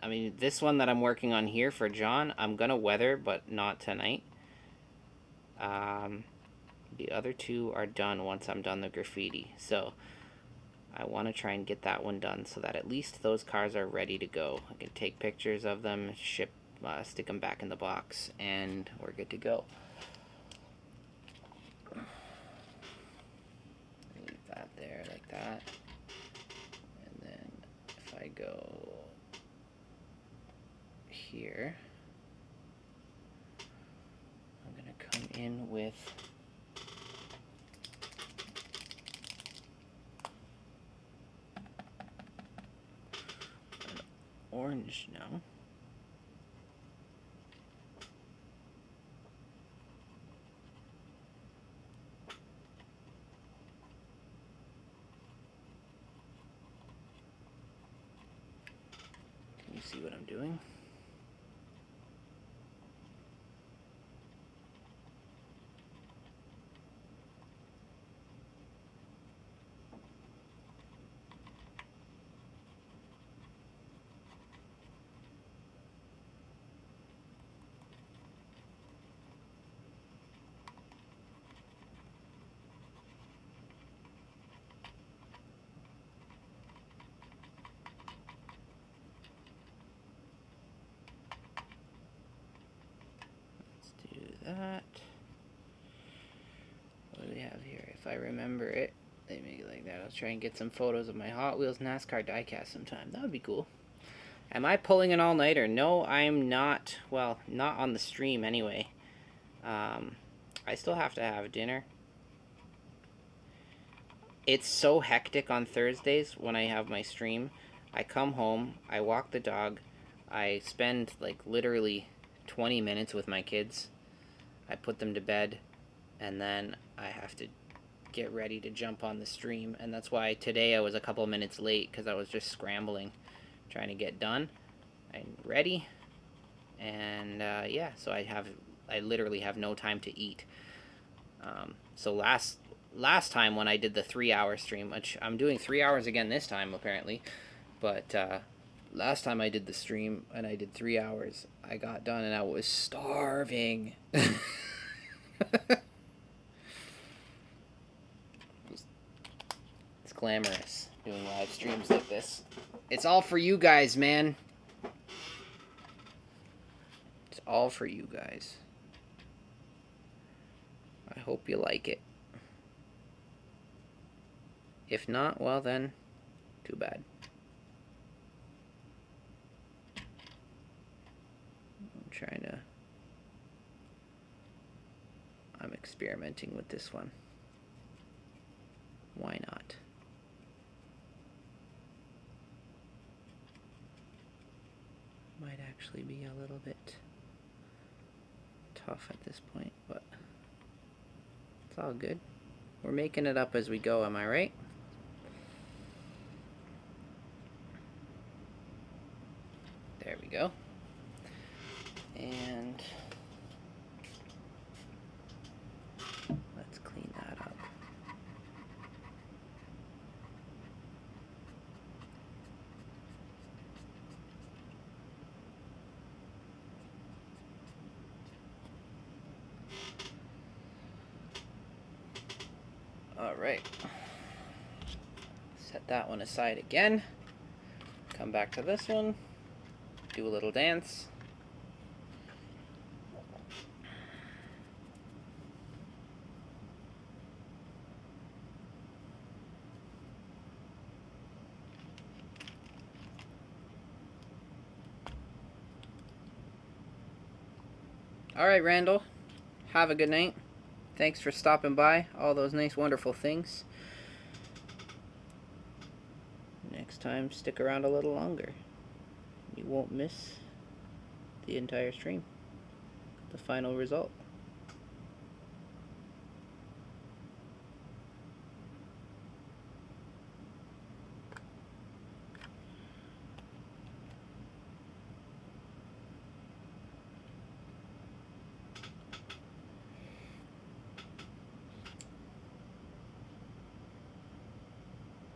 I mean, this one that I'm working on here for John, I'm gonna weather, but not tonight. The other 2 are done once I'm done the graffiti, so I want to try and get that one done so that at least those cars are ready to go. I can take pictures of them, stick them back in the box, and we're good to go. Leave that there like that. And then if I go here, I'm going to come in with orange now. Can you see what I'm doing? That. What do we have here? If I remember it, they make it like that. I'll try and get some photos of my Hot Wheels NASCAR diecast sometime. That would be cool. Am I pulling an all-nighter? No, I'm not. Well, not on the stream anyway. I still have to have dinner. It's so hectic on Thursdays when I have my stream. I come home, I walk the dog, I spend like literally 20 minutes with my kids. I put them to bed, and then I have to get ready to jump on the stream, and that's why today I was a couple minutes late, because I was just scrambling, trying to get done. I'm ready, and yeah, so I literally have no time to eat. So last time when I did the 3-hour stream, which I'm doing 3 hours again this time apparently, but last time I did the stream and I did 3 hours, I got done and I was starving. It's glamorous doing live streams like this. It's all for you guys, man. It's all for you guys. I hope you like it. If not, well then, too bad. I'm experimenting with this one. Why not? Might actually be a little bit tough at this point, but it's all good. We're making it up as we go, am I right? There we go. And let's clean that up. All right. Set that one aside again. Come back to this one. Do a little dance. All right, Randall. Have a good night. Thanks for stopping by. All those nice, wonderful things. Next time, stick around a little longer. You won't miss the entire stream. The final result.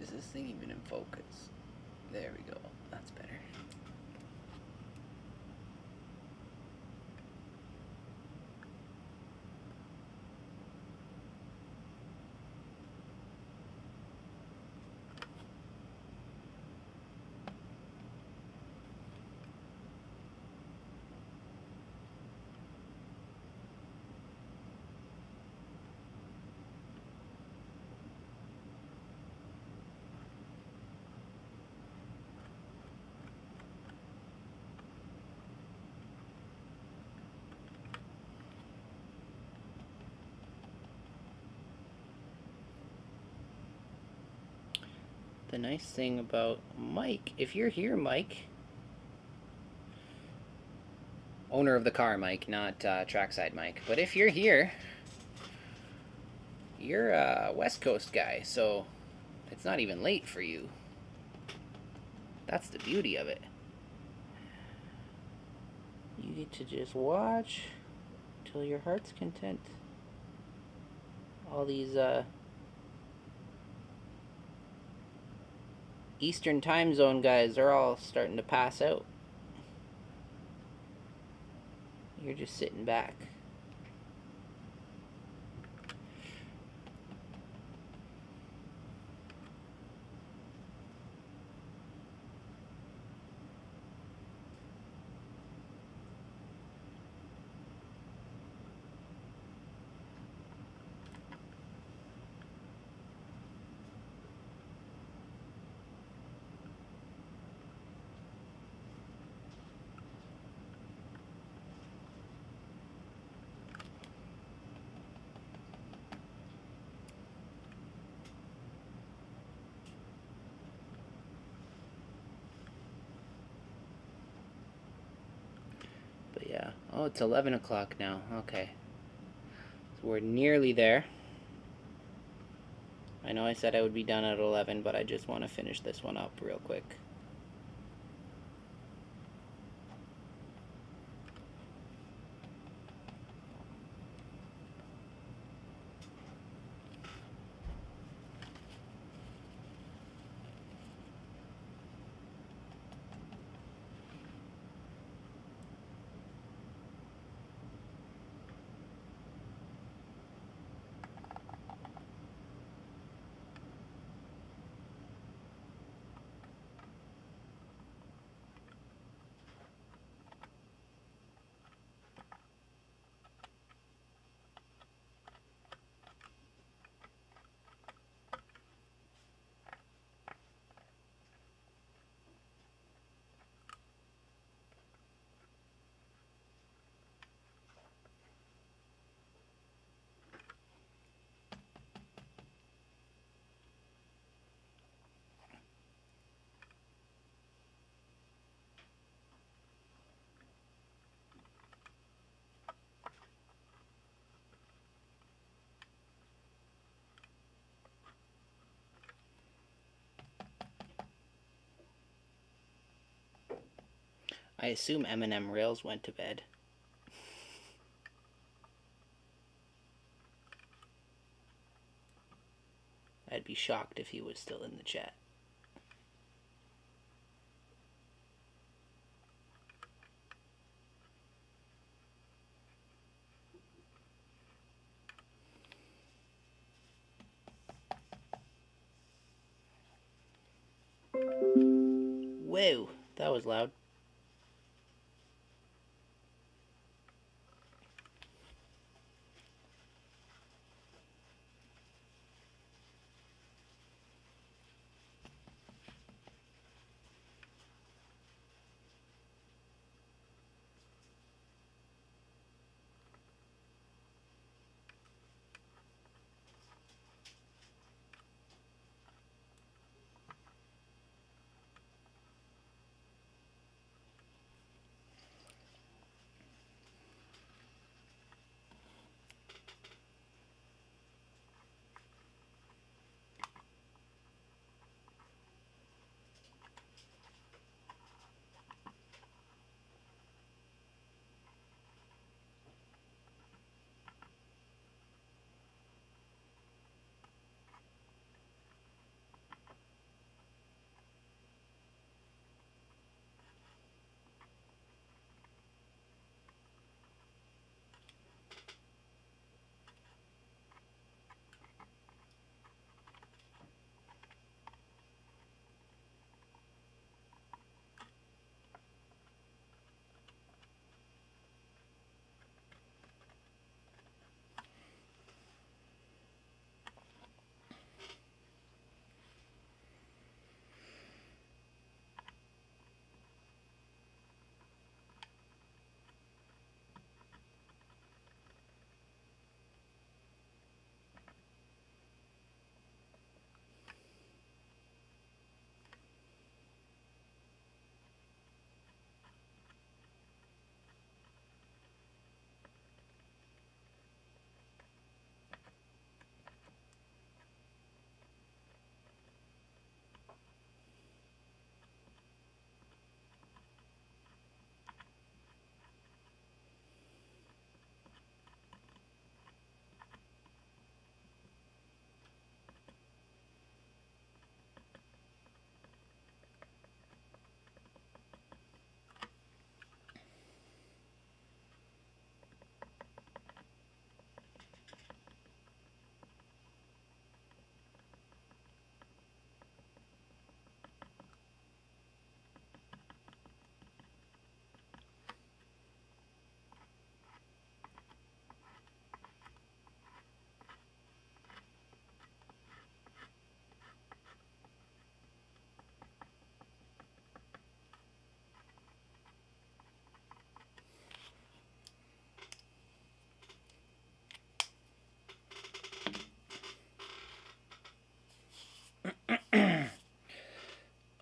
Is this thing even in focus? There we go. That's better. The nice thing about Mike, if you're here, Mike, owner of the car, Mike, not trackside Mike, but if you're here, you're a West Coast guy, so it's not even late for you. That's the beauty of it. You get to just watch till your heart's content. All these Eastern time zone guys are all starting to pass out. You're just sitting back. But yeah, oh, it's 11 o'clock now. Okay, so we're nearly there. I know I said I would be done at 11, but I just want to finish this one up real quick. I assume Eminem Rails went to bed. I'd be shocked if he was still in the chat. Whoa, that was loud.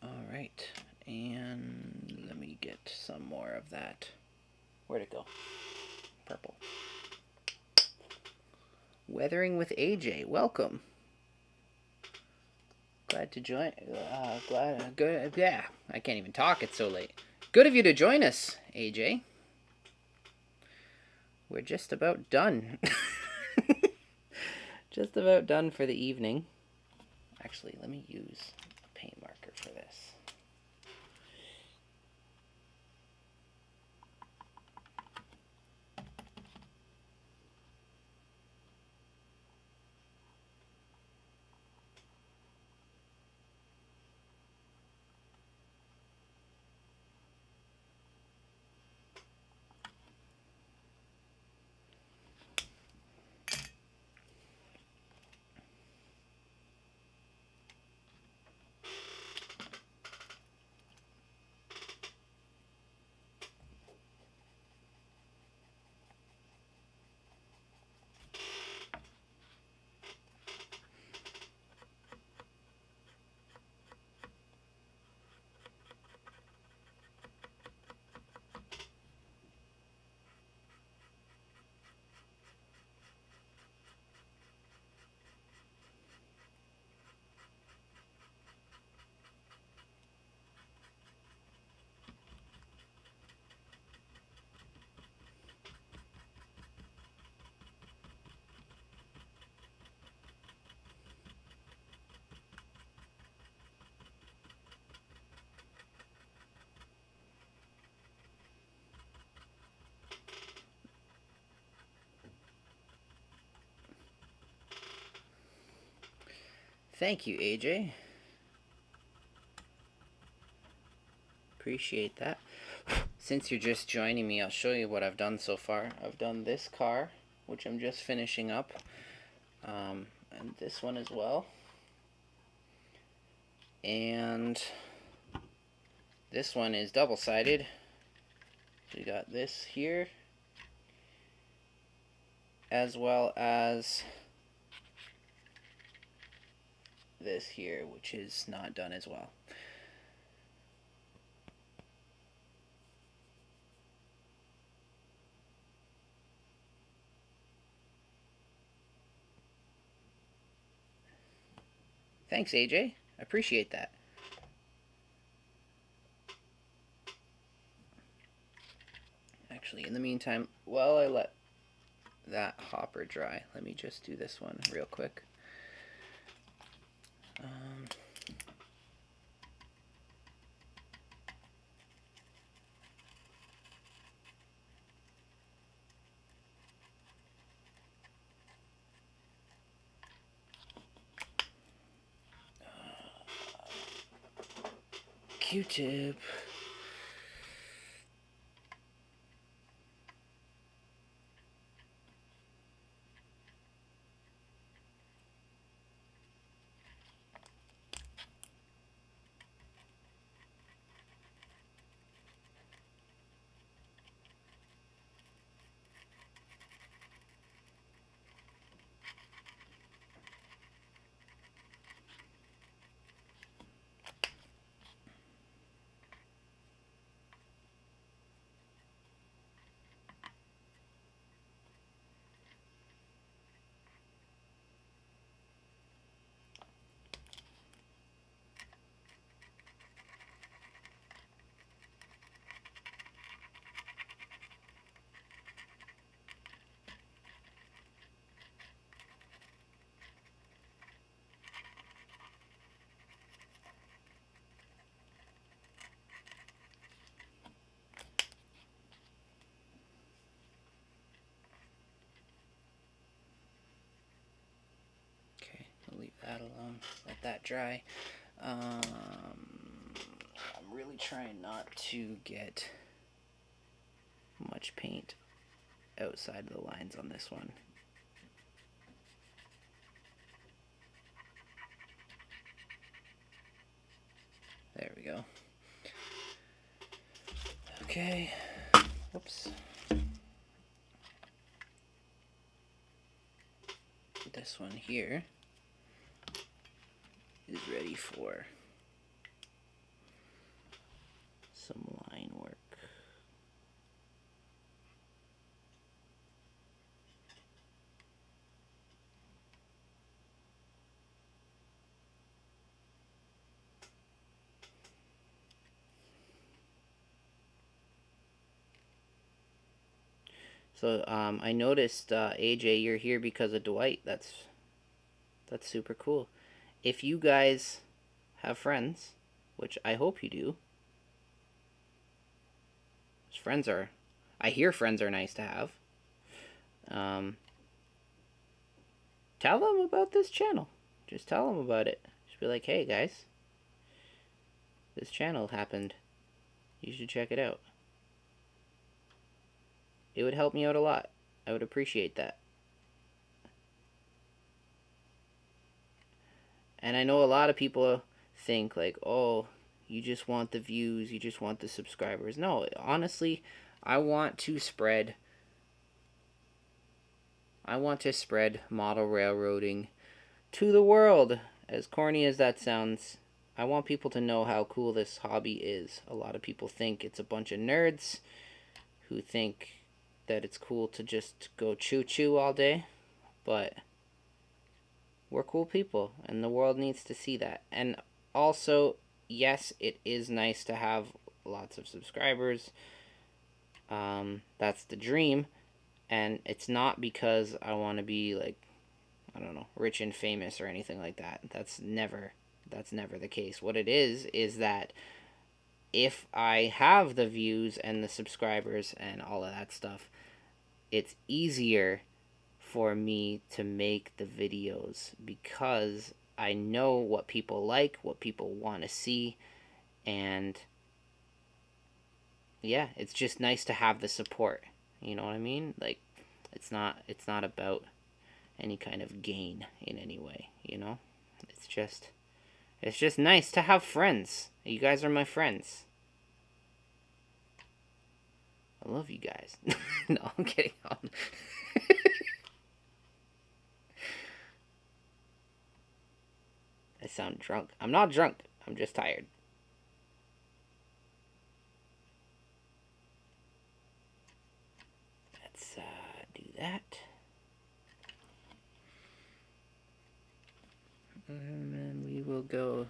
Alright, and let me get some more of that. Where'd it go? Purple. Weathering with AJ, welcome. Glad to join. Good. Yeah, I can't even talk. It's so late. Good of you to join us, AJ. We're just about done. Just about done for the evening. Actually, let me use a paint marker for this. Thank you, AJ. Appreciate that. Since you're just joining me, I'll show you what I've done so far. I've done this car, which I'm just finishing up, and this one as well. And this one is double-sided. We got this here, as well as this here, which is not done as well. Thanks, AJ. I appreciate that. Actually, in the meantime, while I let that hopper dry, let me just do this one real quick. Q-tip. Okay, I'll leave that alone. Let that dry. I'm really trying not to get much paint outside the lines on this one. There we go. Okay. Whoops. This one here is ready for some line work. So I noticed AJ, you're here because of Dwight. That's super cool. If you guys have friends, which I hope you do, friends are, I hear friends are nice to have. Tell them about this channel. Just tell them about it. Just be like, hey guys, this channel happened. You should check it out. It would help me out a lot. I would appreciate that. And I know a lot of people think like, oh, you just want the views, you just want the subscribers. No, honestly, I want to spread model railroading to the world. As corny as that sounds, I want people to know how cool this hobby is. A lot of people think it's a bunch of nerds who think that it's cool to just go choo-choo all day, but we're cool people, and the world needs to see that. And also, yes, it is nice to have lots of subscribers. That's the dream, and it's not because I want to be like, I don't know, rich and famous or anything like that. That's never the case. What it is that if I have the views and the subscribers and all of that stuff, it's easier for me to make the videos because I know what people like, what people want to see, and yeah, it's just nice to have the support. You know what I mean? Like, it's not about any kind of gain in any way, you know? It's just nice to have friends. You guys are my friends. I love you guys. No, I'm kidding. I sound drunk. I'm not drunk. I'm just tired. Let's do that. And then we will go.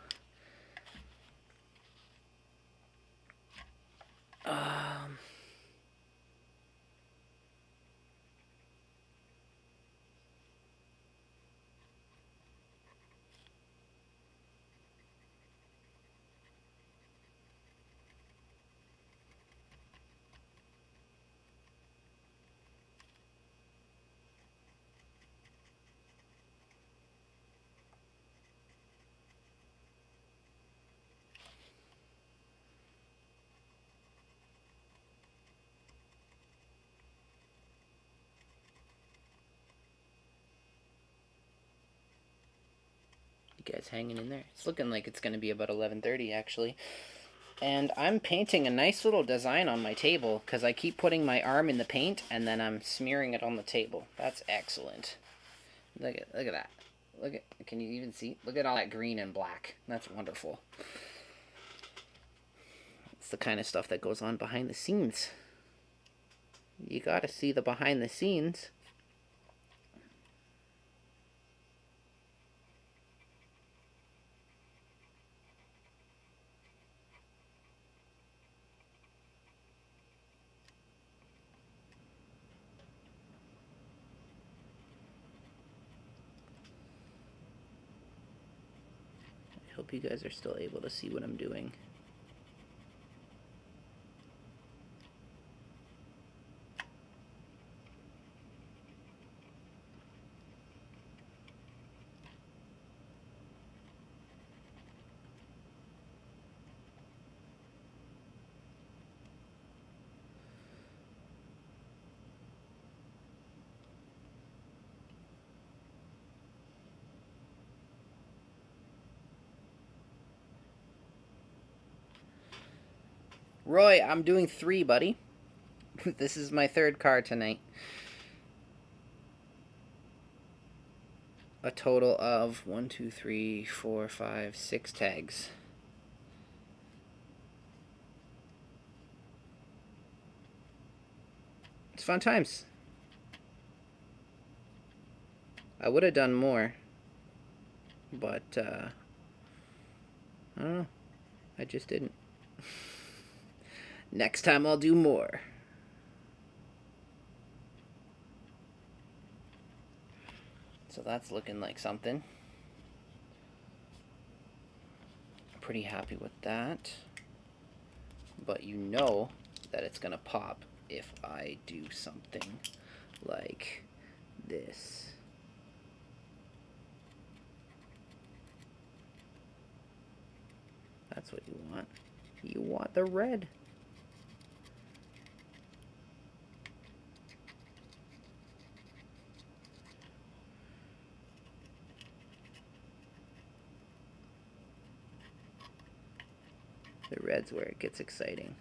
You guys hanging in there? It's looking like it's going to be about 11:30 actually. And I'm painting a nice little design on my table because I keep putting my arm in the paint and then I'm smearing it on the table. That's excellent. Look at that. Look at, can you even see? Look at all that green and black. That's wonderful. It's the kind of stuff that goes on behind the scenes. You gotta see the behind the scenes. I hope you guys are still able to see what I'm doing. Roy, I'm doing 3, buddy. This is my 3rd car tonight. A total of 1, 2, 3, 4, 5, 6 tags. It's fun times. I would have done more, but I don't know. I just didn't. Next time I'll do more. So that's looking like something. Pretty happy with that. But you know that it's gonna pop if I do something like this. That's what you want. You want the red. The red's where it gets exciting.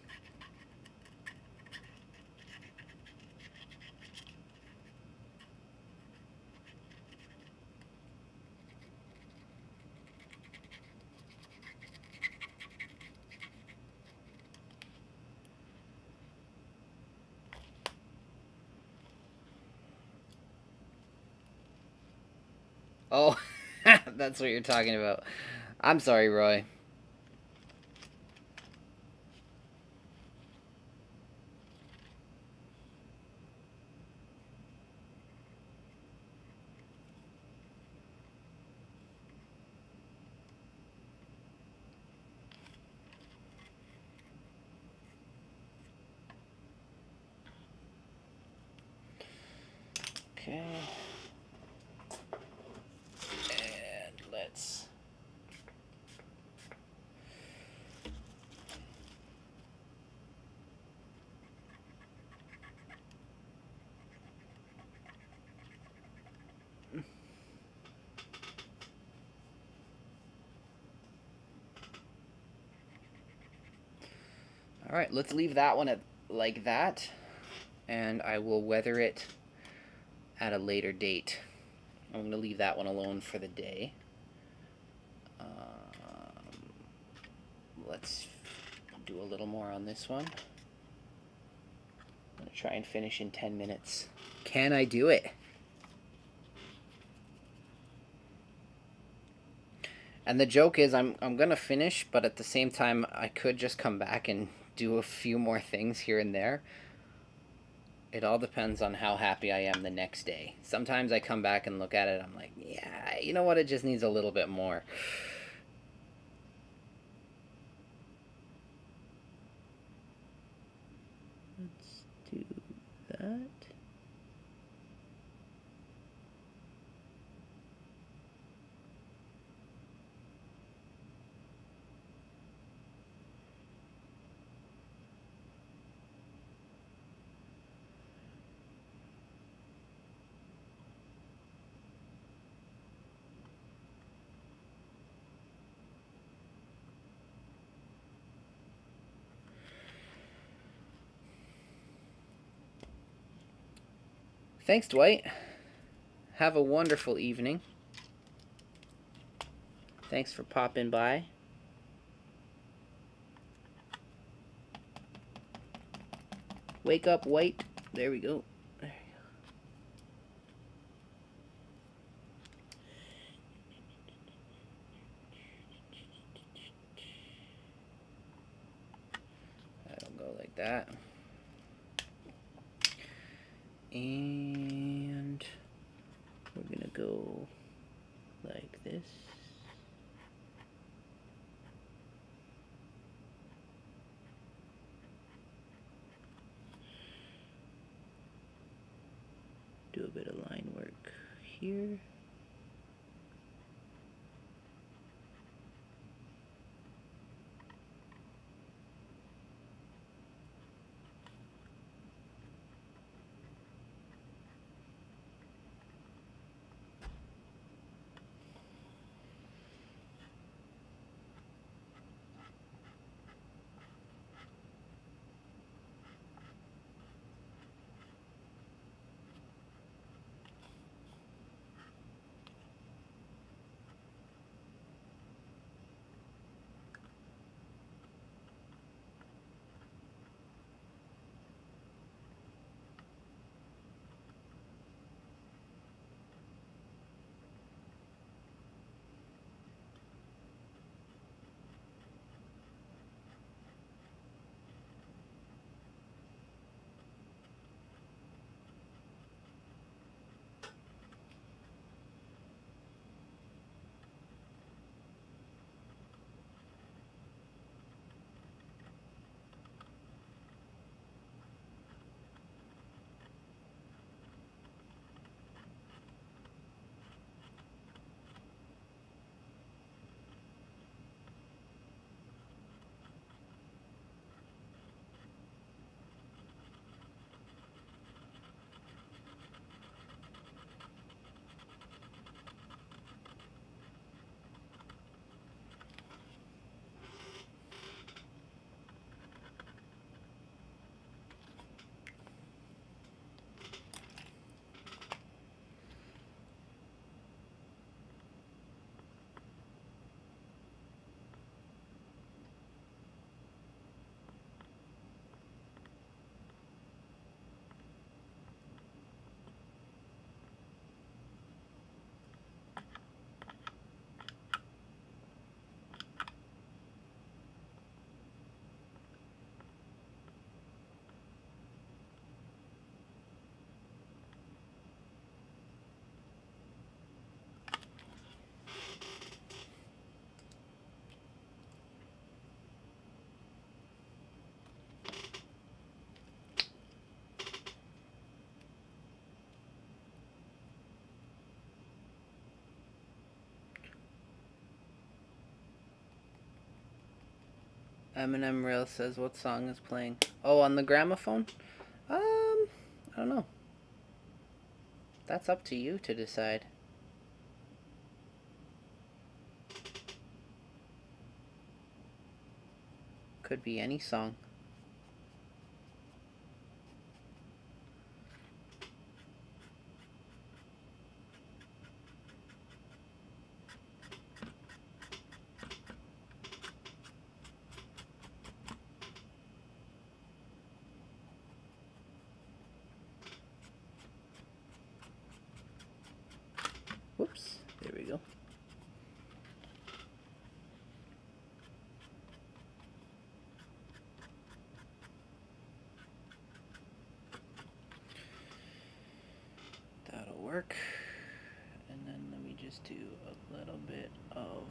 Oh, that's what you're talking about. I'm sorry, Roy. Okay. And let's Alright, let's leave that one like that, and I will weather it at a later date. I'm going to leave that one alone for the day. Let's do a little more on this one. I'm going to try and finish in 10 minutes. Can I do it? And the joke is I'm going to finish, but at the same time I could just come back and do a few more things here and there. It all depends on how happy I am the next day. Sometimes I come back and look at it, I'm like, yeah, you know what, it just needs a little bit more. Let's do that. Thanks, Dwight. Have a wonderful evening. Thanks for popping by. Wake up, White. There we go. There you go. That'll go like that. And we're gonna go like this. Do a bit of line work here. Eminem Rail says, what song is playing? Oh, on the gramophone? I don't know. That's up to you to decide. Could be any song. work. And then let me just do a little bit of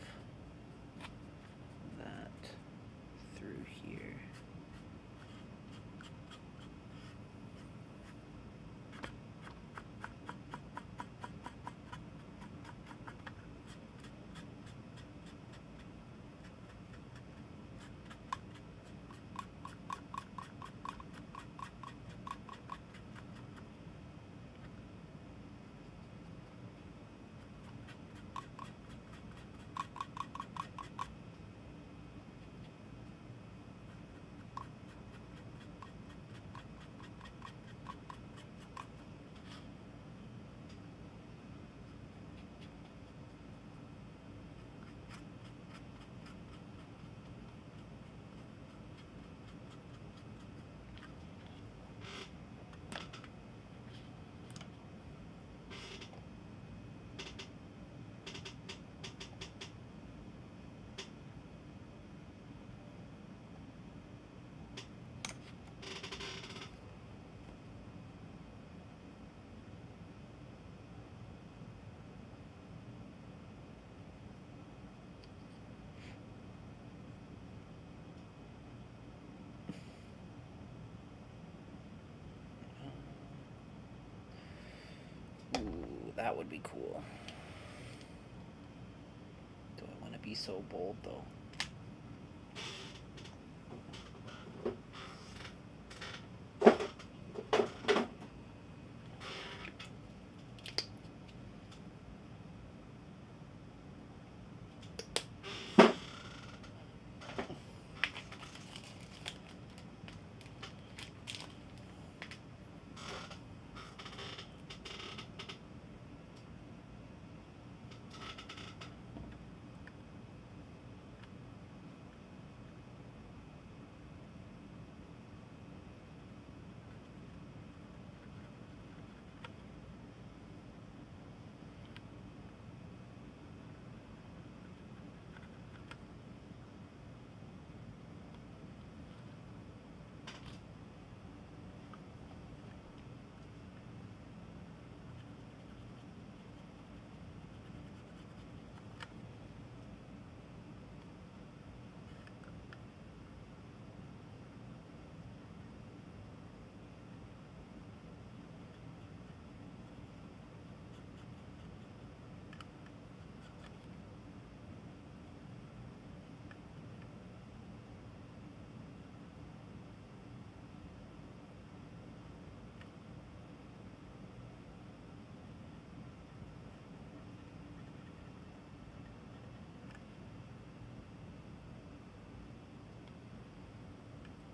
that through here. Ooh, that would be cool. Do I want to be so bold though?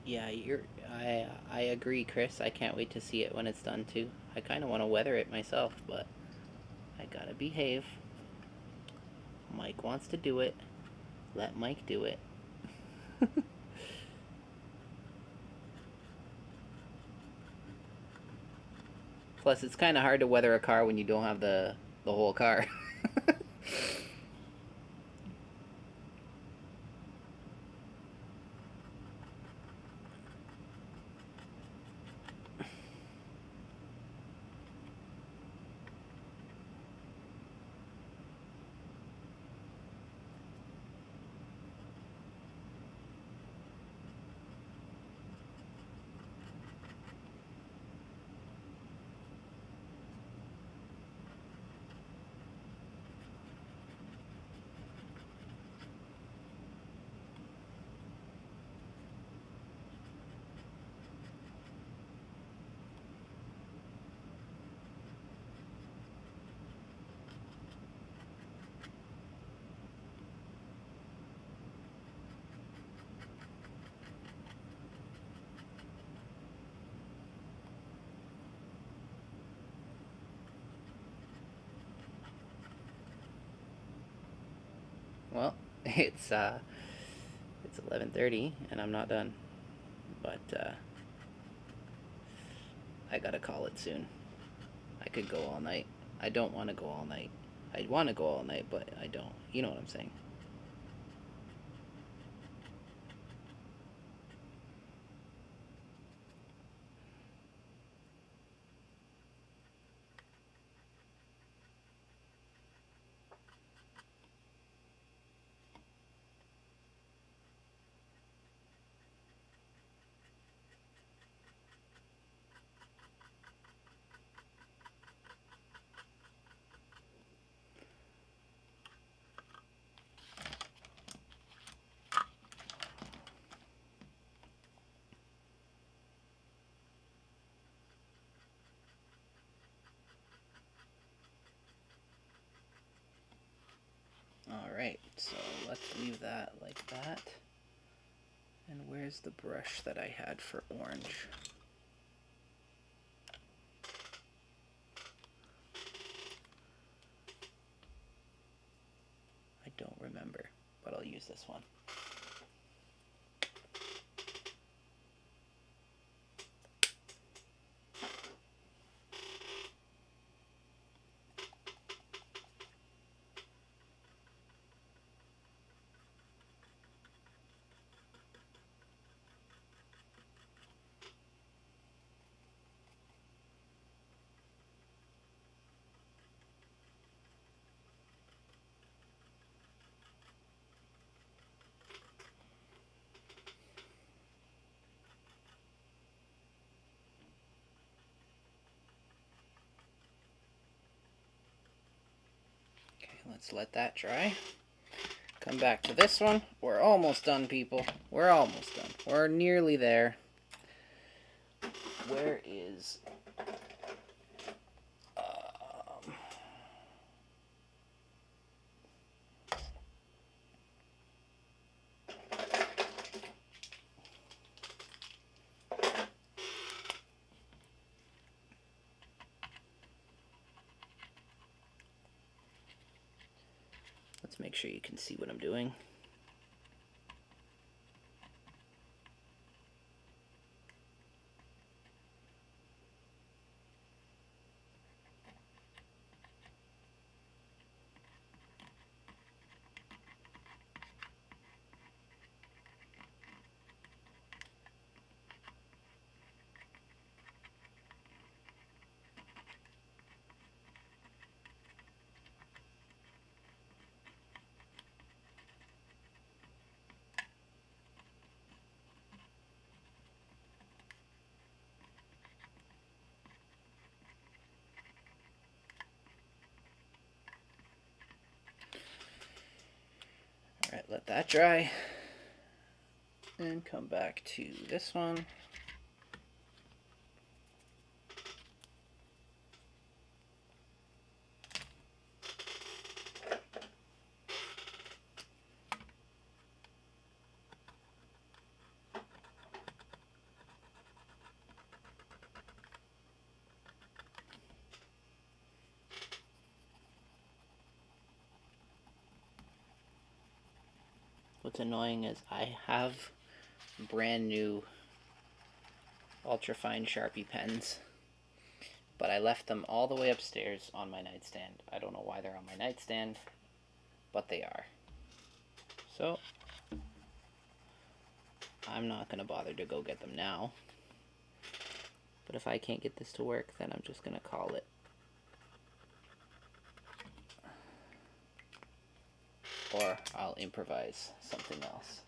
Yeah, I agree, Chris. I can't wait to see it when it's done too. I kind of want to weather it myself, but I gotta behave. Mike wants to do it. Let Mike do it. Plus, it's kind of hard to weather a car when you don't have the whole car. Well, it's 11:30 and I'm not done, but I gotta call it soon. I could go all night. I don't want to go all night. I want to go all night, but I don't. You know what I'm saying? Where's the brush that I had for orange? I don't remember, but I'll use this one. Let's let that dry. Come back to this one. We're almost done, people. We're almost done. We're nearly there. Where is... Let's make sure you can see what I'm doing. Alright, let that dry. And come back to this one. What's annoying is I have brand new ultrafine Sharpie pens, but I left them all the way upstairs on my nightstand. I don't know why they're on my nightstand, but they are. So I'm not going to bother to go get them now. But if I can't get this to work, then I'm just going to call it. Or I'll improvise something else.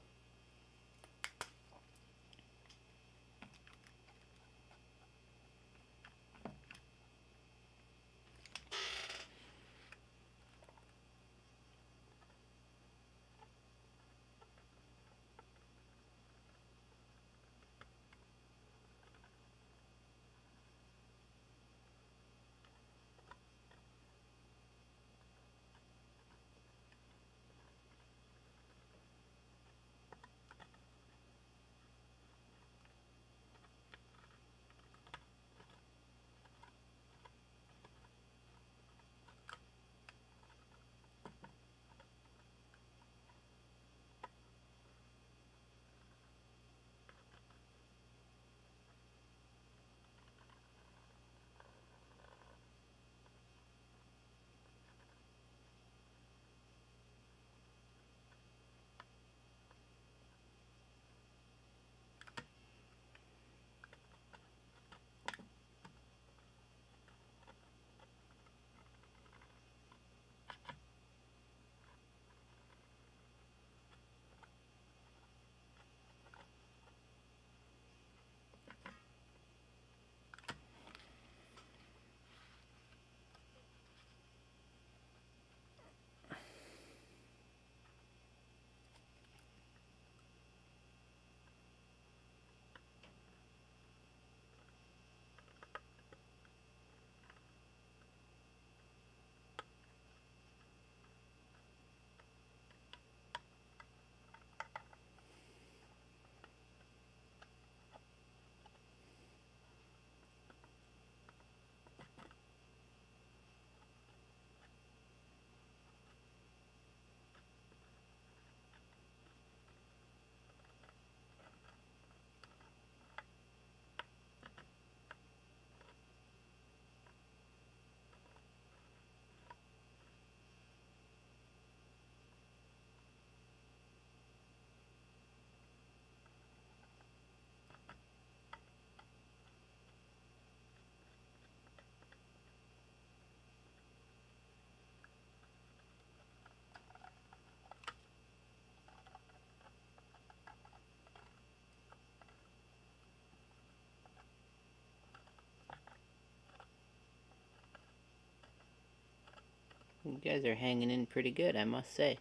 You guys are hanging in pretty good, I must say.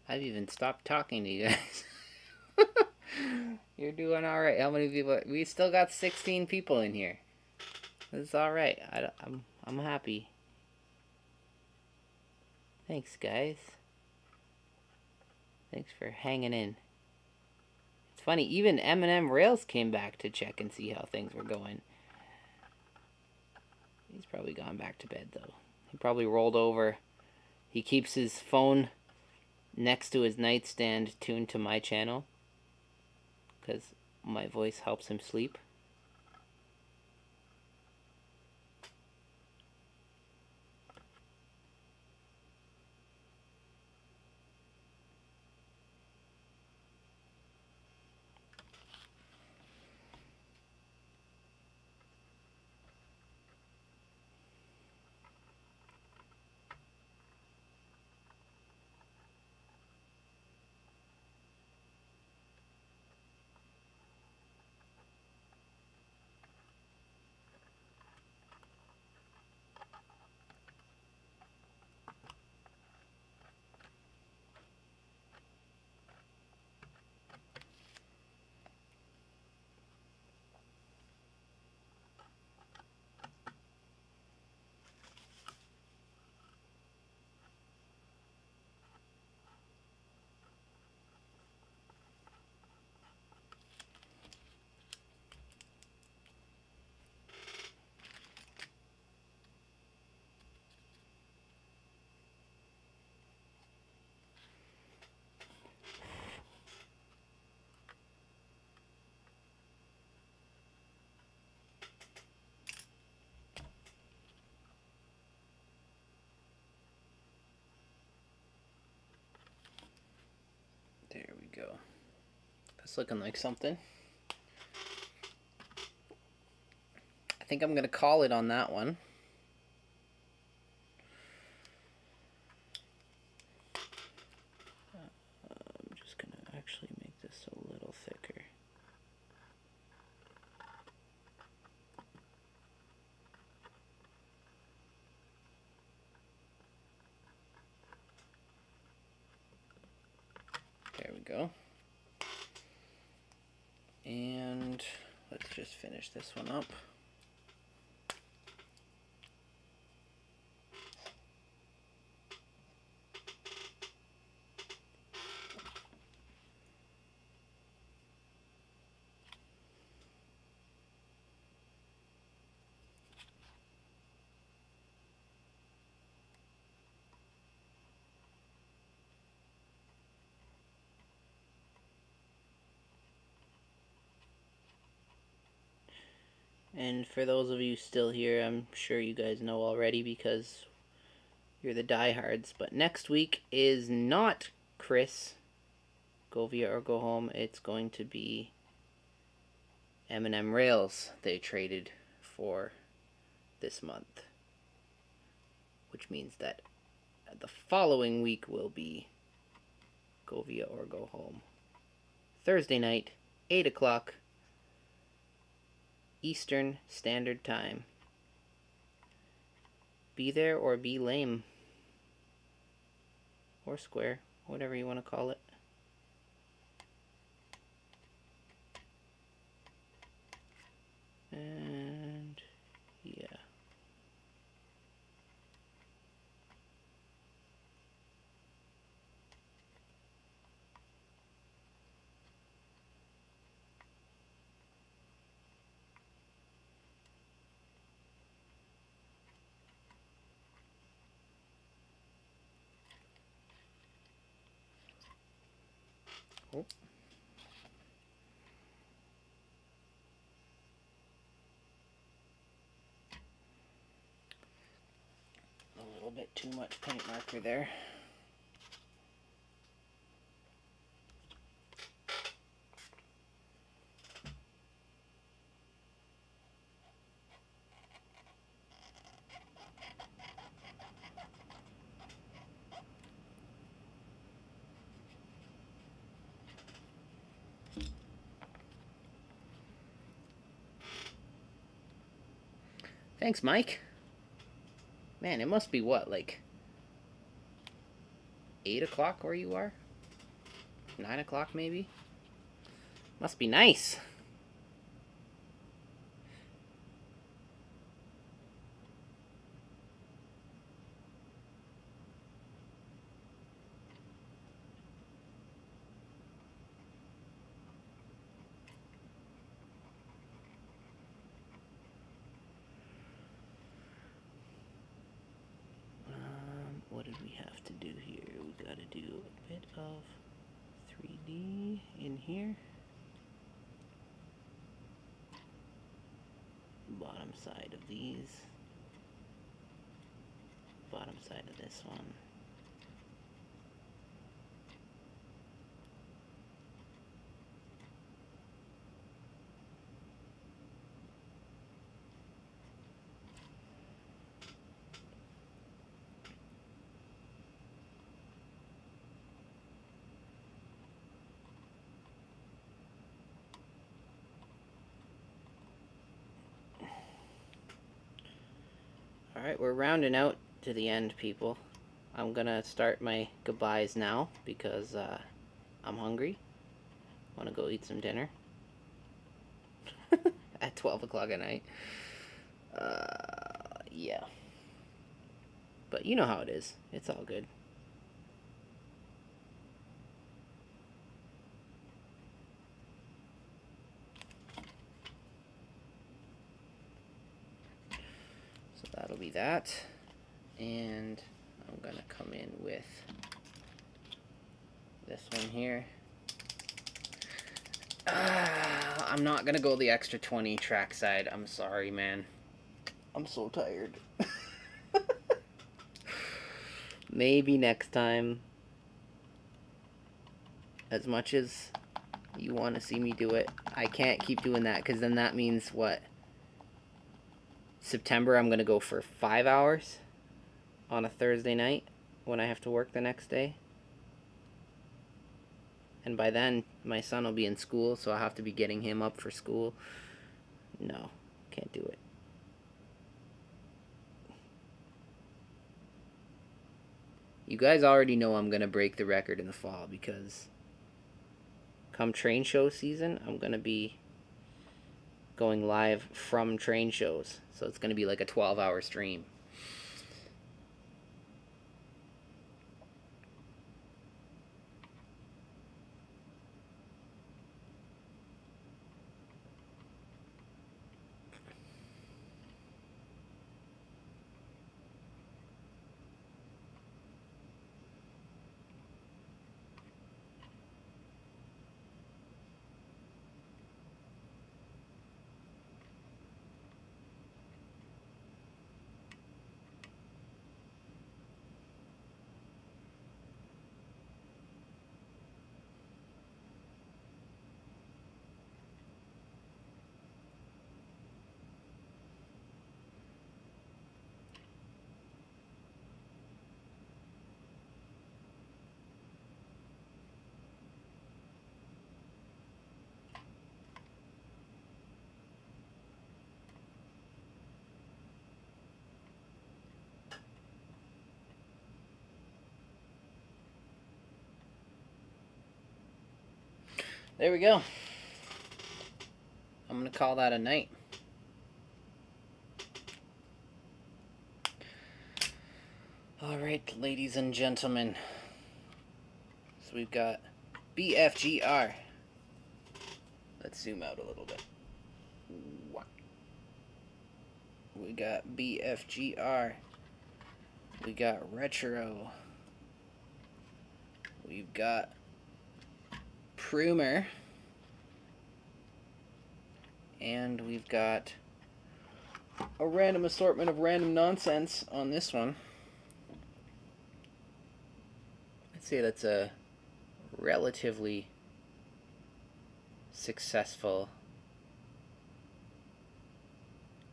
I've even stopped talking to you guys. You're doing all right. How many people? We still got 16 people in here. It's all right. I'm happy. Thanks, guys. Thanks for hanging in. It's funny, even M&M Rails came back to check and see how things were going. He's probably gone back to bed, though. He probably rolled over. He keeps his phone next to his nightstand tuned to my channel, because my voice helps him sleep. There we go. That's looking like something. I think I'm going to call it on that one. I'm just going to actually make this a little thicker. There we go. And let's just finish this one up. And for those of you still here, I'm sure you guys know already because you're the diehards, but next week is not Chris Go Via or Go Home. It's going to be M&M Rails they traded for this month, which means that the following week will be Go Via or Go Home. Thursday night, 8 o'clock Eastern Standard Time. Be there or be lame. Or square, whatever you want to call it. And yeah. Oh. A little bit too much paint marker there. Thanks, Mike. Man, it must be what, like 8 o'clock where you are? 9 o'clock maybe? Must be nice. What did we have to do here? We gotta do a bit of 3D in here. Bottom side of these. Bottom side of this one. Alright, we're rounding out to the end, people. I'm gonna start my goodbyes now because I'm hungry. Want to go eat some dinner at 12 o'clock at night. Yeah. But you know how it is. It's all good. So that'll be that. And I'm going to come in with this one here. I'm not going to go the extra 20 trackside. I'm sorry, man. I'm so tired. Maybe next time. As much as you want to see me do it, I can't keep doing that because then that means what? September I'm going to go for 5 hours on a Thursday night when I have to work the next day. And by then, my son will be in school, so I'll have to be getting him up for school. No, can't do it. You guys already know I'm going to break the record in the fall because come train show season, I'm going to be going live from train shows. So it's going to be like a 12-hour stream. There we go. I'm going to call that a night. Alright, ladies and gentlemen. So we've got BFGR. Let's zoom out a little bit. We got BFGR. We got Retro. We've got Prumer. And we've got a random assortment of random nonsense on this one. I'd say that's a relatively successful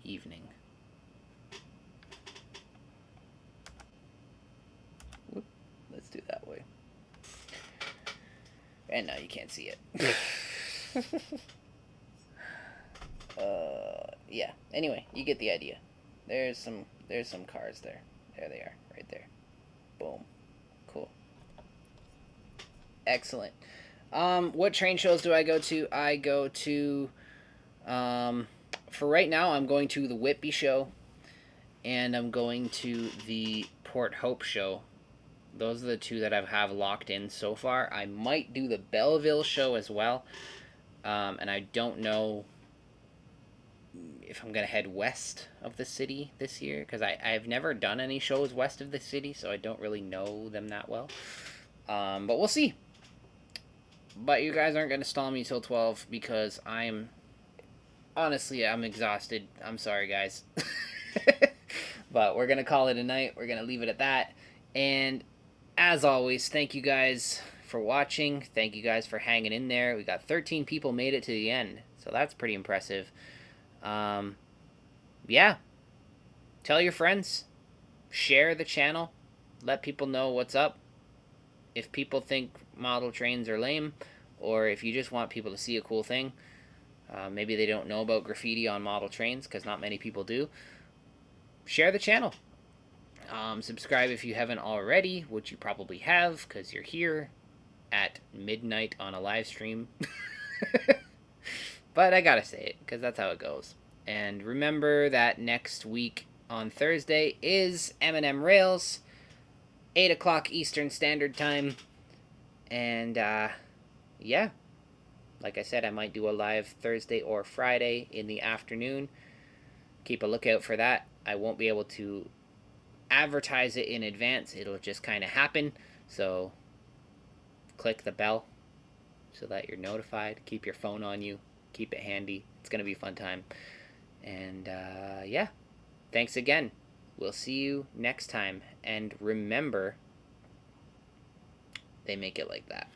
evening. Whoop, let's do it that way. And now you can't see it. Yeah. Anyway, you get the idea. There's some cars there. There they are, right there. Boom. Cool. Excellent. What train shows do I go to? I go to, for right now, I'm going to the Whitby show, and I'm going to the Port Hope show. Those are the two that I have locked in so far. I might do the Belleville show as well, and I don't know if I'm going to head west of the city this year, because I've never done any shows west of the city, so I don't really know them that well. But we'll see. But you guys aren't going to stall me till 12, because honestly, I'm exhausted. I'm sorry, guys. But we're going to call it a night. We're going to leave it at that. And as always, thank you guys for watching. Thank you guys for hanging in there. We got 13 people made it to the end, so that's pretty impressive. Yeah. Tell your friends. Share the channel. Let people know what's up. If people think model trains are lame, or if you just want people to see a cool thing, maybe they don't know about graffiti on model trains, because not many people do, share the channel. Subscribe if you haven't already, which you probably have, because you're here at midnight on a live stream. But I gotta say it, because that's how it goes. And remember that next week on Thursday is M&M Rails, 8 o'clock Eastern Standard Time. And, yeah. Like I said, I might do a live Thursday or Friday in the afternoon. Keep a lookout for that. I won't be able to advertise it in advance. It'll just kind of happen. So, click the bell so that you're notified. Keep your phone on you. Keep it handy. It's going to be a fun time. And, yeah. Thanks again. We'll see you next time. And remember, they make it like that.